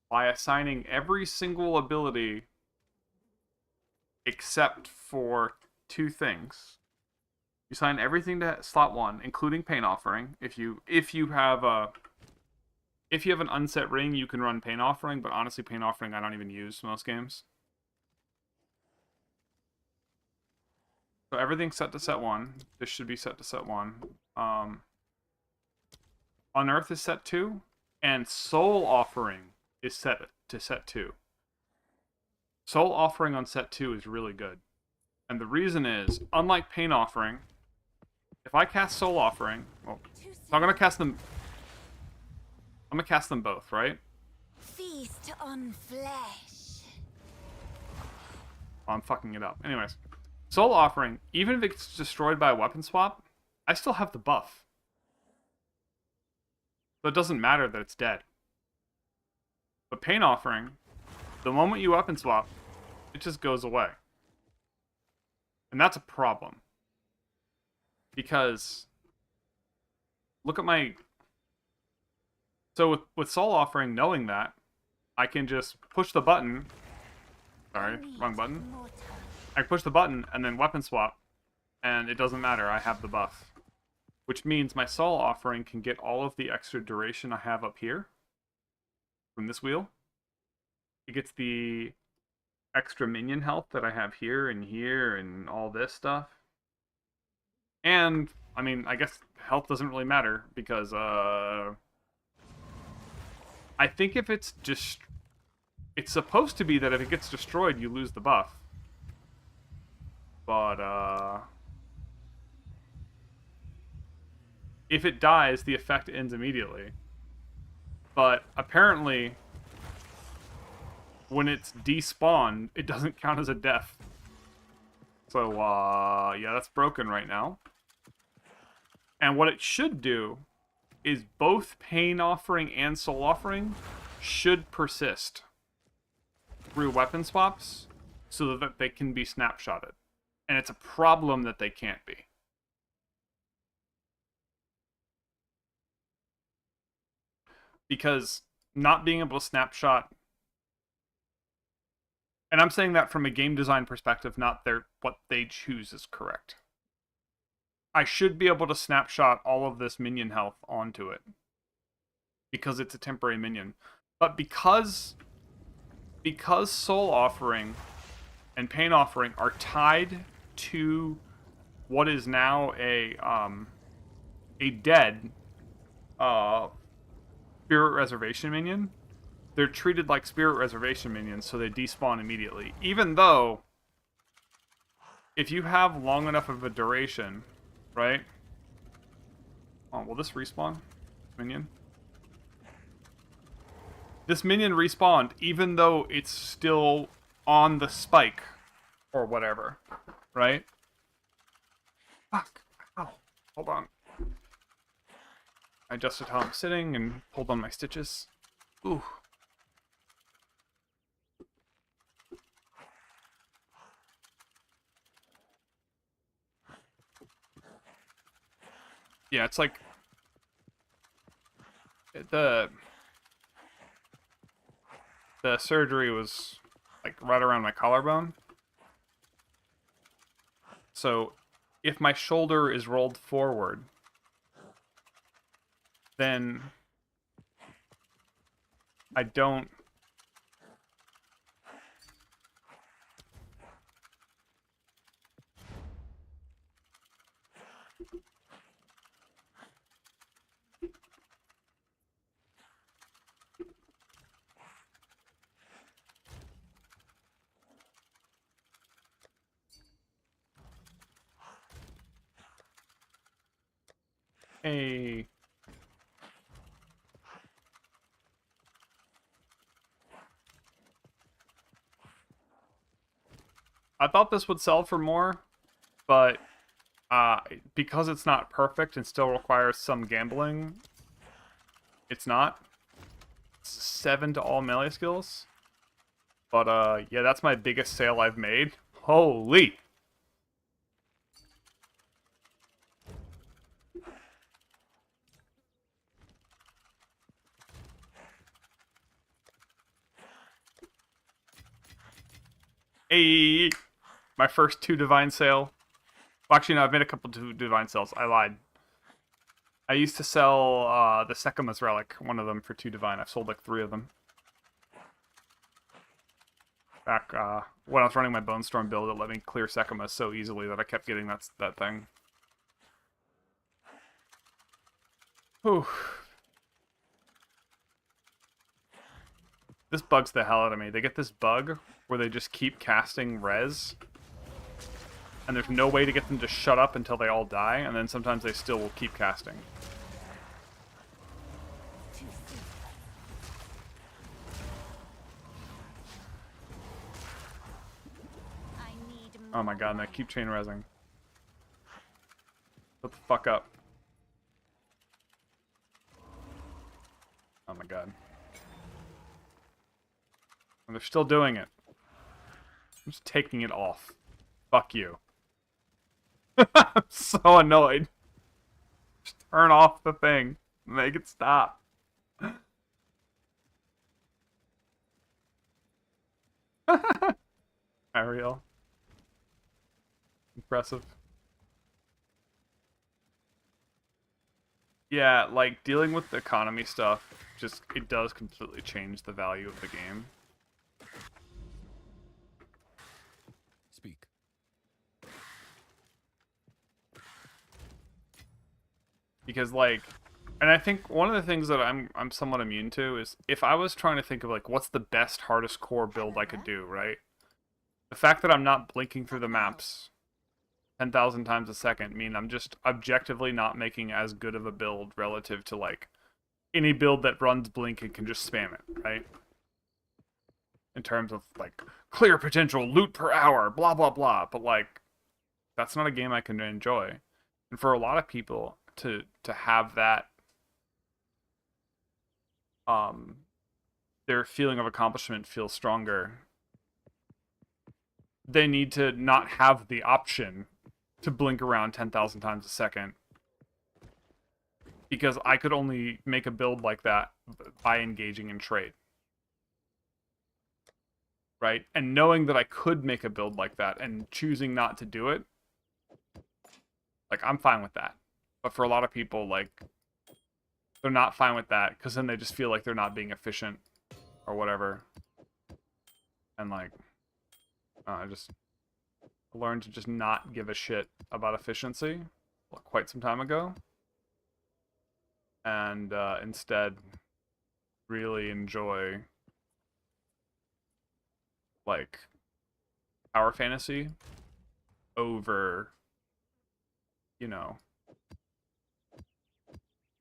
by assigning every single ability except for 2 things. You assign everything to slot 1, including Pain Offering. If you have an unset ring, you can run Pain Offering, but honestly, Pain Offering I don't even use most games. So everything's set to set 1. This should be set to set 1. Unearth is set 2, and Soul Offering is set to set 2. Soul Offering on set 2 is really good. And the reason is, unlike Pain Offering, if I cast Soul Offering, well, so I'm going to cast them both, right? Feast on flesh. Oh, I'm fucking it up. Anyways, Soul Offering, even if it's destroyed by a weapon swap, I still have the buff. So it doesn't matter that it's dead. But Pain Offering, the moment you weapon swap, it just goes away. And that's a problem. Because, look at my... So with Soul Offering, knowing that, I can just push the button. Sorry, wrong button. I push the button and then weapon swap, and it doesn't matter, I have the buff. Which means my Soul Offering can get all of the extra duration I have up here from this wheel. It gets the extra minion health that I have here and all this stuff. And, I mean, I guess health doesn't really matter because, I think if it's just... It's supposed to be that if it gets destroyed, you lose the buff. But, if it dies, the effect ends immediately. But, apparently, when it's despawned, it doesn't count as a death. So, yeah, that's broken right now. And what it should do is both Pain Offering and Soul Offering should persist through weapon swaps so that they can be snapshotted. And it's a problem that they can't be. Because not being able to snapshot... And I'm saying that from a game design perspective, not what they choose is correct. I should be able to snapshot all of this minion health onto it. Because it's a temporary minion. But because Soul Offering and Pain Offering are tied to what is now a dead Spirit Reservation minion. They're treated like Spirit Reservation minions, so they despawn immediately. Even though, if you have long enough of a duration, right? Oh, will this respawn? Minion? This minion respawned, even though it's still on the spike, or whatever, right? Fuck. Ow. Hold on. I adjusted how I'm sitting and pulled on my stitches. Ooh. Yeah, it's like the surgery was like right around my collarbone. So if my shoulder is rolled forward, then I don't Hey. I thought this would sell for more, but because it's not perfect and still requires some gambling, it's not. It's 7 to all melee skills. But yeah, that's my biggest sale I've made. Holy! Hey! My first 2 divine sale. Well, actually, no, I've made a couple 2 divine sales. I lied. I used to sell the Sekemahs relic, one of them, for 2 divine. I've sold like 3 of them. Back when I was running my Bonestorm build, it let me clear Sekemahs so easily that I kept getting that thing. Whew. This bugs the hell out of me. They get this bug where they just keep casting res, and there's no way to get them to shut up until they all die, and then sometimes they still will keep casting. Oh my god, and I keep chain resing. Shut the fuck up. Oh my god. And they're still doing it. I'm just taking it off. Fuck you. I'm so annoyed. Just turn off the thing. Make it stop. Ariel. Impressive. Yeah, like, dealing with the economy stuff, just, it does completely change the value of the game. Speak. Because, like, and I think one of the things that I'm somewhat immune to is if I was trying to think of, like, what's the best, hardest core build I could do, right? The fact that I'm not blinking through the maps 10,000 times a second mean I'm just objectively not making as good of a build relative to, like, any build that runs blink and can just spam it, right? In terms of, like, clear potential, loot per hour, blah, blah, blah. But, like, that's not a game I can enjoy. And for a lot of people to have that, their feeling of accomplishment feels stronger, they need to not have the option to blink around 10,000 times a second. Because I could only make a build like that by engaging in trade. Right? And knowing that I could make a build like that and choosing not to do it, like, I'm fine with that. But for a lot of people, like, they're not fine with that because then they just feel like they're not being efficient or whatever. And, like, I just learned to just not give a shit about efficiency quite some time ago. And instead really enjoy like power fantasy over, you know,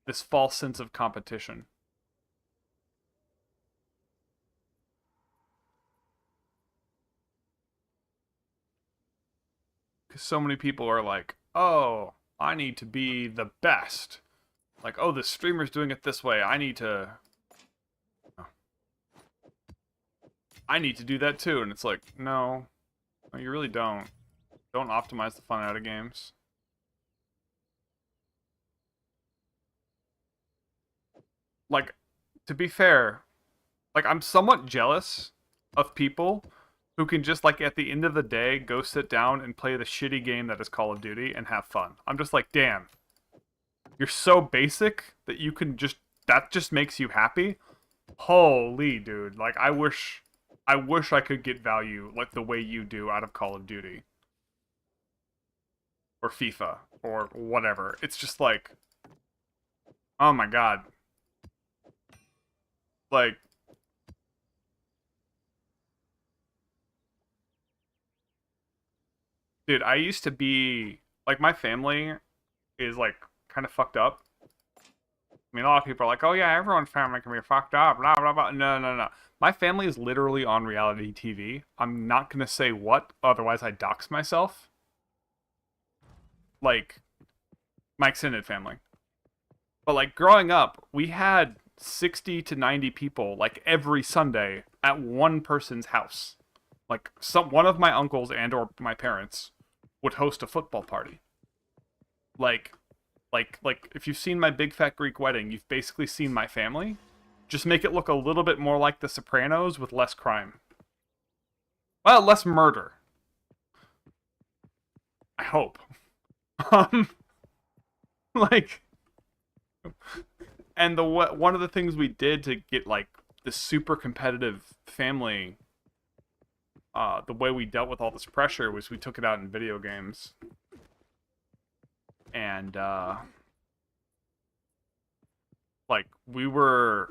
this false sense of competition. Because so many people are like, oh, I need to be the best. Like, oh, the streamer's doing it this way. I need to do that too. And it's like, no, you really don't. Don't optimize the fun out of games. Like, to be fair, like, I'm somewhat jealous of people who can just, like, at the end of the day, go sit down and play the shitty game that is Call of Duty and have fun. I'm just like, damn. You're so basic that you can just... That just makes you happy? Holy, dude. Like, I wish I could get value, like, the way you do out of Call of Duty. Or FIFA. Or whatever. It's just like... Oh my god. Like... Dude, I used to be... Like, my family is, like, kind of fucked up. I mean, a lot of people are like, oh yeah, everyone's family can be fucked up, blah, blah, blah. No, no, no. My family is literally on reality TV. I'm not going to say what, otherwise I dox myself. Like, my extended family. But, like, growing up, we had 60 to 90 people, like, every Sunday at one person's house. Like, one of my uncles and or my parents would host a football party. Like, if you've seen my Big Fat Greek Wedding, you've basically seen my family. Just make it look a little bit more like The Sopranos with less crime. Well, less murder. I hope. Like, and one of the things we did to get, like, this super competitive family, the way we dealt with all this pressure was we took it out in video games. And, like, we were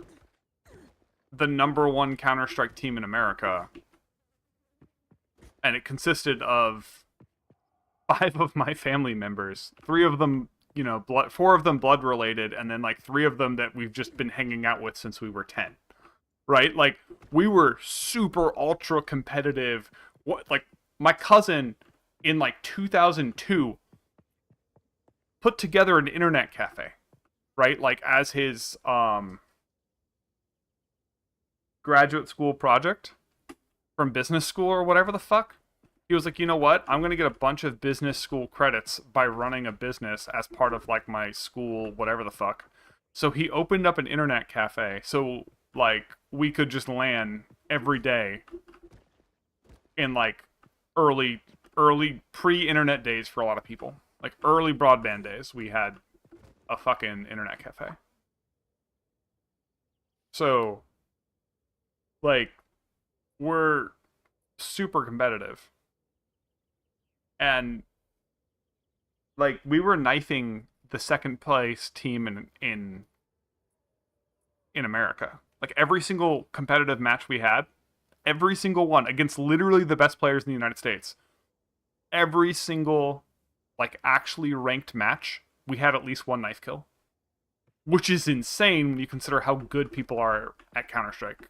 the #1 Counter-Strike team in America. And it consisted of 5 of my family members. 3 of them, you know, 4 of them blood-related, and then, like, 3 of them that we've just been hanging out with since we were 10. Right? Like, we were super ultra-competitive. Like, my cousin, in, like, 2002... put together an internet cafe, right? Like, as his graduate school project from business school or whatever the fuck. He was like, you know what? I'm going to get a bunch of business school credits by running a business as part of, like, my school, whatever the fuck. So he opened up an internet cafe. So, like, we could just LAN every day in, like, early pre-internet days for a lot of people. Like, early broadband days, we had a fucking internet cafe. So, like, we're super competitive. And, like, we were knifing the second place team in America. Like, every single competitive match we had, every single one, against literally the best players in the United States, every single, like, actually ranked match, we had at least one knife kill. Which is insane when you consider how good people are at Counter-Strike.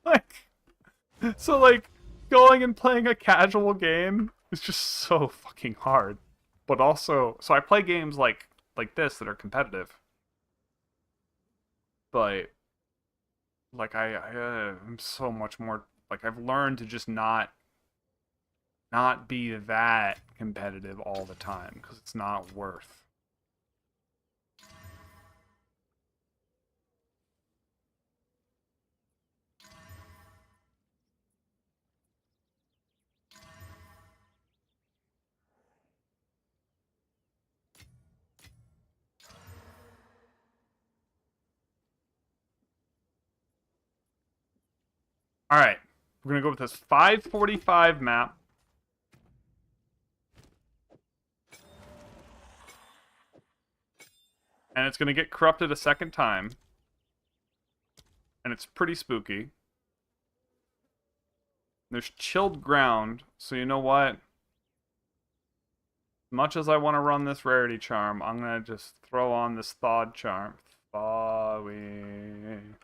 Like, so, like, going and playing a casual game is just so fucking hard. But also, so I play games like this that are competitive. But, like, I'm so much more, like, I've learned to just not be that competitive all the time, because it's not worth. Alright. We're going to go with this 545 map. And it's going to get corrupted a second time. And it's pretty spooky. There's chilled ground, so you know what? Much as I want to run this rarity charm, I'm going to just throw on this thawed charm. Thawing.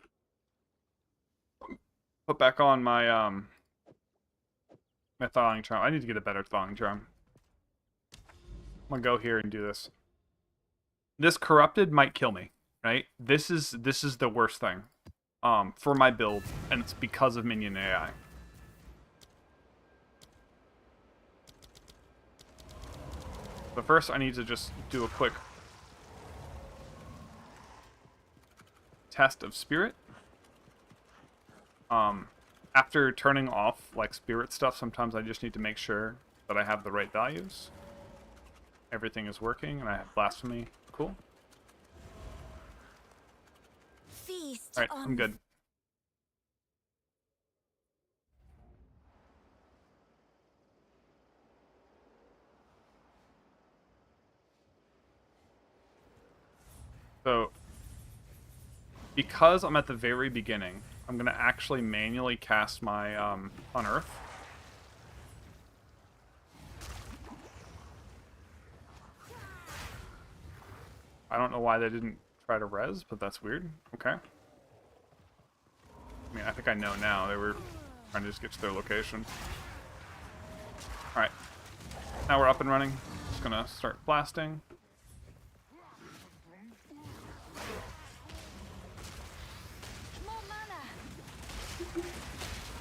Put back on my, my thawing charm. I need to get a better thawing charm. I'm going to go here and do this. This corrupted might kill me, right? This is the worst thing. For my build, and it's because of minion AI. But first, I need to just do a quick test of spirit. After turning off like spirit stuff, sometimes I just need to make sure that I have the right values. Everything is working, and I have blasphemy. Cool. Feast. All right, I'm good. So, because I'm at the very beginning, I'm going to actually manually cast my Unearth. I don't know why they didn't try to res, but that's weird. Okay. I mean, I think I know now. They were trying to just get to their location. Alright. Now we're up and running. Just going to start blasting.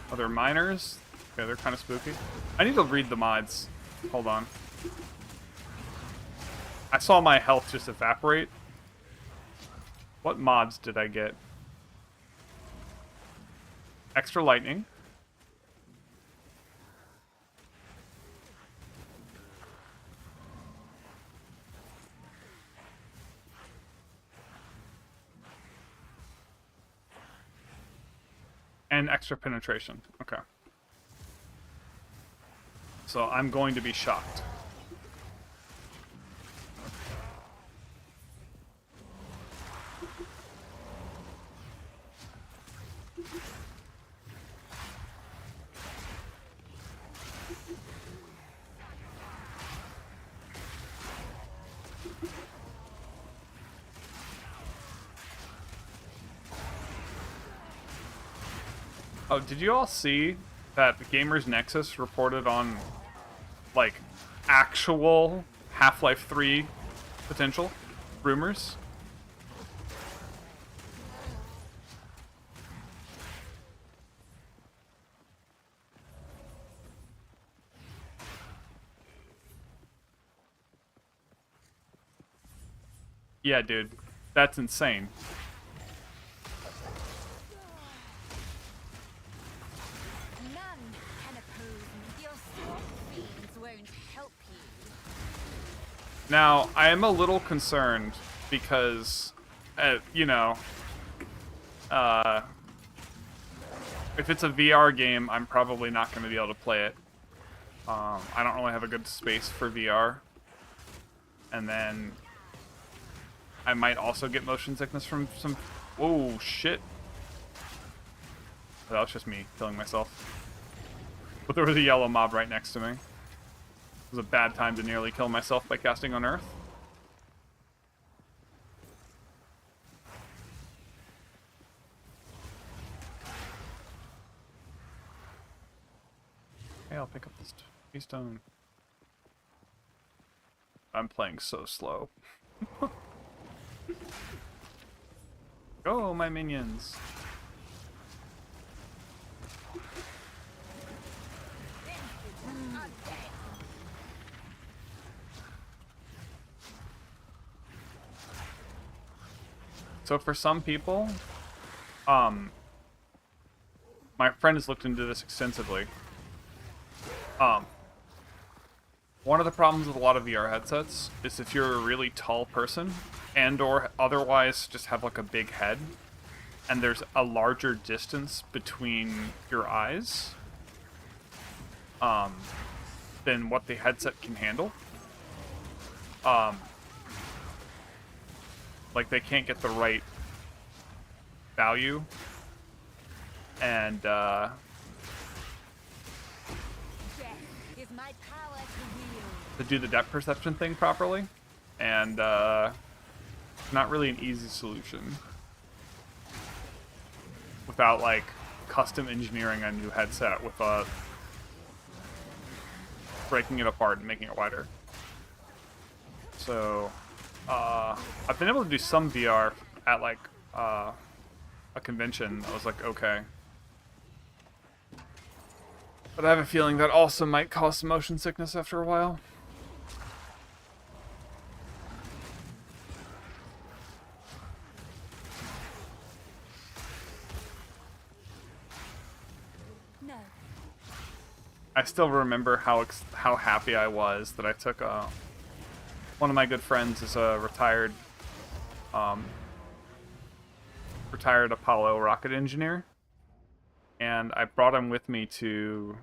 Are there miners? Okay, they're kind of spooky. I need to read the mods. Hold on. I saw my health just evaporate. What mods did I get? Extra lightning. And extra penetration. Okay. So I'm going to be shocked. Oh, did you all see that the Gamers Nexus reported on, like, actual Half-Life 3 potential rumors? Yeah, dude. That's insane. Now, I am a little concerned because, you know, if it's a VR game, I'm probably not going to be able to play it. I don't really have a good space for VR. And then I might also get motion sickness from some... Oh, shit. That was just me killing myself. But there was a yellow mob right next to me. It was a bad time to nearly kill myself by casting Unearth. Hey, I'll pick up this keystone. I'm playing so slow. Go, my minions! So for some people, my friend has looked into this extensively. One of the problems with a lot of VR headsets is if you're a really tall person and or otherwise just have like a big head, and there's a larger distance between your eyes than what the headset can handle. Like they can't get the right value, and Death is my power to wield. to do the depth perception thing properly, and not really an easy solution without like custom engineering a new headset with breaking it apart and making it wider. So I've been able to do some VR at like a convention. I was like, okay. But I have a feeling that also might cause some motion sickness after a while. No. I still remember how happy I was that I took one of my good friends is a retired Apollo rocket engineer, and I brought him with me to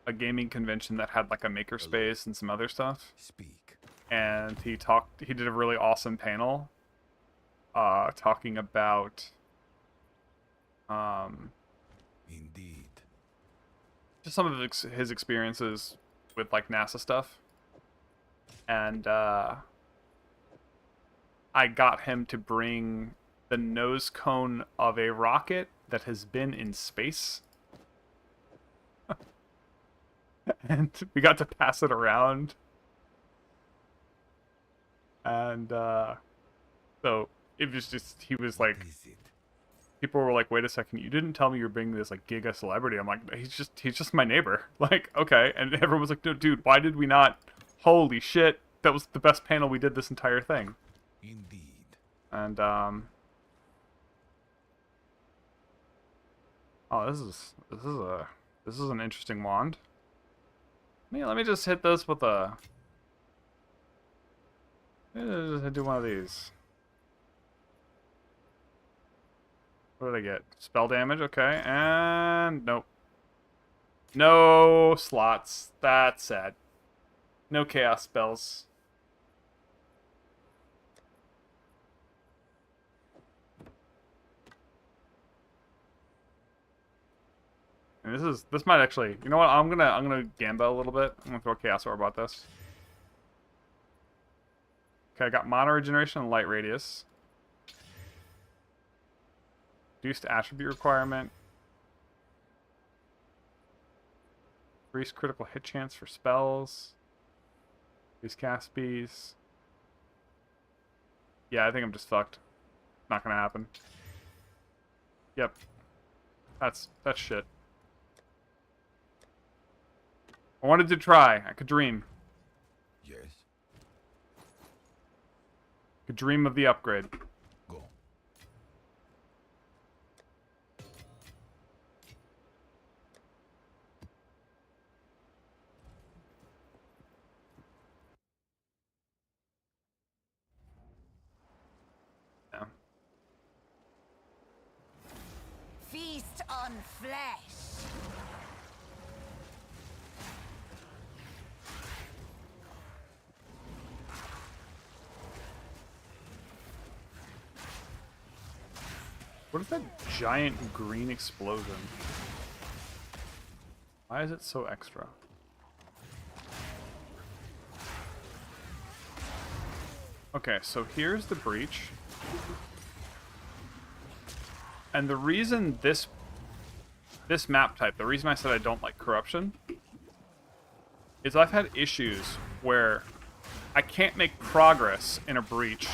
a gaming convention that had like a makerspace and some other stuff. Speak. And he did a really awesome panel talking about Indeed. just some of his experiences with like NASA stuff. And I got him to bring the nose cone of a rocket that has been in space. And we got to pass it around. And so it was just, he was like, Is it? people were like, wait a second, you didn't tell me you're bringing this like giga celebrity. I'm like, he's just my neighbor. Like, okay. And everyone was like, no, dude, why did we not? Holy shit, that was the best panel we did this entire thing. Indeed. And oh, this is an interesting wand. Let me just hit this with a. Just do one of these. What did I get? Spell damage, okay, and nope. No slots. That's sad. No chaos spells. And this might actually, you know what? I'm gonna gamba a little bit. I'm gonna throw Chaos Orb about this. Okay, I got mana regeneration and light radius. Reduced attribute requirement. Increased critical hit chance for spells. These cast speeds. Yeah, I think I'm just fucked. Not gonna happen. Yep. That's shit. I wanted to try. I could dream. Yes. Could dream of the upgrade. Go. Yeah. Feast on flesh. What is that giant green explosion? Why is it so extra? Okay, so here's the breach. And the reason this map type, the reason I said I don't like corruption, is I've had issues where I can't make progress in a breach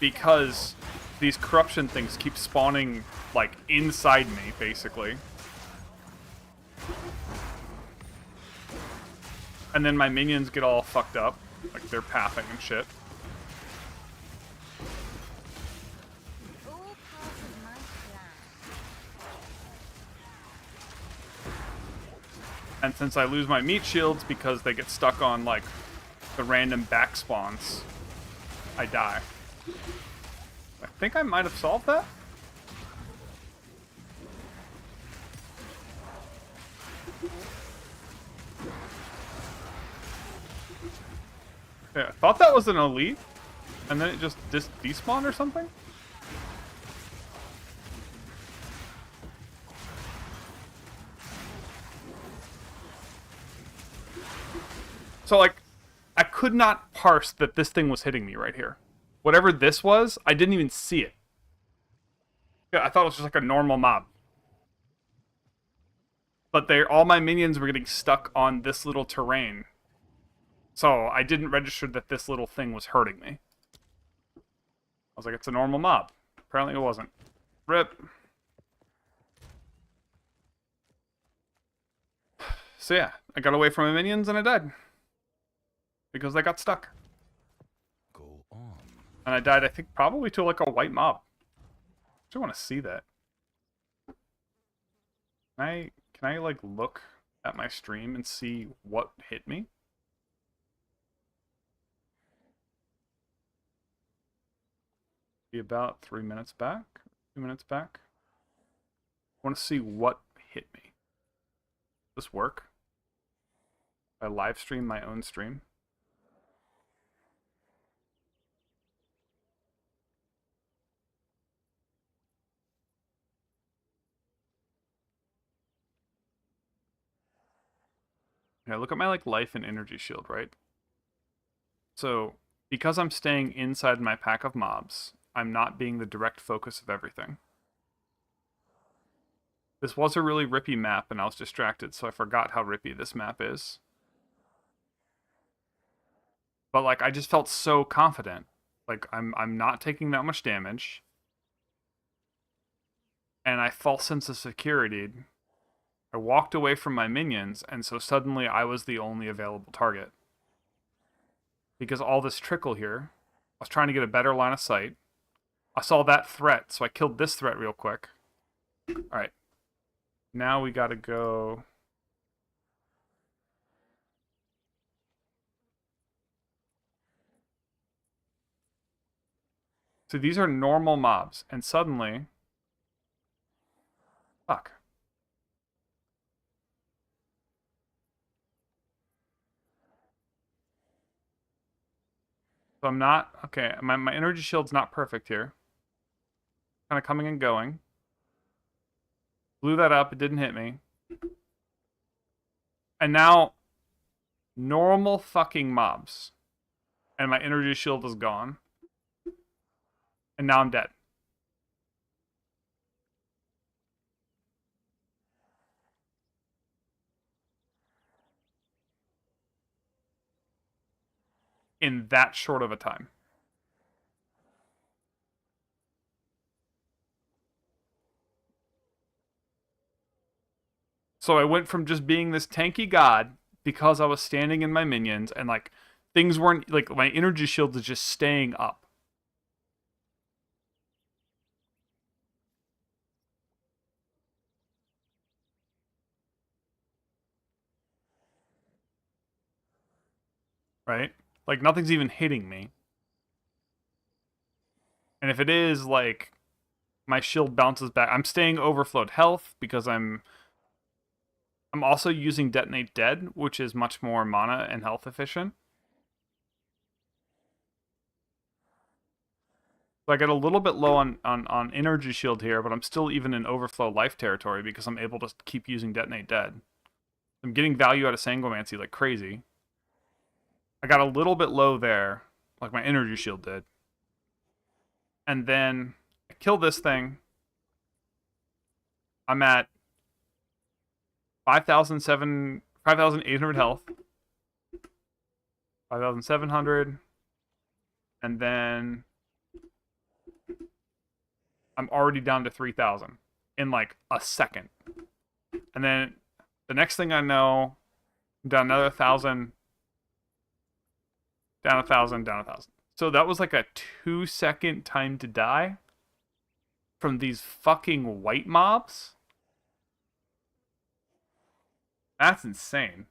because these corruption things keep spawning, like, inside me, basically. And then my minions get all fucked up. Like, they're pathing and shit. All part of my plan. And since I lose my meat shields because they get stuck on, like, the random back spawns, I die. I think I might have solved that. Okay, I thought that was an elite, and then it just despawned or something? So, like, I could not parse that this thing was hitting me right here. Whatever this was, I didn't even see it. Yeah, I thought it was just like a normal mob. But all my minions were getting stuck on this little terrain. So I didn't register that this little thing was hurting me. I was like, it's a normal mob. Apparently it wasn't. RIP. So yeah, I got away from my minions and I died. Because they got stuck. Go on. And I died, I think, probably to like a white mob. I actually want to see that. Can I like look at my stream and see what hit me? Be about 3 minutes back, 2 minutes back. I want to see what hit me. Does this work? I live stream my own stream. Okay, look at my like life and energy shield, right? So, because I'm staying inside my pack of mobs, I'm not being the direct focus of everything. This was a really rippy map, and I was distracted, so I forgot how rippy this map is. But, like, I just felt so confident. Like, I'm not taking that much damage. And I false sense of security. I walked away from my minions, and so suddenly I was the only available target. Because all this trickle here, I was trying to get a better line of sight. I saw that threat, so I killed this threat real quick. Alright. Now we gotta go... So these are normal mobs, and suddenly... Fuck. So I'm not... Okay, my energy shield's not perfect here. Kind of coming and going. Blew that up, it didn't hit me. And now... Normal fucking mobs. And my energy shield is gone. And now I'm dead. In that short of a time. So I went from just being this tanky god because I was standing in my minions and like things weren't like my energy shield is just staying up. Right? Like nothing's even hitting me. And if it is like my shield bounces back, I'm staying overflowed health because I'm also using Detonate Dead, which is much more mana and health efficient. So I get a little bit low on energy shield here, but I'm still even in overflow life territory because I'm able to keep using Detonate Dead. I'm getting value out of Sangomancy like crazy. I got a little bit low there, like my energy shield did. And then I kill this thing. I'm at 5,800 health. 5,700. And then I'm already down to 3,000 in like a second. And then the next thing I know, I'm down another 1,000. Down 1,000, down 1,000. So that was like a 2-second time to die from these fucking white mobs. That's insane.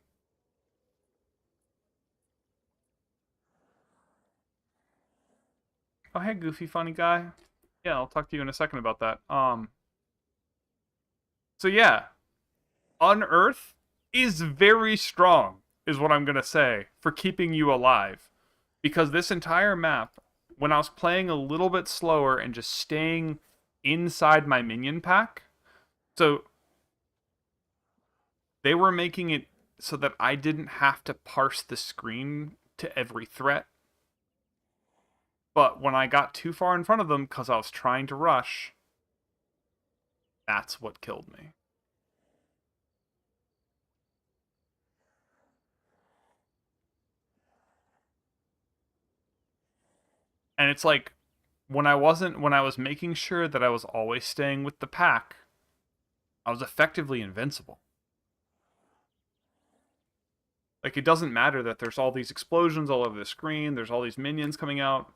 Oh, hey, goofy funny guy. Yeah, I'll talk to you in a second about that. So yeah, Unearth is very strong, is what I'm gonna say, for keeping you alive. Because this entire map, when I was playing a little bit slower and just staying inside my minion pack, so they were making it so that I didn't have to parse the screen to every threat. But when I got too far in front of them because I was trying to rush, that's what killed me. And it's like when I was making sure that I was always staying with the pack, I was effectively invincible. Like, it doesn't matter that there's all these explosions all over the screen, there's all these minions coming out.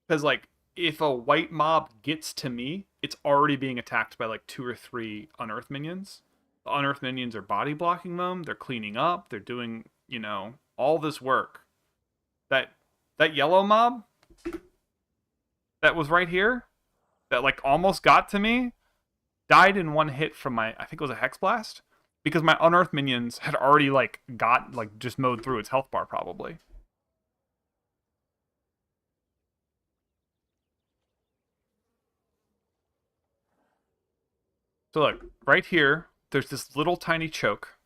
Because, like, if a white mob gets to me, it's already being attacked by, like, 2 or 3 unearth minions. The unearth minions are body blocking them, they're cleaning up, they're doing, all this work. That yellow mob that was right here, that, like, almost got to me, died in one hit from I think it was a Hexblast, because my unearth minions had already, like, just mowed through its health bar, probably. So look, right here, there's this little tiny choke.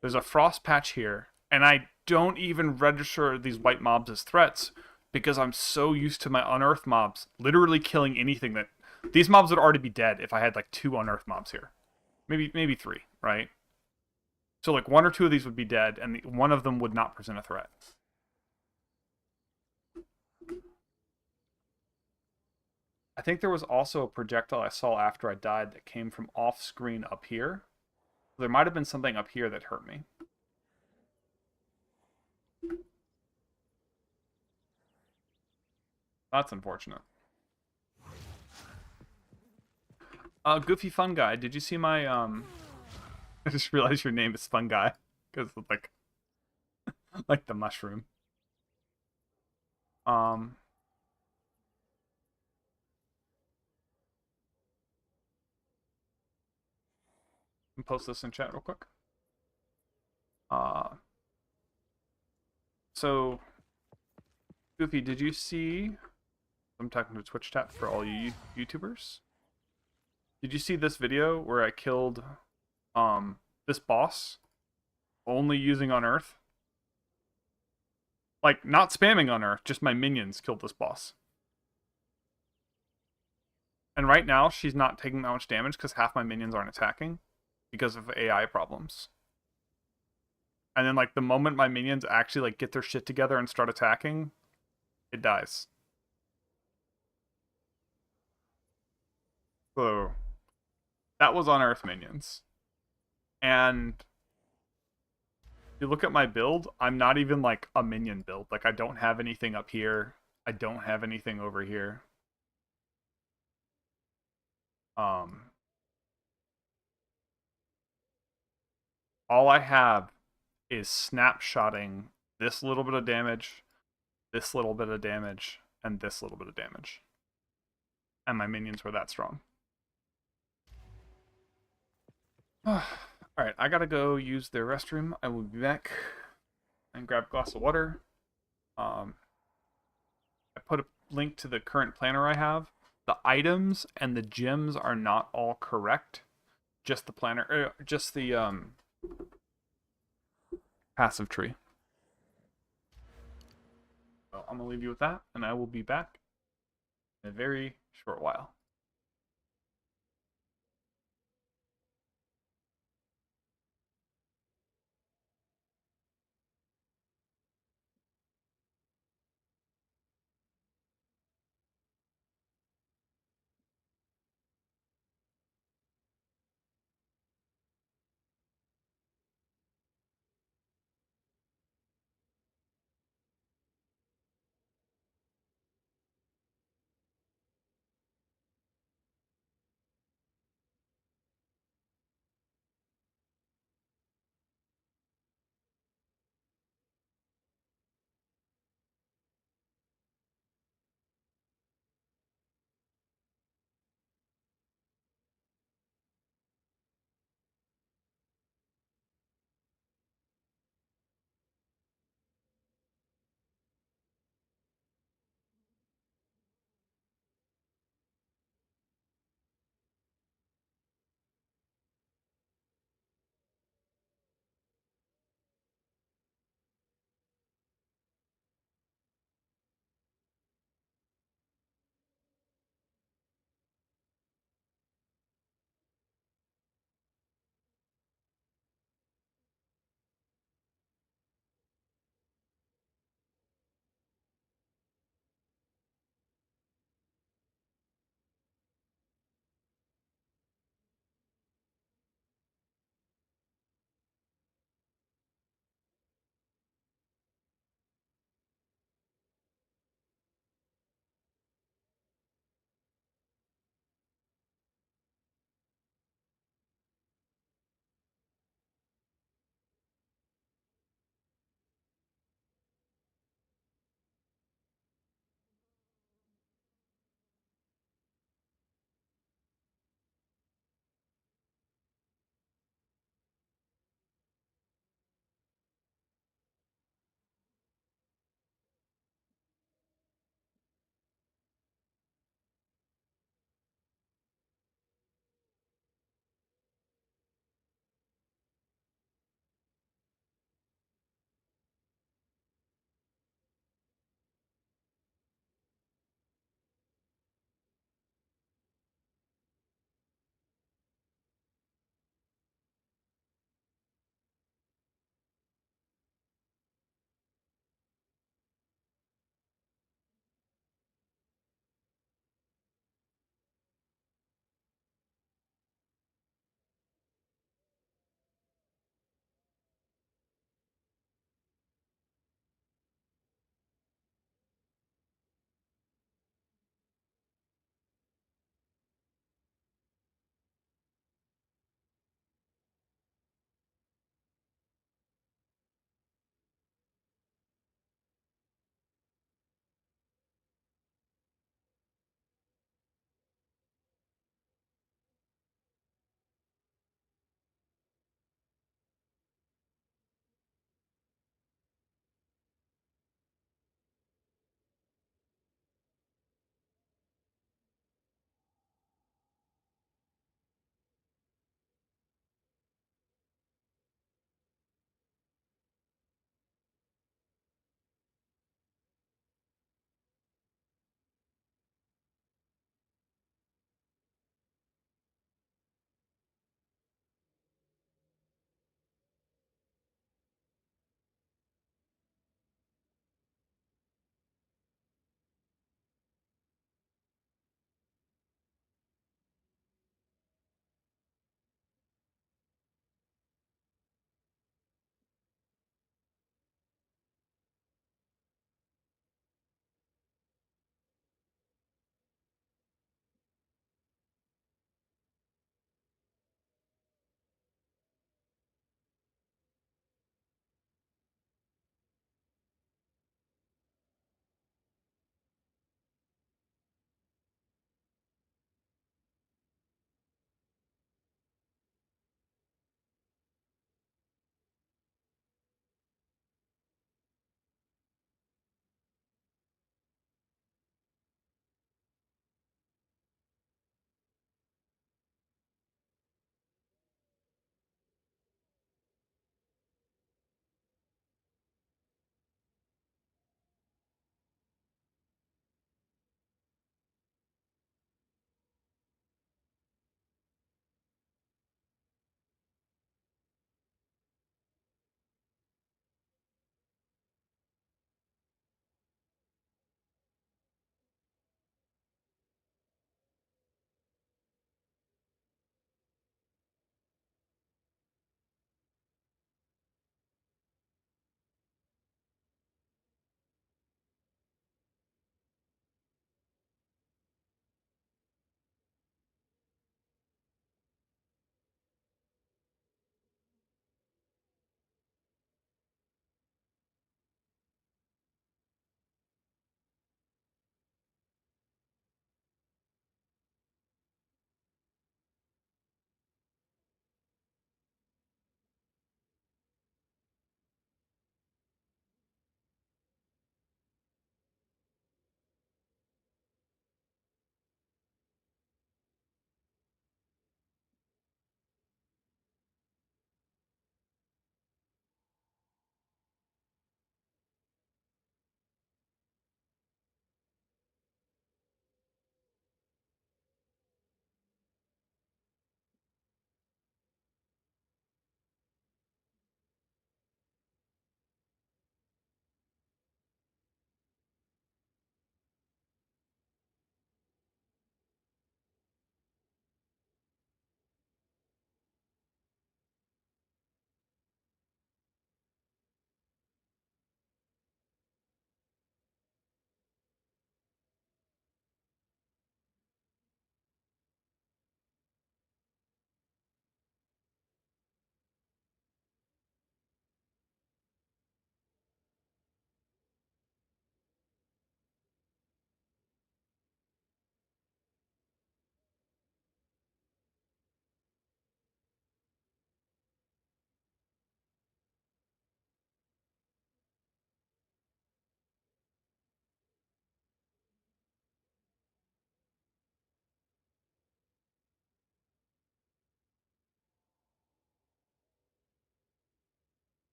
There's a frost patch here, and I don't even register these white mobs as threats because I'm so used to my unearthed mobs literally killing anything that... These mobs would already be dead if I had, like, 2 unearthed mobs here. Maybe 3, right? So, like, 1 or 2 of these would be dead, and one of them would not present a threat. I think there was also a projectile I saw after I died that came from off-screen up here. There might have been something up here that hurt me. That's unfortunate. Goofy Fun Guy, did you see my, I just realized your name is Fun Guy, because it's like, like the mushroom. Post this in chat real quick. So, Goofy, did you see... I'm talking to Twitch chat for all you YouTubers. Did you see this video where I killed this boss only using Unearth? Like, not spamming Unearth, just my minions killed this boss. And right now, she's not taking that much damage because half my minions aren't attacking because of AI problems. And then, like, the moment my minions actually, like, get their shit together and start attacking, it dies. So, that was Unearth minions. And if you look at my build, I'm not even, like, a minion build. Like, I don't have anything up here. I don't have anything over here. All I have is snapshotting this little bit of damage, this little bit of damage, and this little bit of damage. And my minions were that strong. Alright, I gotta go use their restroom. I will be back and grab a glass of water. I put a link to the current planner I have. The items and the gems are not all correct. Just the planner, just the passive tree. So I'm gonna leave you with that, and I will be back in a very short while.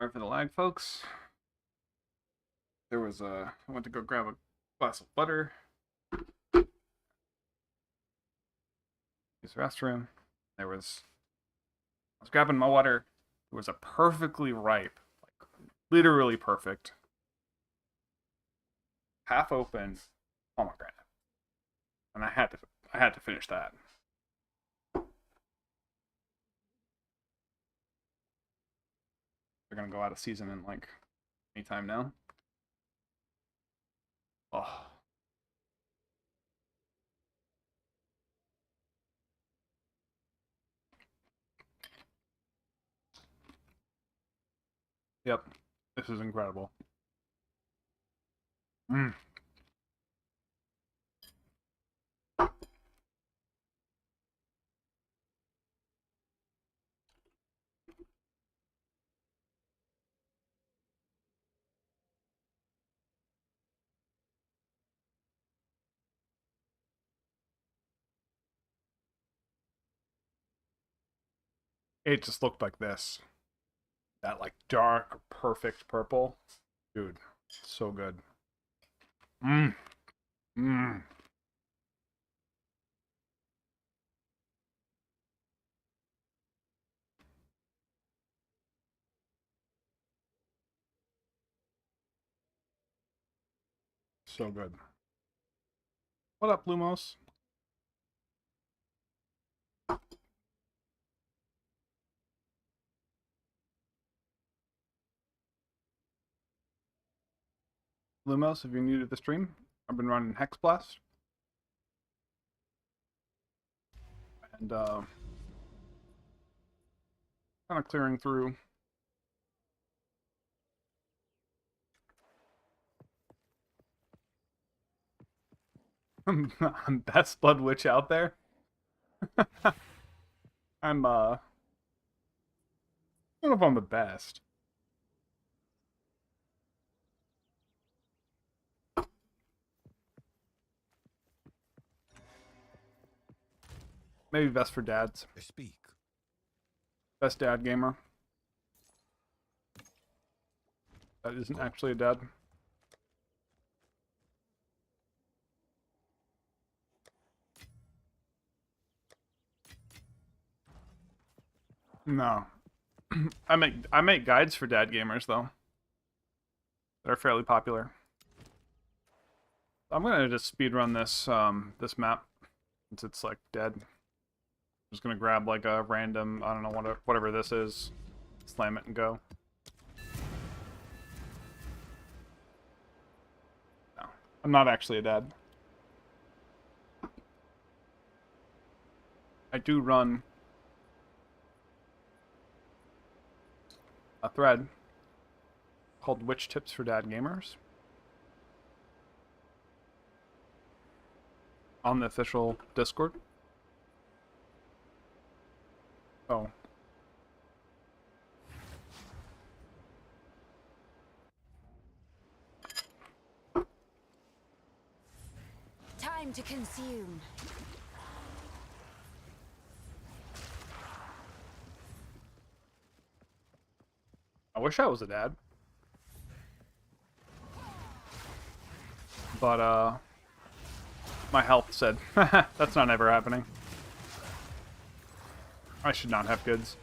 Sorry for the lag, folks. There was a... I went to go grab a glass of butter. Use the restroom. I was grabbing my water. It was a perfectly ripe, like literally perfect, half open pomegranate, and I had to finish that. They're gonna go out of season in like anytime now. Oh. Yep, this is incredible. Mm. It just looked like this. That like dark, perfect purple. Dude, so good. Mmm. Mmm. So good. What up, Lumos? Lumos, if you're new to the stream, I've been running Hexblast. And kind of clearing through. I'm best blood witch out there. I'm I don't know if I'm the best. Maybe best for dads. Speak. Best dad gamer. That isn't actually a dad. No. I make guides for dad gamers though. They're fairly popular. I'm gonna just speedrun this this map since it's like dead. I'm just gonna grab like a random, I don't know, whatever this is, slam it and go. No, I'm not actually a dad. I do run a thread called Witch Tips for Dad Gamers on the official Discord. Oh. Time to consume. I wish I was a dad. But, my health said, that's not ever happening. I should not have kids.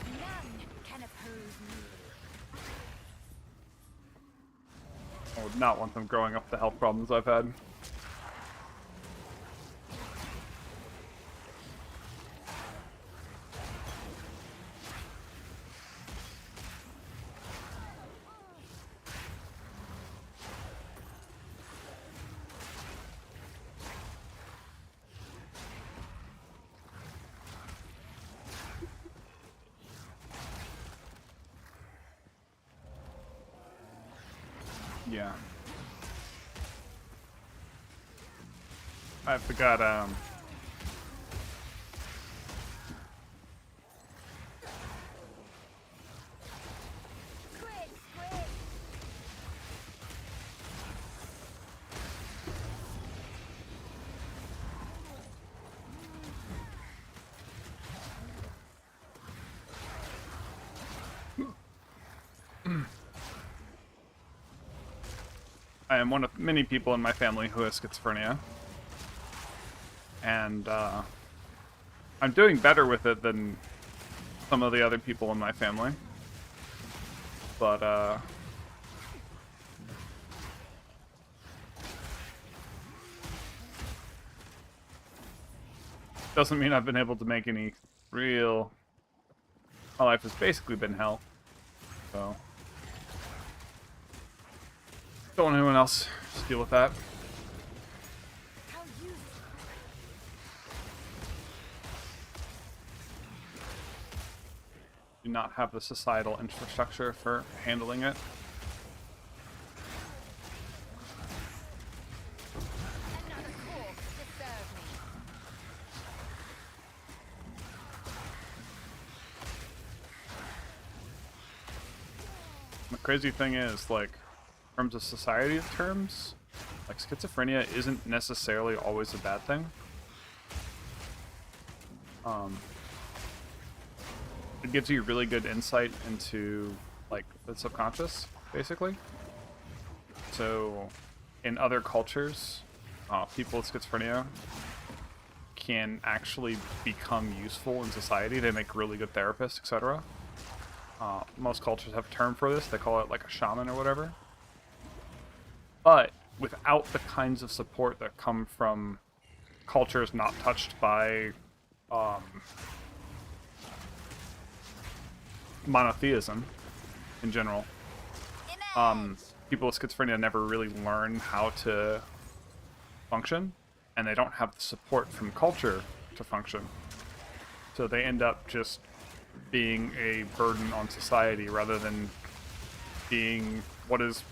None can oppose me. I would not want them growing up with the health problems I've had. Yeah. I forgot, Quick, quick. I am one of many people in my family who has schizophrenia. And I'm doing better with it than some of the other people in my family. But doesn't mean I've been able to make any real... My life has basically been hell. So don't want anyone else to deal with that. How useful. Do not have the societal infrastructure for handling it. Another corpse to serve me. The crazy thing is, like, in terms of society terms, like, schizophrenia isn't necessarily always a bad thing. It gives you really good insight into, like, the subconscious, basically. So, in other cultures, people with schizophrenia can actually become useful in society. They make really good therapists, etc. Most cultures have a term for this. They call it like a shaman or whatever. But without the kinds of support that come from cultures not touched by monotheism in general, people with schizophrenia never really learn how to function, and they don't have the support from culture to function. So they end up just being a burden on society rather than being what is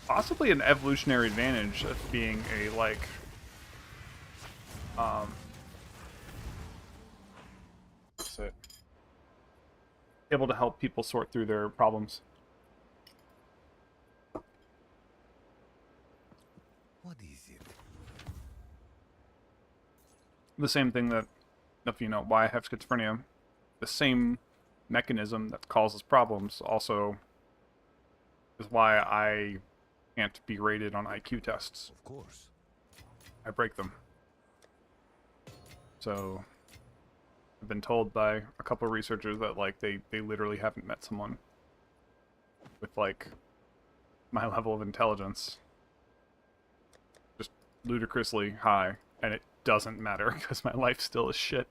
possibly an evolutionary advantage of being a, like, what's it? Able to help people sort through their problems. What is it? The same thing that, if you know why I have schizophrenia, the same mechanism that causes problems also is why I can't be rated on IQ tests. Of course. I break them. So I've been told by a couple of researchers that, like, they literally haven't met someone with, like, my level of intelligence. Just ludicrously high, and it doesn't matter because my life still is shit.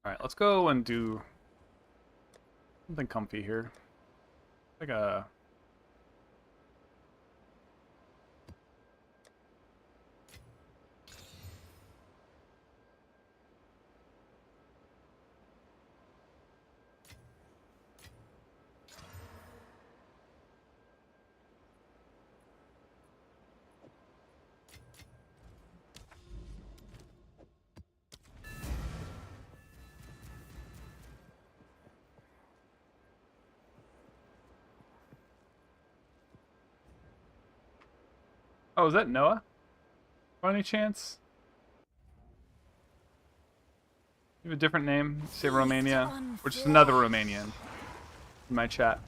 Alright, let's go and do something comfy here. Like a... Oh, is that Noah? By any chance? You have a different name? Say Romania? Or just another Romanian in my chat.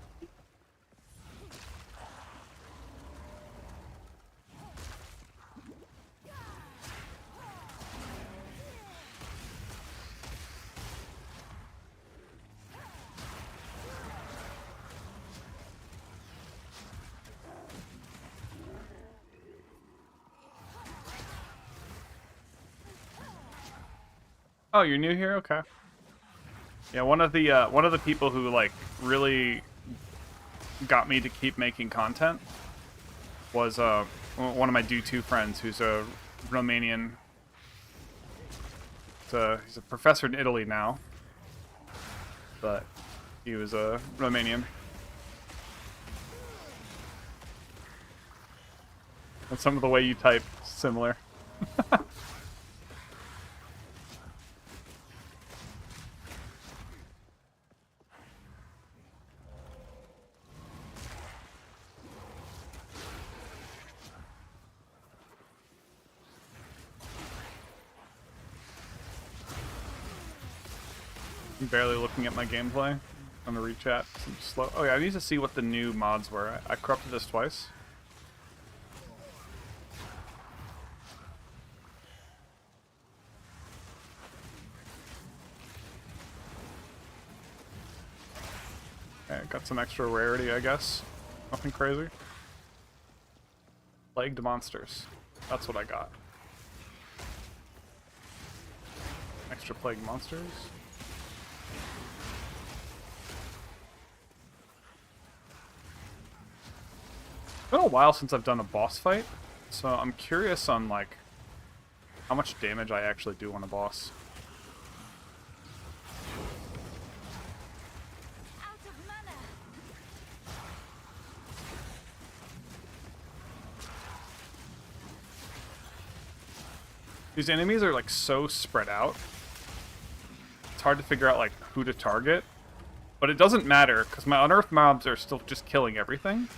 Oh, you're new here? Okay. Yeah, one of the people who, like, really got me to keep making content was one of my Do2 friends who's a Romanian. He's a professor in Italy now, but he was a Romanian. And some of the way you type is similar. I'm barely looking at my gameplay. On the rechat. Some slow. Oh yeah, I need to see what the new mods were. I corrupted this twice. Okay, got some extra rarity, I guess. Nothing crazy. Plagued monsters. That's what I got. Extra plagued monsters. It's been a while since I've done a boss fight, so I'm curious on like how much damage I actually do on a boss. Out of mana. These enemies are like so spread out. It's hard to figure out like who to target, but it doesn't matter because my unearthed mobs are still just killing everything.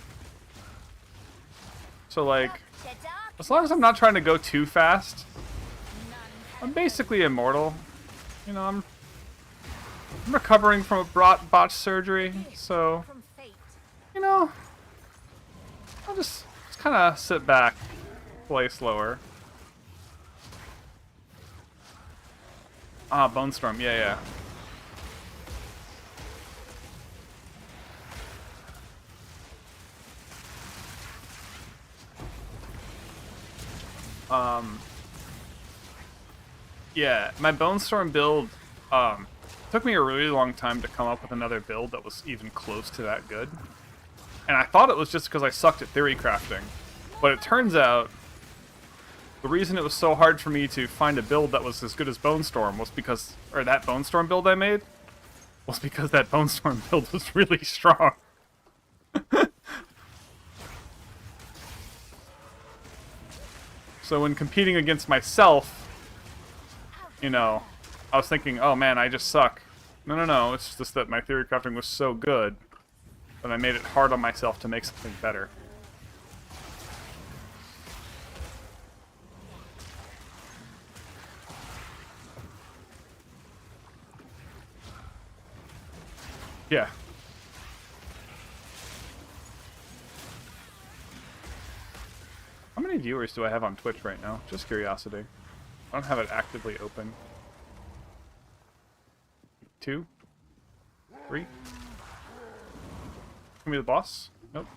So like, as long as I'm not trying to go too fast, I'm basically immortal. You know, I'm recovering from a botched surgery, so From fate. you know, I'll just kind of sit back, play slower. Ah, Bonestorm, yeah. Yeah, my Bonestorm build, took me a really long time to come up with another build that was even close to that good. And I thought it was just because I sucked at theory crafting. But it turns out, the reason it was so hard for me to find a build that was as good as Bonestorm was because, or that Bonestorm build I made, was because that Bonestorm build was really strong. So when competing against myself, you know, I was thinking, oh man, I just suck. No, it's just that my theory crafting was so good that I made it hard on myself to make something better. Yeah. How many viewers do I have on Twitch right now? Just curiosity. I don't have it actively open. 2? 3? Give me the boss? Nope.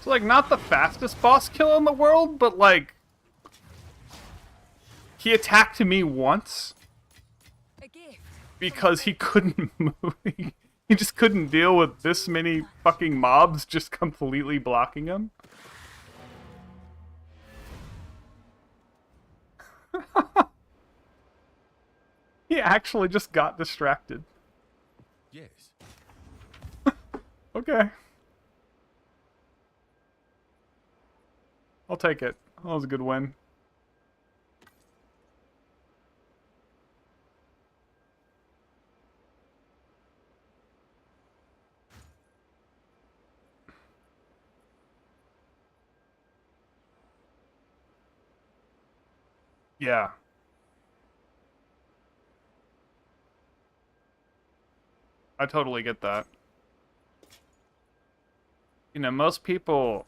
So, like, not the fastest boss kill in the world, but, like, he attacked me once A gift. because he couldn't move. He just couldn't deal with this many fucking mobs just completely blocking him. He actually just got distracted. Yes. Okay. I'll take it. That was a good win. Yeah. I totally get that. You know, most people...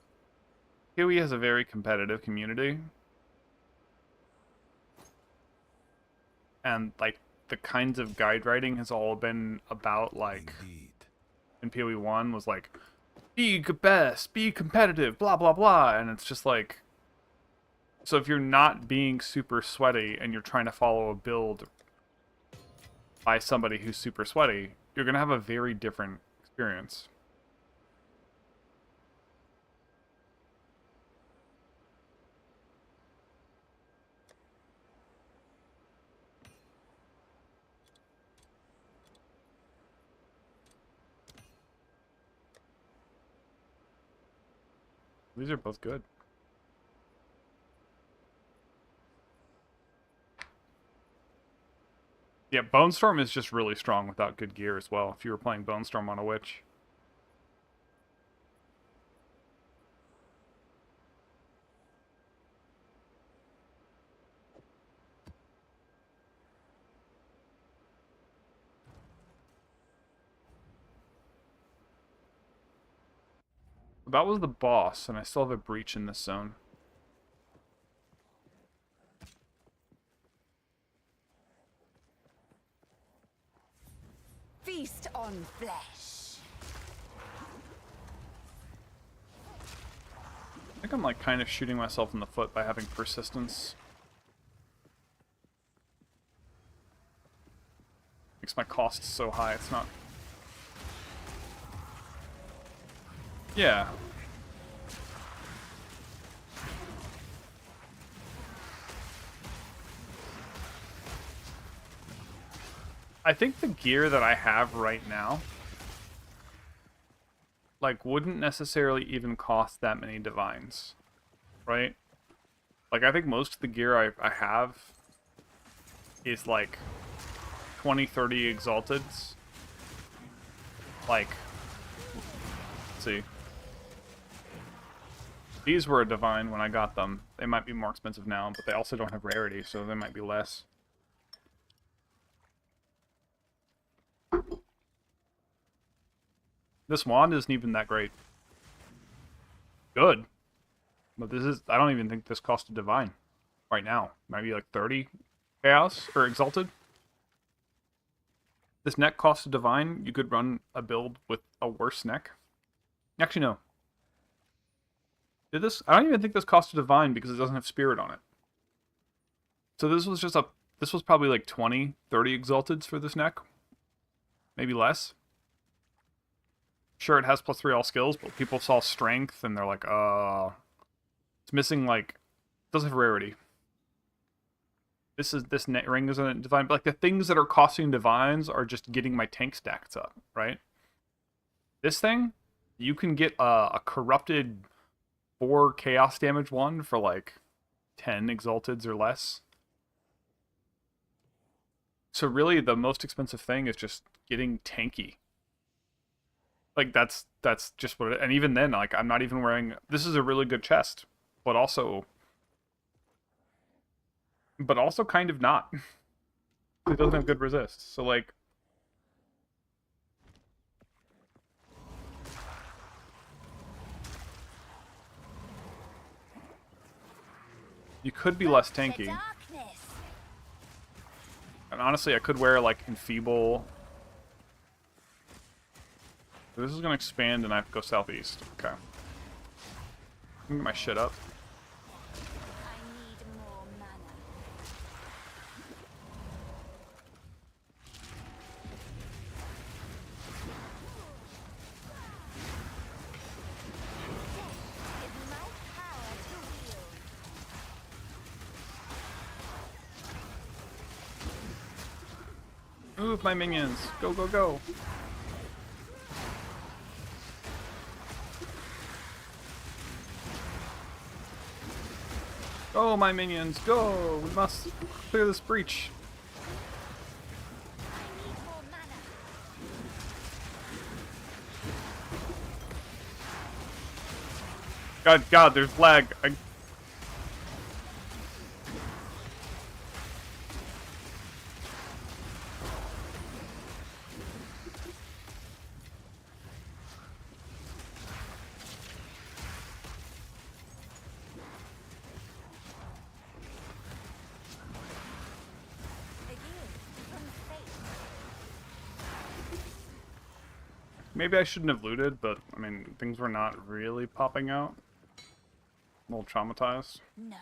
Huey has a very competitive community. And, like, the kinds of guide writing has all been about, like... Indeed. In PoE 1 was like, be best, be competitive, blah, blah, blah. And it's just like... So if you're not being super sweaty and you're trying to follow a build by somebody who's super sweaty, you're going to have a very different experience. These are both good. Yeah, Bonestorm is just really strong without good gear as well, if you were playing Bonestorm on a Witch. That was the boss, and I still have a breach in this zone. Feast on flesh. I think I'm like kind of shooting myself in the foot by having persistence. Makes my costs so high, it's not... Yeah. I think the gear that I have right now, like, wouldn't necessarily even cost that many divines, right? Like, I think most of the gear I have is, like, 20, 30 Exalteds. Like, let's see. These were a divine when I got them. They might be more expensive now, but they also don't have rarity, so they might be less. This wand isn't even that great. Good. But this is... I don't even think this cost a divine right now. Maybe like 30 chaos or exalted. This neck costs a divine. You could run a build with a worse neck. Actually, no. Did this? I don't even think this cost a divine because it doesn't have spirit on it. So this was just a... This was probably like 20, 30 exalteds for this neck. Maybe less. Sure, it has +3 all skills, but people saw strength and they're like, it's missing, like, doesn't have rarity. This ring isn't divine, but like the things that are costing divines are just getting my tank stacks up, right? This thing, you can get a corrupted 4 chaos damage one for like 10 exalteds or less. So really, the most expensive thing is just getting tanky. Like, that's just what it... And even then, like, I'm not even wearing... This is a really good chest, but also kind of not. It doesn't have good resist, so, like... You could be less tanky. And honestly, I could wear, like, Enfeeble... This is gonna expand and I have to go southeast. Okay. I'm gonna get my shit up. I need more mana. Give my power to wield. Move, my minions! Go, go, go! Go, my minions, go! We must clear this breach. I need more mana. God, there's lag. Maybe I shouldn't have looted, but, I mean, things were not really popping out. I'm a little traumatized. No.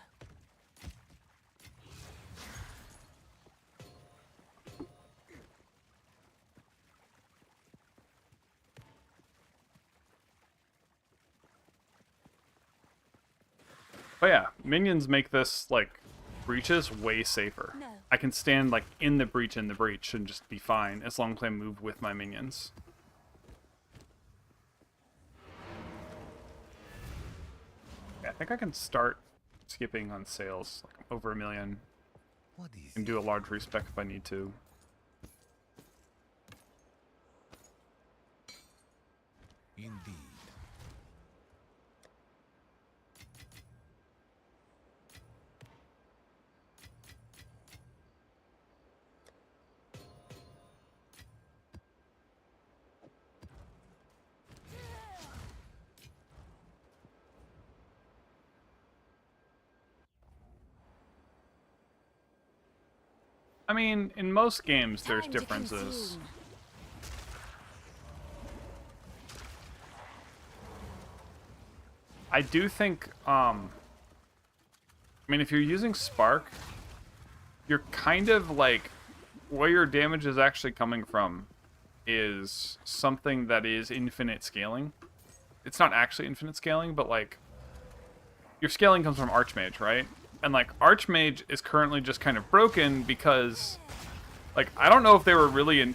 But yeah, minions make this, like, breaches way safer. No. I can stand, like, in the breach and just be fine, as long as I move with my minions. I think I can start skipping on sales, like over 1 million, What is and do a large respec if I need to. indeed? I mean, in most games, there's Time to differences. consume. I do think, I mean, if you're using Spark, you're kind of like, where your damage is actually coming from is something that is infinite scaling. It's not actually infinite scaling, but like, your scaling comes from Archmage, right? And like, Archmage is currently just kind of broken because, like, I don't know if they were really in...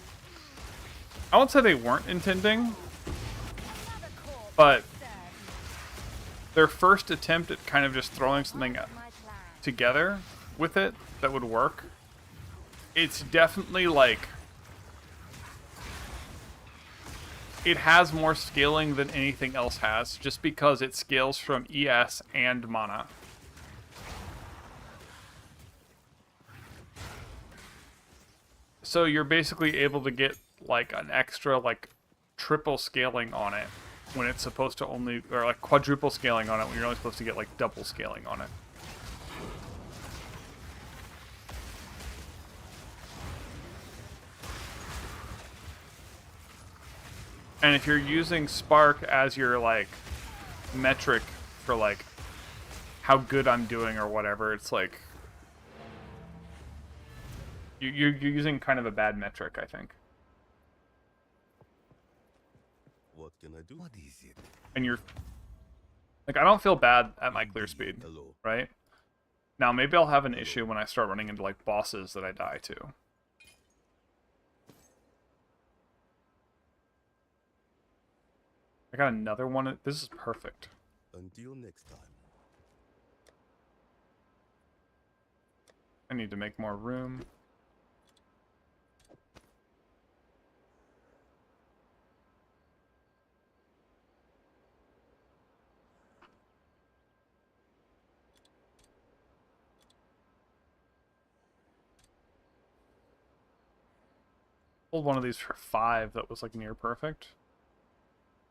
I won't say they weren't intending, but their first attempt at kind of just throwing something together with it that would work, it's definitely like... It has more scaling than anything else has, just because it scales from ES and mana. So you're basically able to get like an extra like triple scaling on it when it's supposed to only, or like quadruple scaling on it when you're only supposed to get like double scaling on it. And if you're using Spark as your like metric for like how good I'm doing or whatever, it's like you're using kind of a bad metric, I think. What can I do? What is it? And you're like, I don't feel bad at my clear speed, Hello. right? Now maybe I'll have an issue when I start running into like bosses that I die to. I got another one. This is perfect. Until next time. I need to make more room. Pulled one of these for 5 that was like near perfect.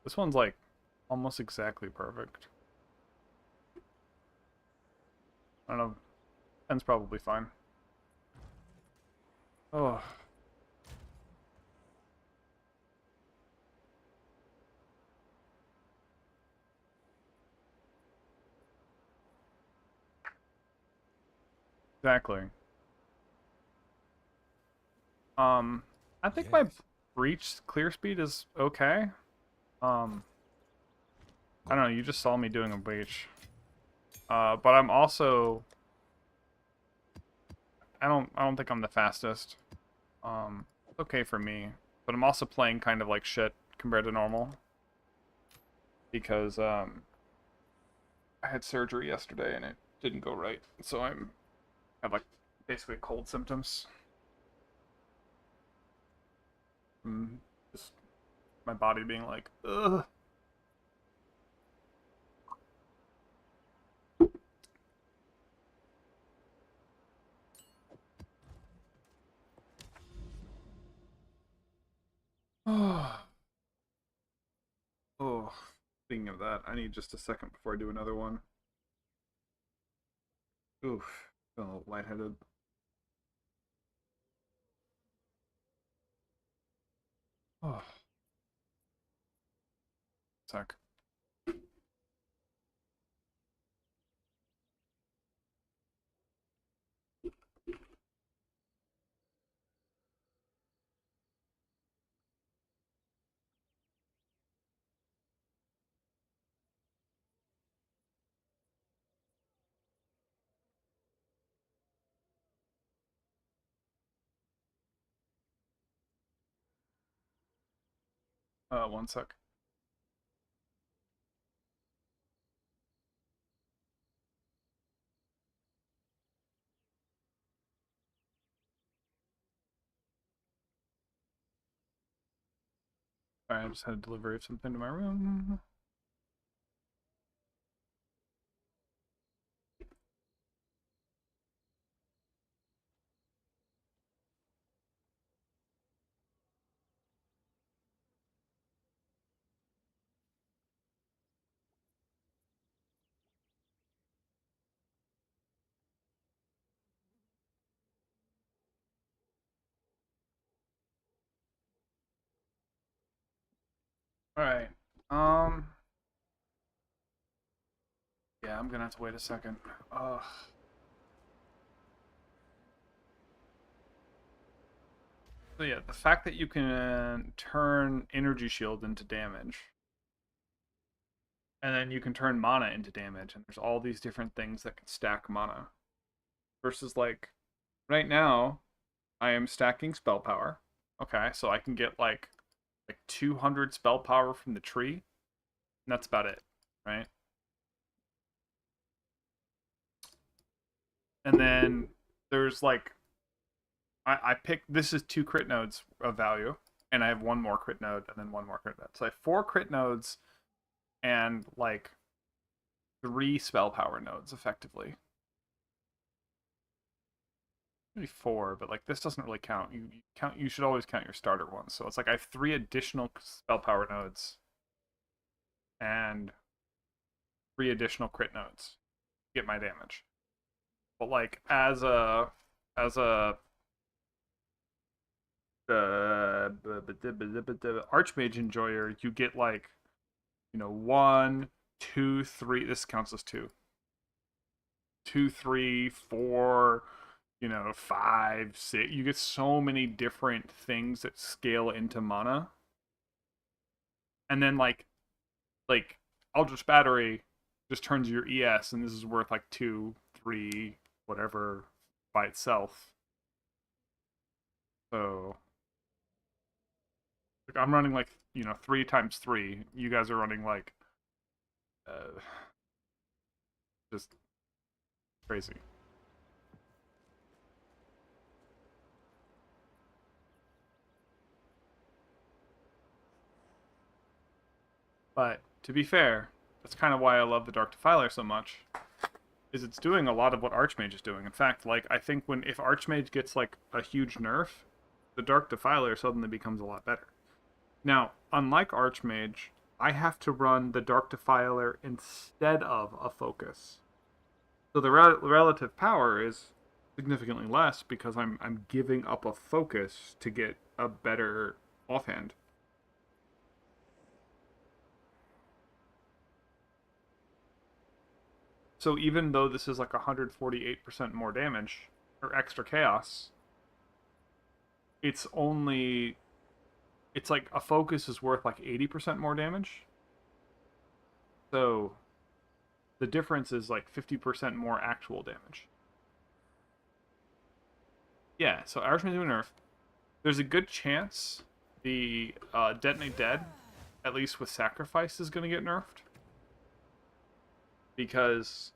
This one's like almost exactly perfect. I don't know. 10's probably fine. Oh. Exactly. I think my breach clear speed is okay. I don't know, you just saw me doing a breach. But I'm also... I don't think I'm the fastest. It's okay for me. But I'm also playing kind of like shit compared to normal. Because, I had surgery yesterday and it didn't go right. So I have like basically cold symptoms. Just my body being like, ugh. Oh. Oh. Speaking of that, I need just a second before I do another one. Oof. Feeling a little lightheaded. Oh. Sec. One sec. Sorry, I just had a delivery of something to my room. Alright. Yeah, I'm gonna have to wait a second. Ugh. So yeah, the fact that you can turn energy shield into damage, and then you can turn mana into damage, and there's all these different things that can stack mana. Versus like right now, I am stacking spell power. Okay, so I can get like 200 spell power from the tree, and that's about it, right? And then there's like I picked, this is 2 crit nodes of value, and I have 1 more crit node and then 1 more crit node. So I have 4 crit nodes and like 3 spell power nodes effectively. Maybe 4, but like this doesn't really count. You should always count your starter ones. So it's like I have 3 additional spell power nodes and 3 additional crit nodes to get my damage. But like as a Archmage enjoyer, you get like, 1, 2, 3. This counts as 2. 2, 3, 4, 5, 6. You get so many different things that scale into mana. And then like Eldritch Battery just turns your ES, and this is worth like 2, 3, whatever by itself. So like, I'm running like 3 times 3. You guys are running like just crazy. But to be fair, that's kind of why I love the Dark Defiler so much. Is it's doing a lot of what Archmage is doing. In fact, like I think if Archmage gets like a huge nerf, the Dark Defiler suddenly becomes a lot better. Now, unlike Archmage, I have to run the Dark Defiler instead of a focus. So the relative power is significantly less because I'm giving up a focus to get a better offhand. So even though this is like 148% more damage or extra chaos, it's like a focus is worth like 80% more damage. So the difference is like 50% more actual damage. Yeah, so Archmage Unearth, there's a good chance the Detonate Dead, at least with Sacrifice, is going to get nerfed. Because,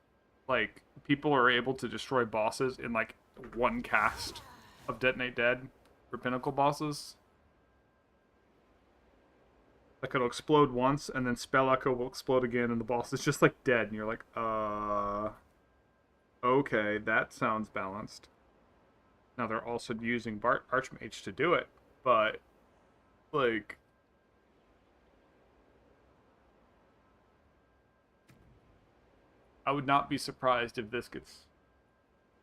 like, people are able to destroy bosses in, like, 1 cast of Detonate Dead for Pinnacle bosses. Like, it'll explode once, and then Spell Echo will explode again, and the boss is just, like, dead. And you're like, okay, that sounds balanced. Now, they're also using Archmage to do it, but, like... I would not be surprised if this gets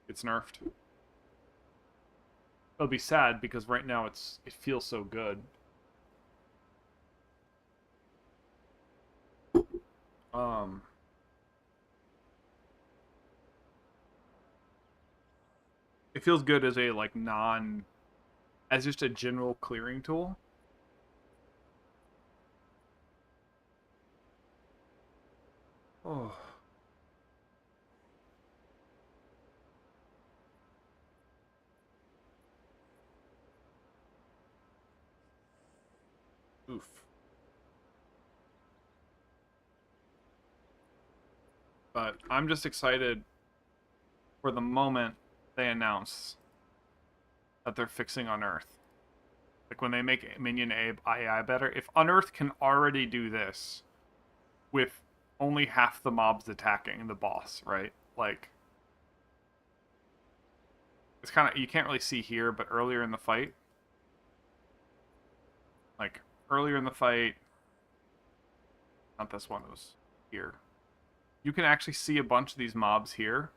nerfed. It'll be sad because right now it feels so good. It feels good as a like as just a general clearing tool. Oh. Oof. But I'm just excited for the moment they announce that they're fixing Unearth. Like when they make minion AI better, if Unearth can already do this with only half the mobs attacking the boss, right? Like, it's kind of, you can't really see here, but earlier in the fight, like earlier in the fight, not this one, it was here. You can actually see a bunch of these mobs here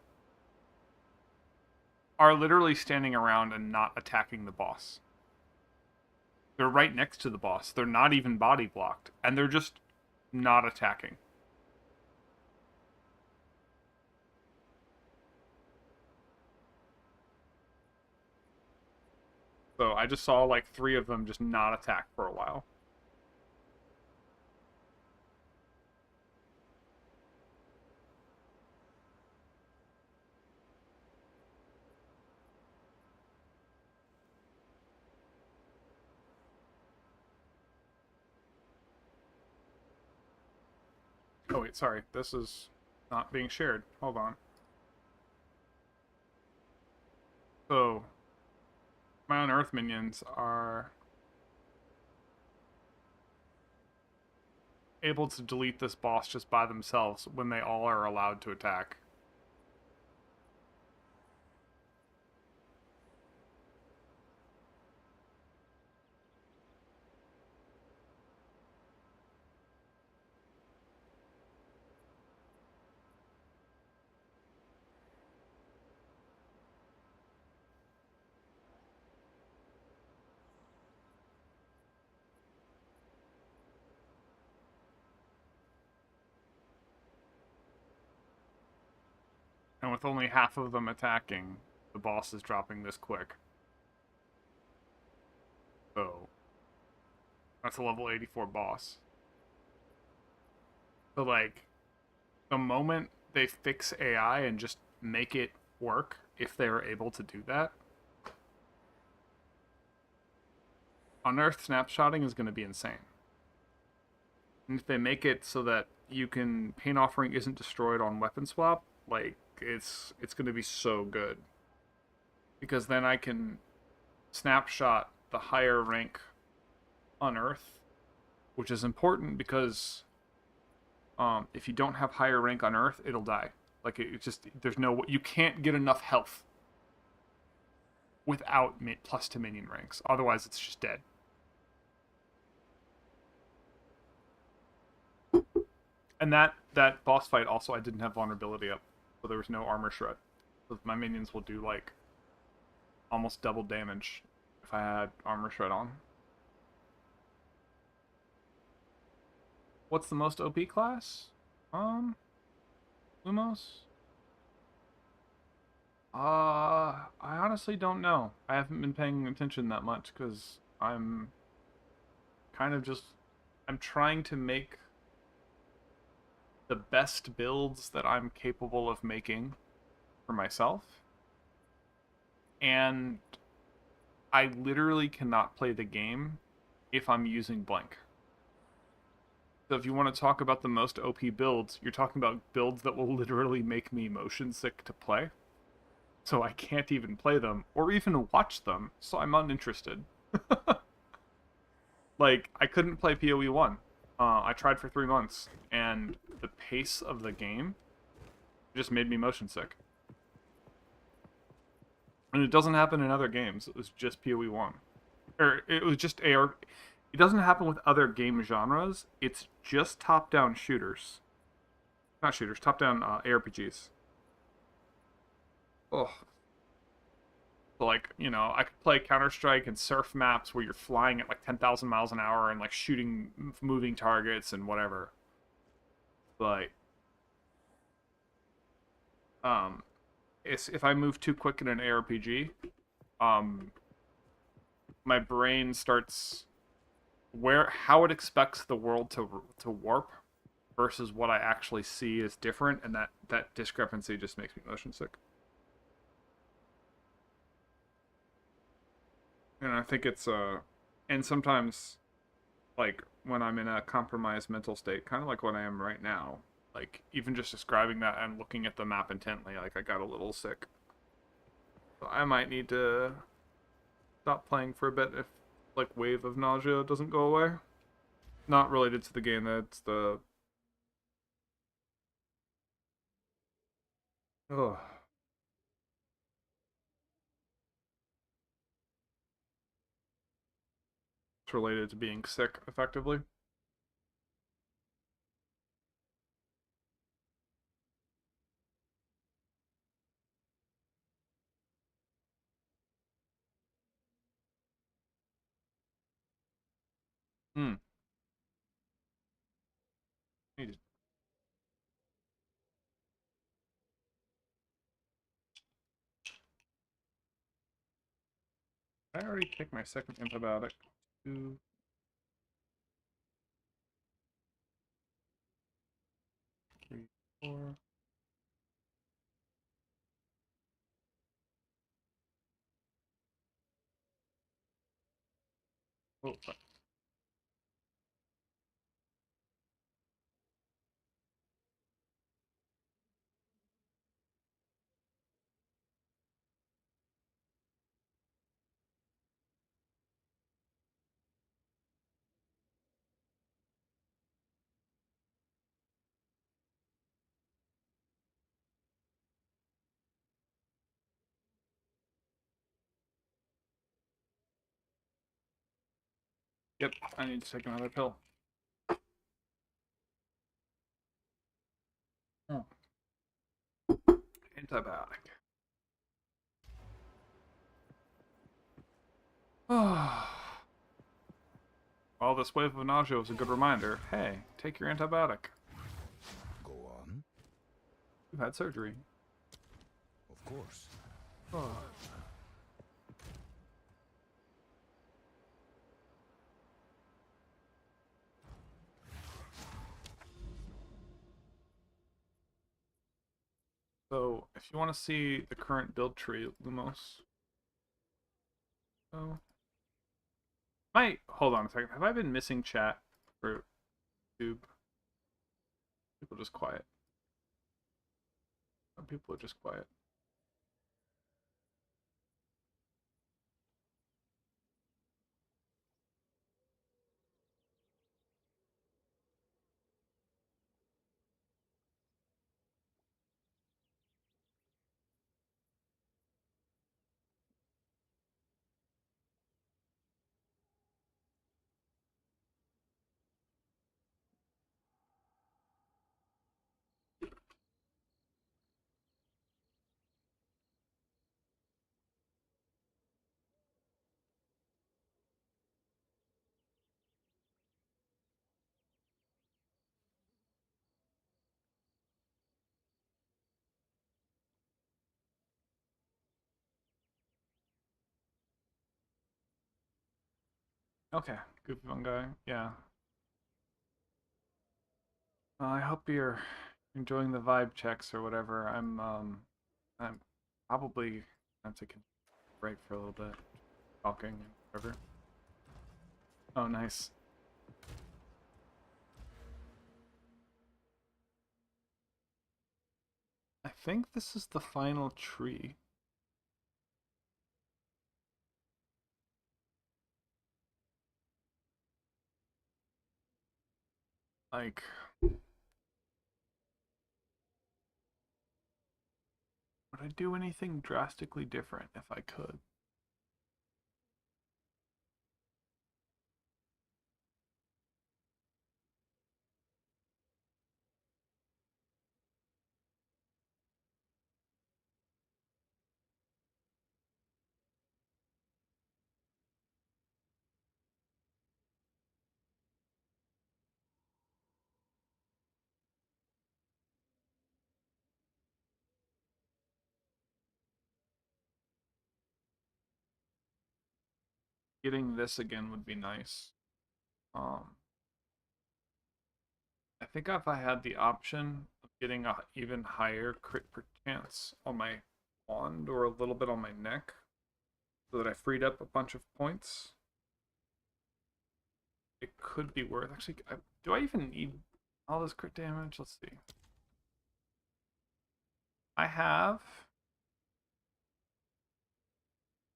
are literally standing around and not attacking the boss. They're right next to the boss. They're not even body blocked, and they're just not attacking. So I just saw like 3 of them just not attack for a while. Oh wait, sorry. This is not being shared. Hold on. So, my Unearth minions are able to delete this boss just by themselves when they all are allowed to attack. And with only half of them attacking, the boss is dropping this quick. So, that's a level 84 boss. So, like, the moment they fix AI and just make it work, if they are able to do that, Unearth Snapshotting is going to be insane. And if they make it so that you can Pain Offering isn't destroyed on weapon swap, like it's going to be so good. Because then I can snapshot the higher rank Unearth, which is important because if you don't have higher rank Unearth, it'll die. Like it just there's no you can't get enough health without plus to minion ranks. Otherwise, it's just dead. And that boss fight also, I didn't have vulnerability up, so there was no armor shred. So my minions will do like almost double damage if I had armor shred on. What's the most OP class? Lumos? I honestly don't know. I haven't been paying attention that much because I'm kind of just I'm trying to make the best builds that I'm capable of making for myself. And I literally cannot play the game if I'm using blank. So if you want to talk about the most OP builds, you're talking about builds that will literally make me motion sick to play. So I can't even play them or even watch them, so I'm uninterested. Like, I couldn't play PoE 1. I tried for 3 months, and the pace of the game just made me motion sick. And it doesn't happen in other games. It was just PoE 1. Or, it was just AR... It doesn't happen with other game genres. It's just top-down shooters. Not shooters, top-down ARPGs. Ugh. So, like, you know, I could play Counter-Strike and surf maps where you're flying at like 10,000 miles an hour and like shooting moving targets and whatever. But if I move too quick in an ARPG, my brain starts how it expects the world to warp versus what I actually see is different, and that discrepancy just makes me motion sick. And I think it's and sometimes, like when I'm in a compromised mental state, kind of like what I am right now, like even just describing that and looking at the map intently, like I got a little sick. So I might need to stop playing for a bit if like wave of nausea doesn't go away. Not related to the game. That's the. Oh. It's related to being sick, effectively. Hmm. Need to- I already take my second antibiotic. 2, 3, 4. Oh, fuck. Yep, I need to take another pill. Oh. Antibiotic. Well, this wave of nausea was a good reminder. Hey, take your antibiotic. Go on. You had surgery. Of course. Oh. So, if you want to see the current build tree, Lumos. Oh. Hold on a second. Have I been missing chat for YouTube? People just quiet. Some people are just quiet. Okay, goofy one guy. Yeah. Well, I hope you're enjoying the vibe checks or whatever. I'm probably have to take a break for a little bit, talking and whatever. Oh, nice. I think this is the final tree. Like, would I do anything drastically different if I could? Getting this again would be nice. Um, I think if I had the option of getting a even higher crit per chance on my wand or a little bit on my neck, so that I freed up a bunch of points, it could be worth. Actually, do I even need all this crit damage? Let's see. I have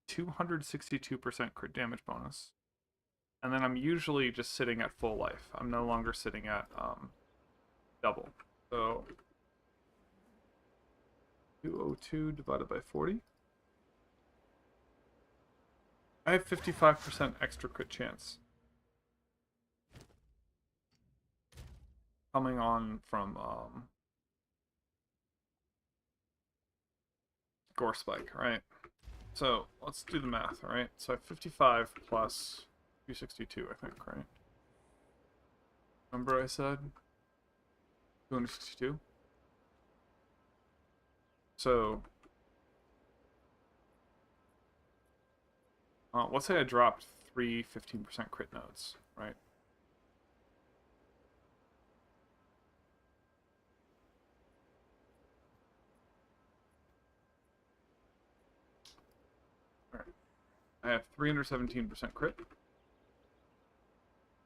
262% crit damage bonus. And then I'm usually just sitting at full life. I'm no longer sitting at double. So 202 divided by 40. I have 55% extra crit chance. Coming on from Gore Spike, right? So let's do the math, right? So I have 55 plus 262, I think, right? Remember I said 262? So let's say I dropped 3 15% crit nodes, right? Alright. I have 317% crit,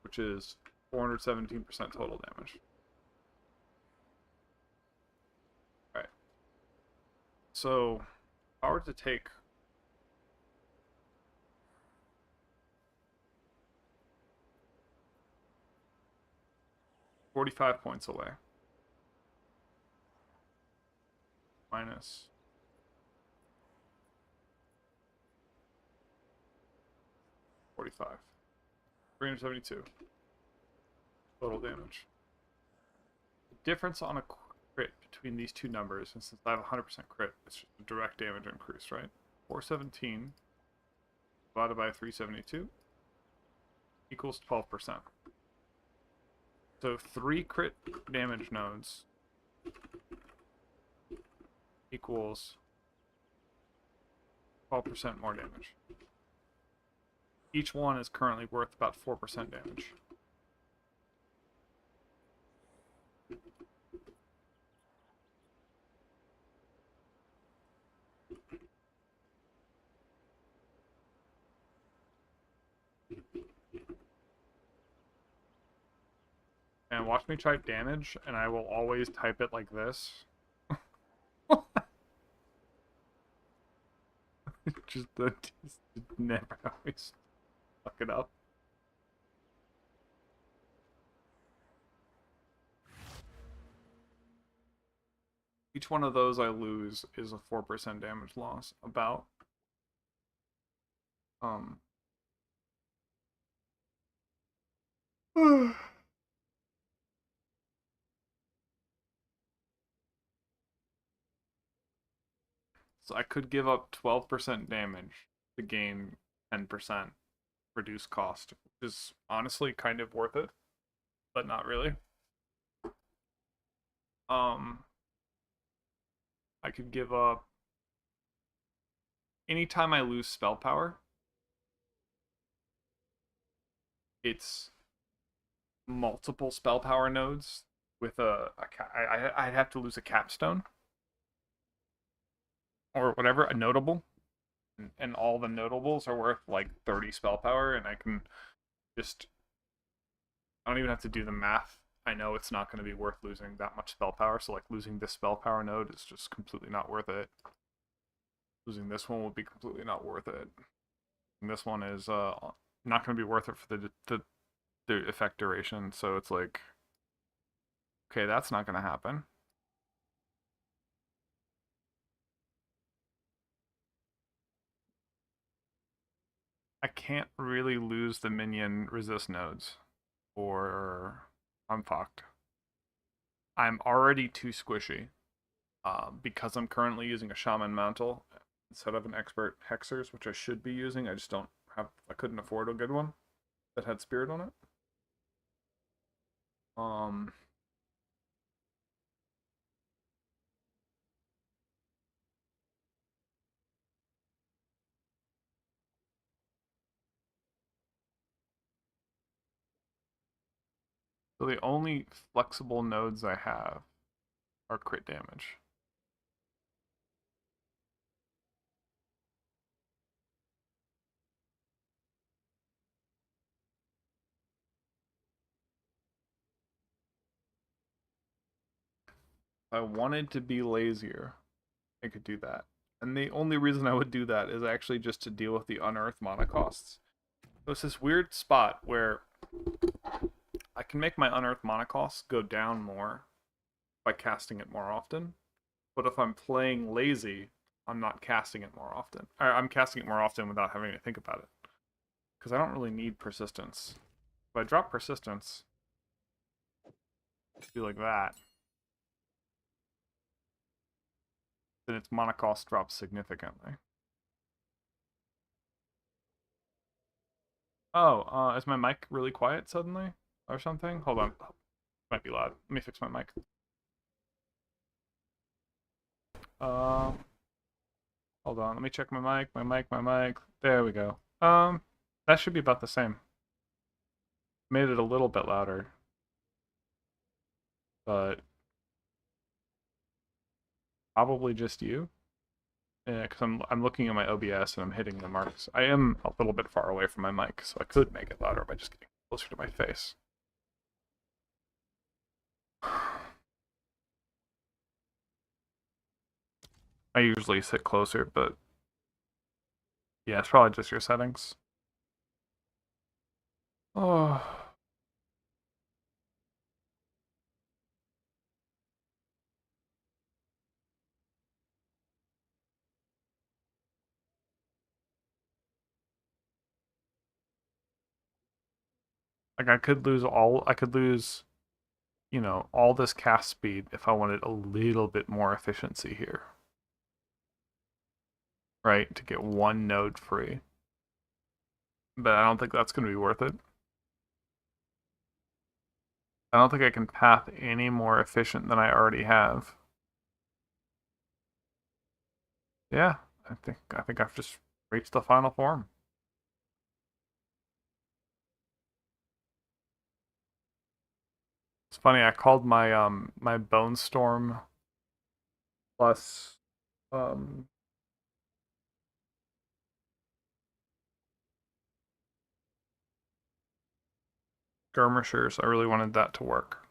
which is 417% total damage. Alright. So, if I were to take 45 points away, minus 45, 372 total damage. The difference on a crit between these two numbers, and since I have 100% crit, it's just a direct damage increase, right? 417 divided by 372 equals 12%. So 3 crit damage nodes equals 12% more damage. Each one is currently worth about 4% damage. And watch me type damage, and I will always type it like this. just never always fuck it up. Each one of those I lose is a 4% damage loss. About. So I could give up 12% damage to gain 10% reduced cost, which is honestly kind of worth it, but not really. I could give up anytime I lose spell power. It's multiple spell power nodes with I'd have to lose a capstone or whatever, a notable, and all the notables are worth like 30 spell power, and I can just, I don't even have to do the math. I know it's not going to be worth losing that much spell power, so like losing this spell power node is just completely not worth it. Losing this one will be completely not worth it. And this one is not going to be worth it for the effect duration, so it's like, okay, that's not going to happen. I can't really lose the minion resist nodes, or I'm fucked. I'm already too squishy because I'm currently using a Shaman mantle instead of an expert hexers, which I should be using. I just don't have, I couldn't afford a good one that had spirit on it. So the only flexible nodes I have are crit damage. If I wanted to be lazier, I could do that. And the only reason I would do that is actually just to deal with the unearthed mana costs. It's this weird spot where I can make my unearthed mana cost go down more by casting it more often. But if I'm playing lazy, I'm not casting it more often. I'm casting it more often without having to think about it. Because I don't really need persistence. If I drop persistence, do like that, then its mana cost drops significantly. Oh, is my mic really quiet suddenly? Or something? Hold on. Might be loud. Let me fix my mic. Hold on. Let me check my mic. There we go. That should be about the same. Made it a little bit louder. But probably just you. Yeah, because I'm looking at my OBS and I'm hitting the marks. I am a little bit far away from my mic, so I could make it louder by just getting closer to my face. I usually sit closer, but yeah, it's probably just your settings. Oh. Like I could lose, you know, all this cast speed if I wanted a little bit more efficiency here. Right? To get one node free. But I don't think that's going to be worth it. I don't think I can path any more efficient than I already have. Yeah, I think I've just reached the final form. It's funny, I called my my Bonestorm plus skirmishers. I really wanted that to work.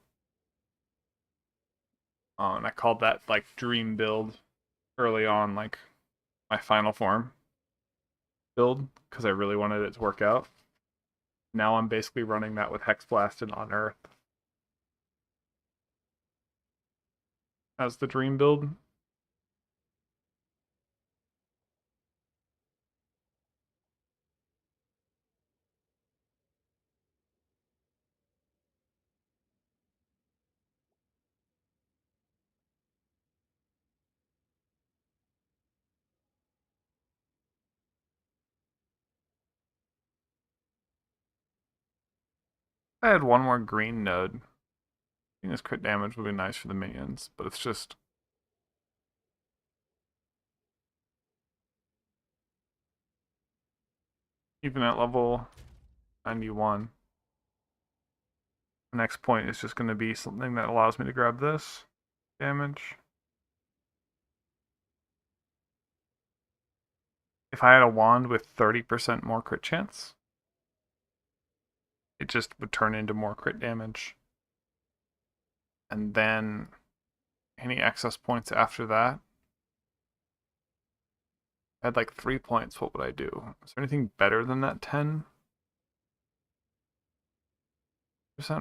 And I called that like dream build early on, like my final form build, because I really wanted it to work out. Now I'm basically running that with Hexblast and Unearth as the dream build. I had one more green node. I think this crit damage would be nice for the minions, but it's just even at level 91. The next point is just going to be something that allows me to grab this damage. If I had a wand with 30% more crit chance, it just would turn into more crit damage. And then any excess points after that, I had like 3 points, what would I do? Is there anything better than that 10%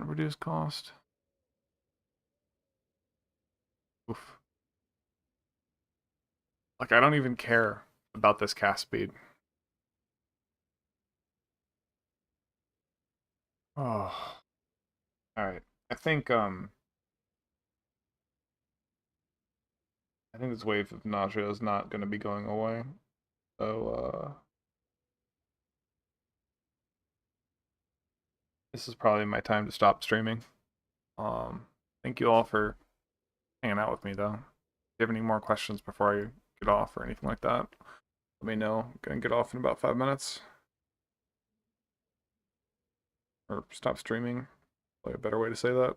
reduced cost? Oof. Like, I don't even care about this cast speed. Oh. Alright. I think this wave of nausea is not going to be going away. So, this is probably my time to stop streaming. Thank you all for hanging out with me, though. If you have any more questions before I get off or anything like that, let me know. I'm going to get off in about 5 minutes. Or stop streaming. Probably a better way to say that.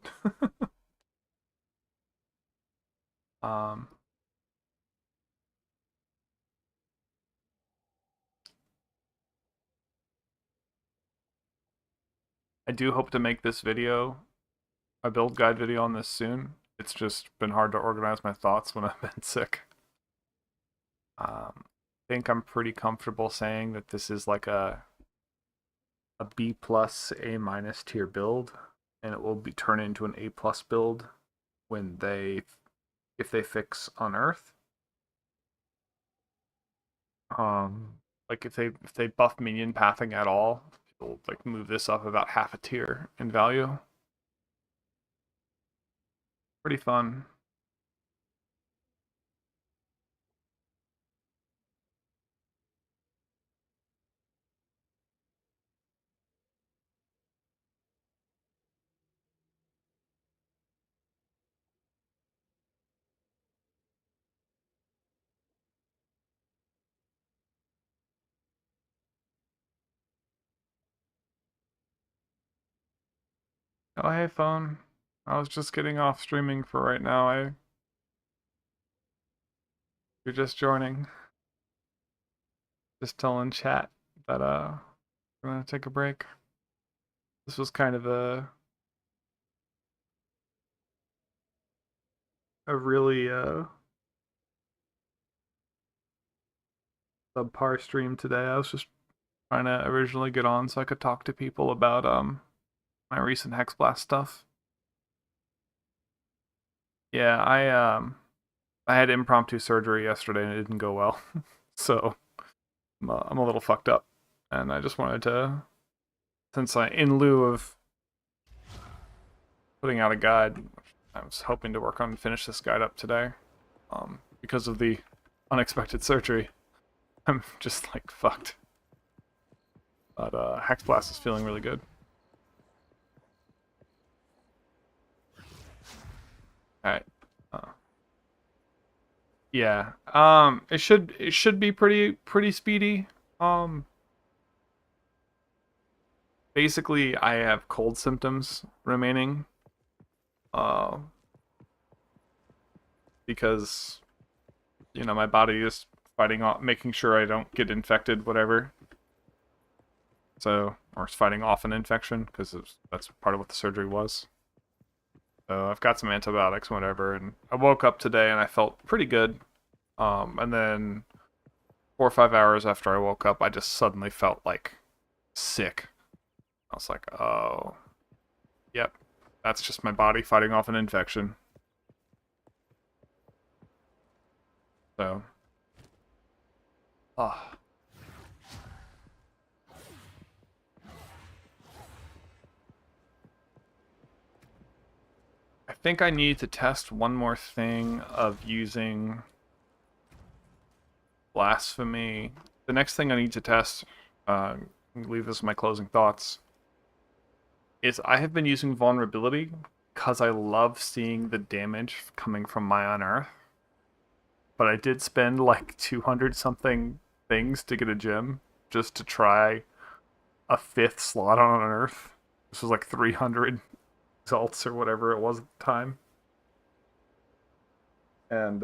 I do hope to make this video, a build guide video on this soon. It's just been hard to organize my thoughts when I've been sick. I think I'm pretty comfortable saying that this is like a a B plus A minus tier build, and it will be turned into an A plus build when if they fix Unearth. Like if they buff minion pathing at all, it'll like move this up about half a tier in value. Pretty fun. Oh hey phone. I was just getting off streaming for right now. You're just joining. Just telling chat that we're gonna take a break. This was kind of a really subpar stream today. I was just trying to originally get on so I could talk to people about my recent Hexblast stuff. Yeah, I had impromptu surgery yesterday and it didn't go well. So I'm a little fucked up. And I just wanted to, since in lieu of putting out a guide, I was hoping to work on finish this guide up today. Because of the unexpected surgery, I'm just like fucked. But Hexblast is feeling really good. Alright. Yeah. It should be pretty speedy. Basically I have cold symptoms remaining. Because you know, my body is fighting off, making sure I don't get infected, whatever. So, or it's fighting off an infection, because that's part of what the surgery was. So I've got some antibiotics, whatever, and I woke up today and I felt pretty good. And then 4 or 5 hours after I woke up, I just suddenly felt like sick. I was like, oh, yep, that's just my body fighting off an infection. So, I think I need to test one more thing of using Blasphemy. The next thing I need to test, leave this in my closing thoughts, is I have been using Vulnerability because I love seeing the damage coming from my Unearth. But I did spend like 200 something things to get a gem just to try a 5th slot on Unearth. This was like 300 Exalts or whatever it was at the time. And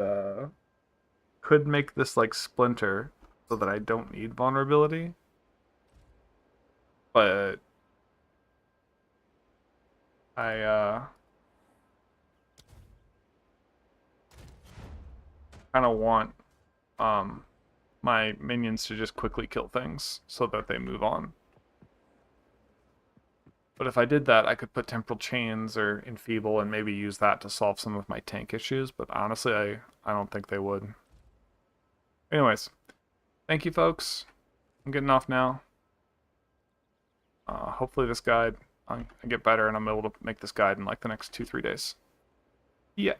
could make this like Splinter so that I don't need Vulnerability. But I kind of want my minions to just quickly kill things so that they move on. But if I did that, I could put Temporal Chains or Enfeeble and maybe use that to solve some of my tank issues, but honestly, I don't think they would. Anyways, thank you folks. I'm getting off now. Hopefully this guide, I get better and I'm able to make this guide in like the next 2-3 days. Yeah.